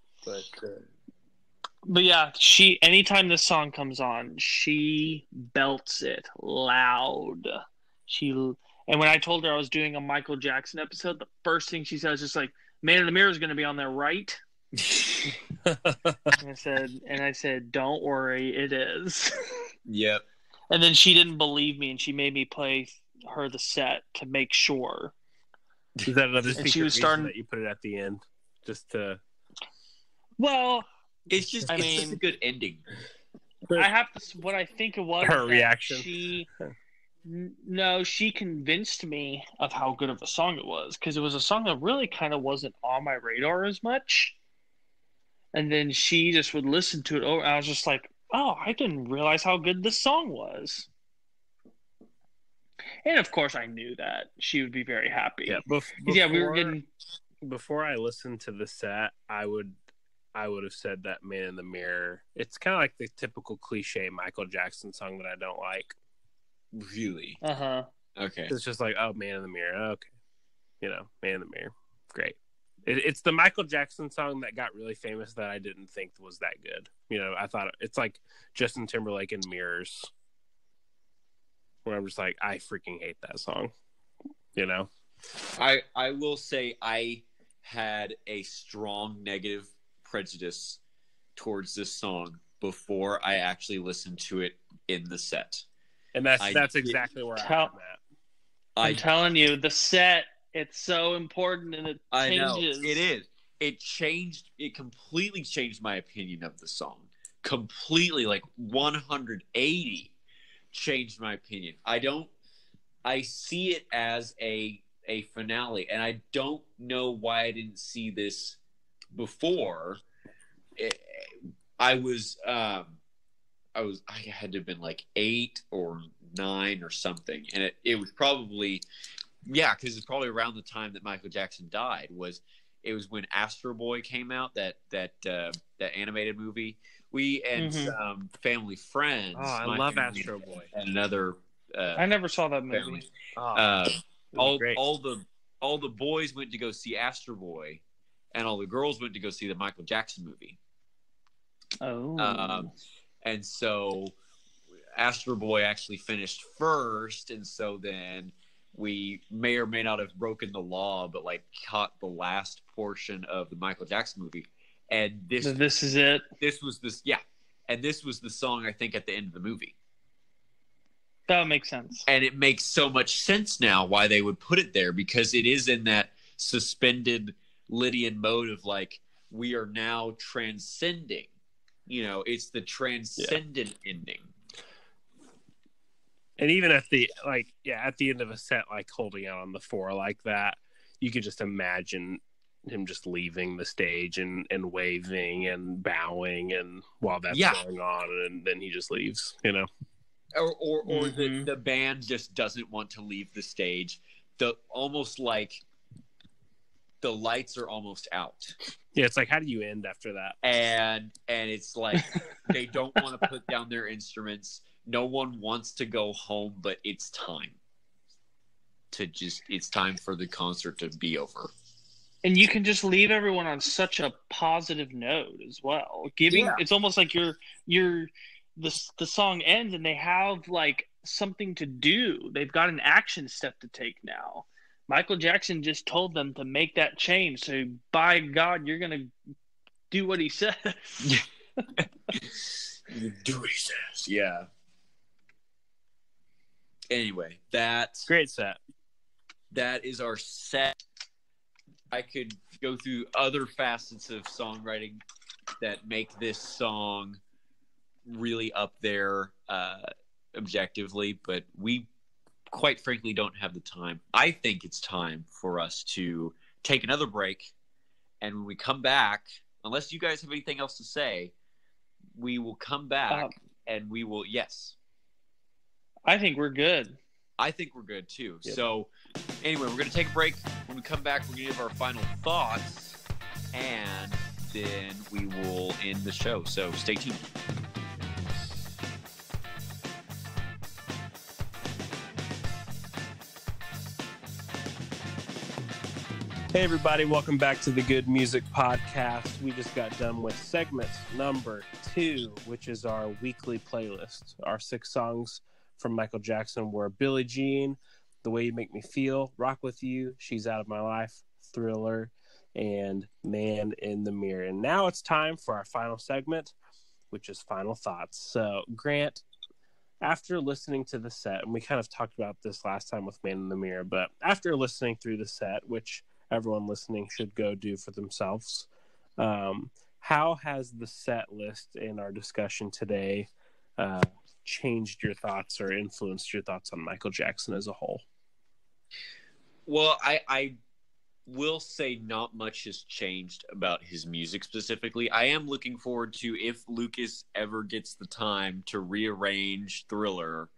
But yeah, anytime this song comes on, she belts it loud. And when I told her I was doing a Michael Jackson episode, the first thing she said was just like, Man in the Mirror is going to be on there, right? and I said, don't worry, it is. Yep. And then she didn't believe me, and she made me play her the set to make sure. Is that another secret she was starting that you put it at the end, just to? Well, it's just a good ending. I have to. What I think it was her reaction. She convinced me of how good of a song it was, because it was a song that really kind of wasn't on my radar as much. And then she just would listen to it over. I was just like, oh, I didn't realize how good this song was. And of course, I knew that she would be very happy. Yeah, we were getting. Before I listened to the set, I would have said that Man in the Mirror. It's kind of like the typical cliche Michael Jackson song that I don't like. Really? Okay. It's just like, oh, Man in the Mirror. Okay. Man in the Mirror. Great. It's the Michael Jackson song that got really famous that I didn't think was that good. I thought it's like Justin Timberlake and Mirrors, where I'm just like, I freaking hate that song. I will say I had a strong negative prejudice towards this song before I actually listened to it in the set. And that's exactly where I'm at. I'm telling you, the set, it's so important, and it changes. I know. It is. It completely changed my opinion of the song. Completely, like 180 changed my opinion. I see it as a finale, and I don't know why I didn't see this before. I had to have been like 8 or 9 or something, and it was probably because it's probably around the time that Michael Jackson died. It was when Astro Boy came out, that animated movie. We and some family friends. Oh, I love Astro Boy. And another. I never saw that movie. All the boys went to go see Astro Boy, and all the girls went to go see the Michael Jackson movie. Oh. And so Astro Boy actually finished first, and so then we may or may not have broken the law, but like caught the last portion of the Michael Jackson movie. And this is it. And this was the song, I think, at the end of the movie. That makes sense. And it makes so much sense now why they would put it there, because it is in that suspended Lydian mode of like, we are now transcending. You know, it's the transcendent ending. And even at the end of a set, like holding out on the 4 like that, you could just imagine him just leaving the stage and waving and bowing, and while that's going on, and then he just leaves, you know. Or the band just doesn't want to leave the stage. Almost like the lights are almost out. Yeah, it's like, how do you end after that? And it's like they don't want to put down their instruments. No one wants to go home, but it's time for the concert to be over. And you can just leave everyone on such a positive note as well. It's almost like the song ends and they have like something to do. They've got an action step to take now. Michael Jackson just told them to make that change. So by God, you're going to do what he says. You do what he says. Yeah. Anyway, that's great set. That is our set. I could go through other facets of songwriting that make this song really up there objectively, but we quite frankly don't have the time. I think it's time for us to take another break, and when we come back, unless you guys have anything else to say, we will come back and we will I think we're good. I think we're good too. Yep. So anyway, we're going to take a break. When we come back, we're going to give our final thoughts, and then we will end the show. So stay tuned. Hey everybody, welcome back to the Good Music Podcast. We just got done with segment number 2, which is our weekly playlist. Our 6 songs from Michael Jackson were Billie Jean, The Way You Make Me Feel, Rock With You, She's Out of My Life, Thriller, and Man in the Mirror. And now it's time for our final segment, which is Final Thoughts. So, Grant, after listening to the set, and we kind of talked about this last time with Man in the Mirror, but after listening through the set, which everyone listening should go do for themselves, how has the set list in our discussion today changed your thoughts or influenced your thoughts on Michael Jackson as a whole? Well, I will say not much has changed about his music specifically. I am looking forward to, if Lucas ever gets the time to rearrange Thriller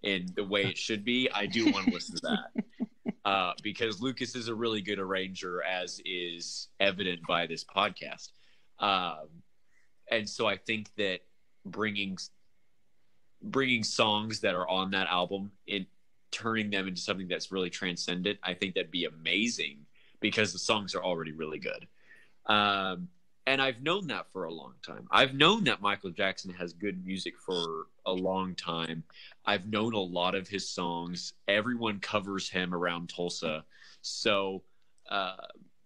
in the way it should be, I do want to listen to that. Because Lucas is a really good arranger, as is evident by this podcast. And so I think that bringing songs that are on that album and turning them into something that's really transcendent, I think that'd be amazing, because the songs are already really good. And I've known that for a long time. I've known that Michael Jackson has good music for a long time. I've known a lot of his songs. Everyone covers him around Tulsa. So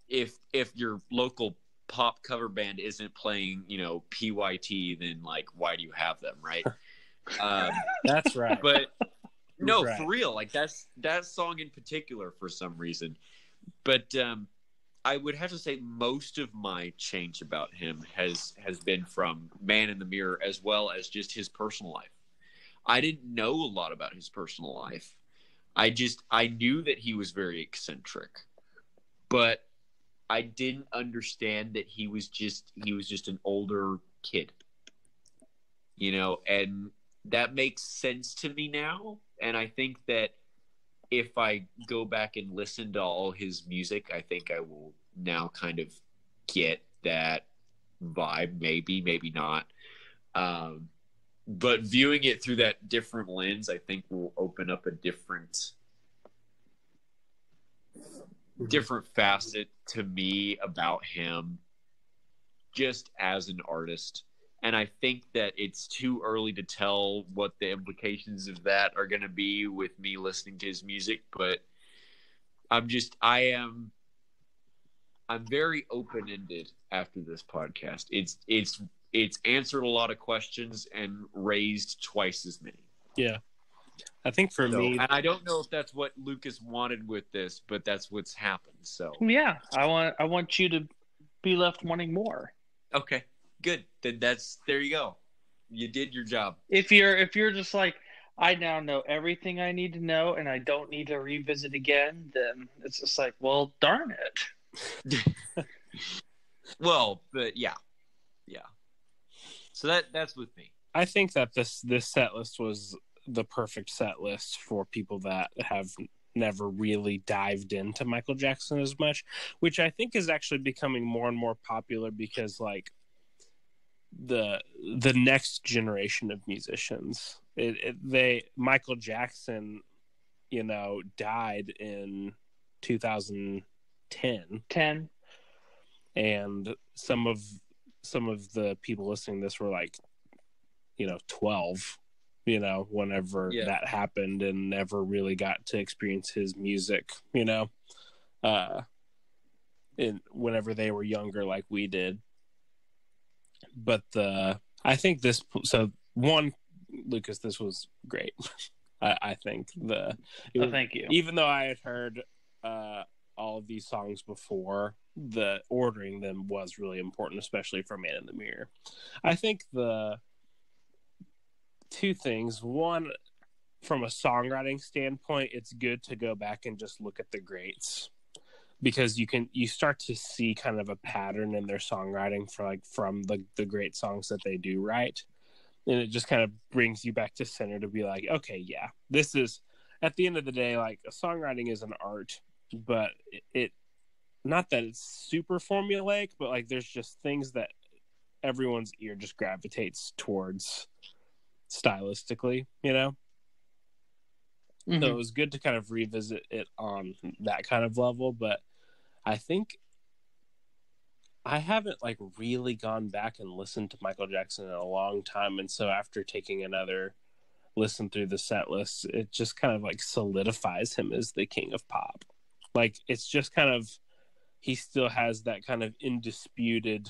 if your local pop cover band isn't playing, PYT, then like why do you have them, right? That's right. But no, right. For real, like that song in particular for some reason. But I would have to say most of my change about him has been from Man in the Mirror, as well as just his personal life. I didn't know a lot about his personal life. I knew that he was very eccentric, but I didn't understand that he was just an older kid, and that makes sense to me now. And I think that if I go back and listen to all his music, I think I will now kind of get that vibe. Maybe not. But viewing it through that different lens, I think will open up a different facet to me about him just as an artist. And I think that it's too early to tell what the implications of that are going to be with me listening to his music. But I'm very open-ended after this podcast. It's answered a lot of questions and raised twice as many. Yeah. I think for me, and I don't know if that's what Lucas wanted with this, but that's what's happened. So yeah, I want you to be left wanting more. Okay, good. Then there you go. You did your job. If you're just like, I now know everything I need to know and I don't need to revisit again, then it's just like, well, darn it. Well, but yeah. So that's with me. I think that this set list was the perfect set list for people that have never really dived into Michael Jackson as much, which I think is actually becoming more and more popular because like the next generation of musicians, Michael Jackson, died in 2010, and some of the people listening to this were like 12, whenever that happened, and never really got to experience his music, whenever they were younger, like we did. But I think Lucas, this was great. I think thank you. Even though I had heard all of these songs before, the ordering them was really important, especially for Man in the Mirror. I think the two things: one, from a songwriting standpoint, it's good to go back and just look at the greats, because you start to see kind of a pattern in their songwriting from the great songs that they do write, and it just kind of brings you back to center to be like, okay, yeah, this is, at the end of the day, like, songwriting is an art, but it not that it's super formulaic, but like there's just things that everyone's ear just gravitates towards stylistically, Mm-hmm. So it was good to kind of revisit it on that kind of level. But I think I haven't like really gone back and listened to Michael Jackson in a long time, and so after taking another listen through the set list, it just kind of like solidifies him as the king of pop. Like, it's just kind of, he still has that kind of indisputed,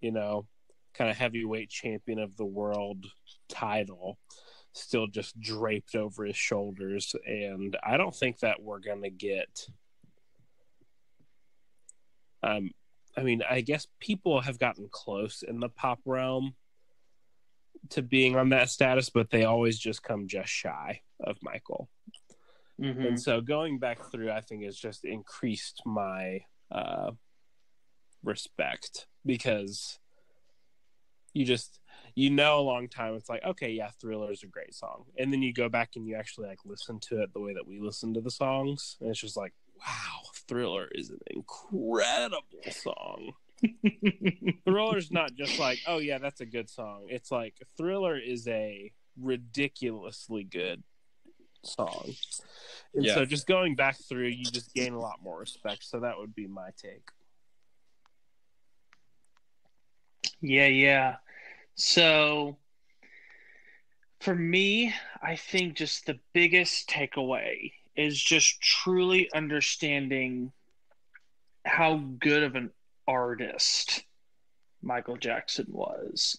kind of heavyweight champion of the world title still just draped over his shoulders. And I don't think that we're going to get, I guess people have gotten close in the pop realm to being on that status, but they always just come just shy of Michael. Mm-hmm. And so going back through, I think it's just increased my respect, because a long time it's like, okay, yeah, Thriller is a great song, and then you go back and you actually like listen to it the way that we listen to the songs, and it's just like, wow, Thriller is an incredible song. Thriller's not just like, oh yeah, that's a good song. It's like Thriller is a ridiculously good song. And so just going back through, you just gain a lot more respect. So that would be my take. Yeah. So for me, I think just the biggest takeaway is just truly understanding how good of an artist Michael Jackson was,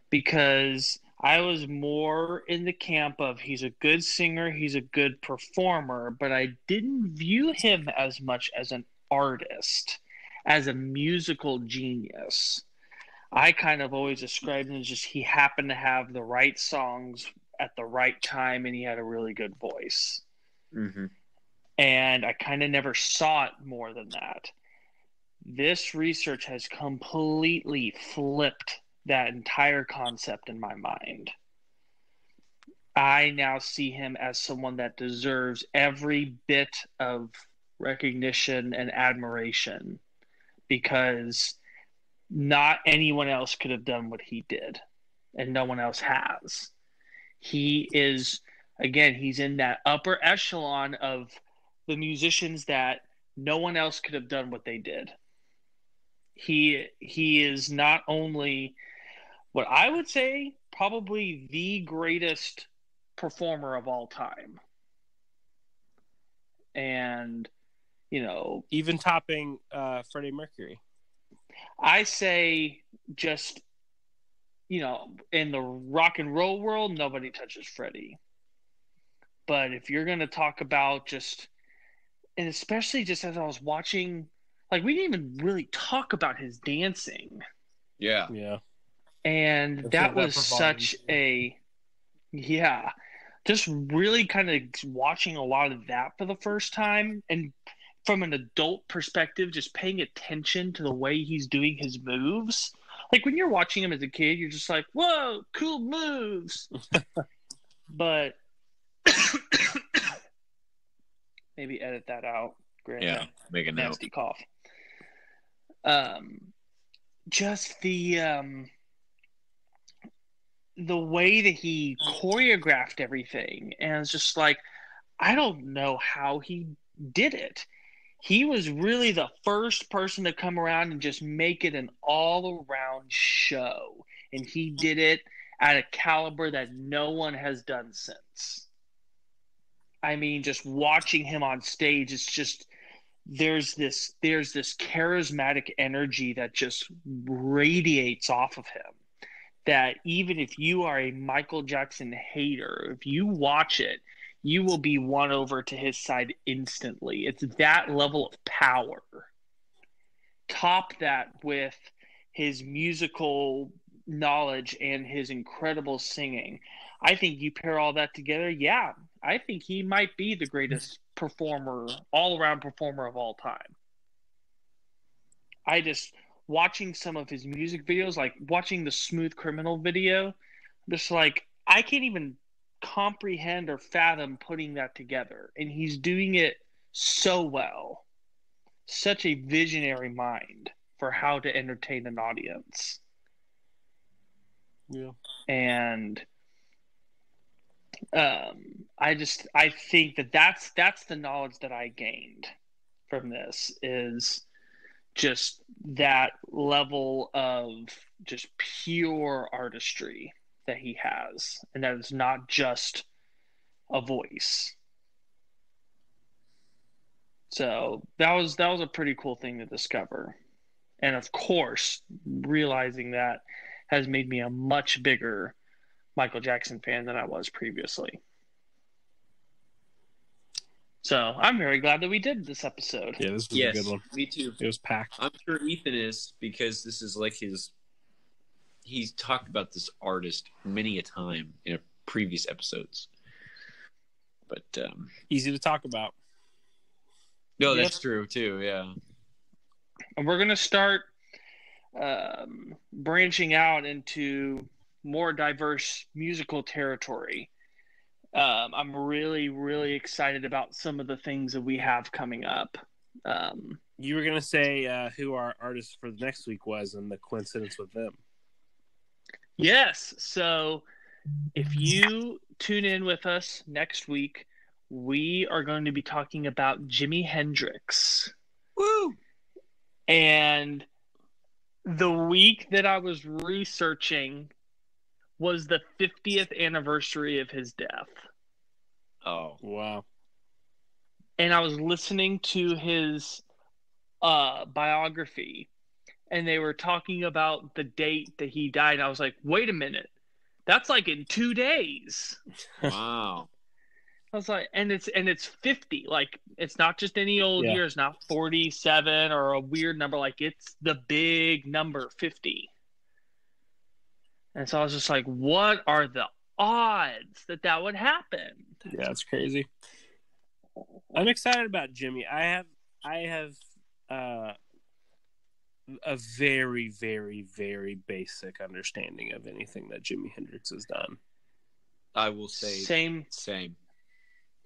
because I was more in the camp of he's a good singer, he's a good performer, but I didn't view him as much as an artist, as a musical genius. I kind of always described him as just he happened to have the right songs at the right time and he had a really good voice. Mm-hmm. And I kind of never saw it more than that. This research has completely flipped that entire concept in my mind. I now see him as someone that deserves every bit of recognition and admiration, because not anyone else could have done what he did, and no one else has. He is, again, he's in that upper echelon of the musicians that no one else could have done what they did. He is not only what I would say probably the greatest performer of all time. And, you know, even topping Freddie Mercury. I say just, you know, in the rock and roll world, nobody touches Freddie. But if you're going to talk about just, and especially just as I was watching, like, we didn't even really talk about his dancing. Yeah. And that was such a, just really kind of watching a lot of that for the first time. And from an adult perspective, just paying attention to the way he's doing his moves. Like, when you're watching him as a kid, you're just like, whoa, cool moves. But maybe edit that out. Grant, yeah, make a note. Nasty cough. Just the way that he choreographed everything, and it's just like, I don't know how he did it. He was really the first person to come around and just make it an all-around show, and he did it at a caliber that no one has done since. I mean, just watching him on stage, it's just there's this charismatic energy that just radiates off of him, that even if you are a Michael Jackson hater, if you watch it, you will be won over to his side instantly. It's that level of power. Top that with his musical knowledge and his incredible singing. I think you pair all that together, yeah, I think he might be the greatest performer, all-around performer of all time. Watching some of his music videos, like watching the Smooth Criminal video, just like, I can't even comprehend or fathom putting that together. And he's doing it so well. Such a visionary mind for how to entertain an audience. Yeah. And I think that's the knowledge that I gained from this, is just that level of just pure artistry that he has, and that it's not just a voice. So that was a pretty cool thing to discover. And of course, realizing that has made me a much bigger Michael Jackson fan than I was previously. So I'm very glad that we did this episode. Yeah, this was a good one. Me too. It was packed. I'm sure Ethan is, because this is like he's talked about this artist many a time in previous episodes. But easy to talk about. No, that's true too, yeah. And we're going to start branching out into more diverse musical territory. I'm really, really excited about some of the things that we have coming up. You were going to say who our artist for the next week was and the coincidence with them. Yes. So if you tune in with us next week, we are going to be talking about Jimi Hendrix. Woo! And the week that I was researching was the 50th anniversary of his death. Oh, wow. And I was listening to his biography, and they were talking about the date that he died. And I was like, wait a minute, that's like in 2 days. Wow. I was like, and it's 50. Like, it's not just any old year. It's not 47 or a weird number. Like, it's the big number 50. And so I was just like, what are the odds that would happen? Yeah, it's crazy. I'm excited about Jimmy. I have a very, very, very basic understanding of anything that Jimi Hendrix has done. I will say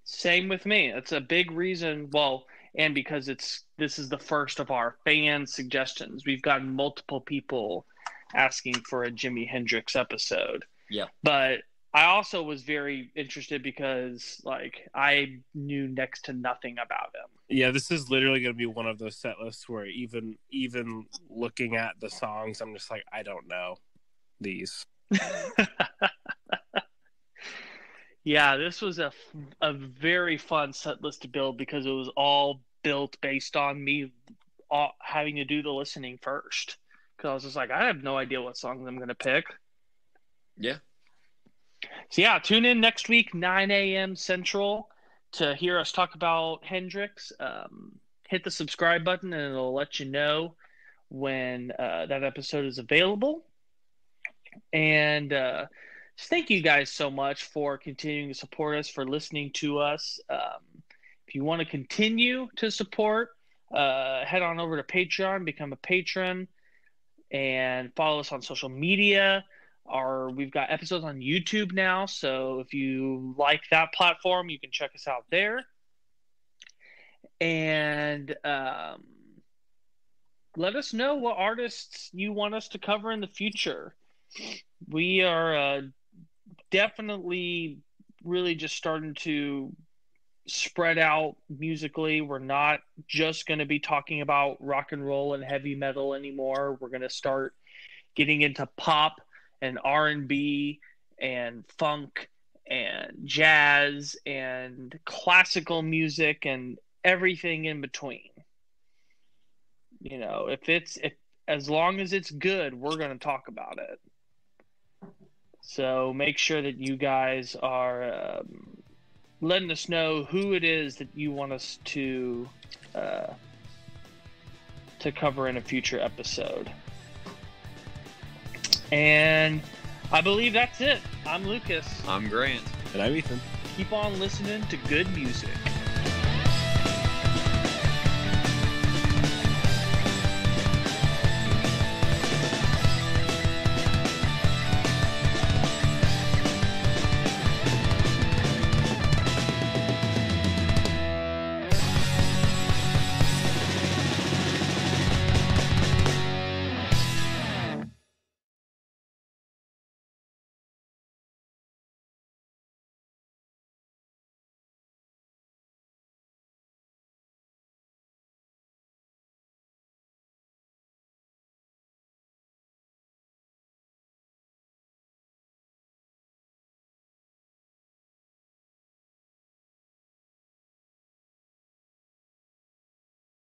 Same with me. It's a big reason. Well, and because this is the first of our fan suggestions. We've gotten multiple people asking for a Jimi Hendrix episode. Yeah. But I also was very interested because, like, I knew next to nothing about him. Yeah, this is literally going to be one of those set lists where even looking at the songs, I'm just like, I don't know these. Yeah, this was a very fun set list to build because it was all built based on me having to do the listening first. Because I was just like, I have no idea what songs I'm going to pick. Yeah. So, yeah, tune in next week, 9 a.m. Central, to hear us talk about Hendrix. Hit the subscribe button, and it'll let you know when that episode is available. And just thank you guys so much for continuing to support us, for listening to us. If you want to continue to support, head on over to Patreon, become a patron, and follow us on social media. We've got episodes on YouTube now, so if you like that platform, you can check us out there. And let us know what artists you want us to cover in the future. We are definitely really just starting to spread out musically. We're not just going to be talking about rock and roll and heavy metal anymore. We're going to start getting into pop and R&B and funk and jazz and classical music and everything in between. You know, if as long as it's good, we're going to talk about it. So make sure that you guys are letting us know who it is that you want us to cover in a future episode. And I believe that's it. I'm Lucas. I'm Grant. And I'm Ethan. Keep on listening to good music.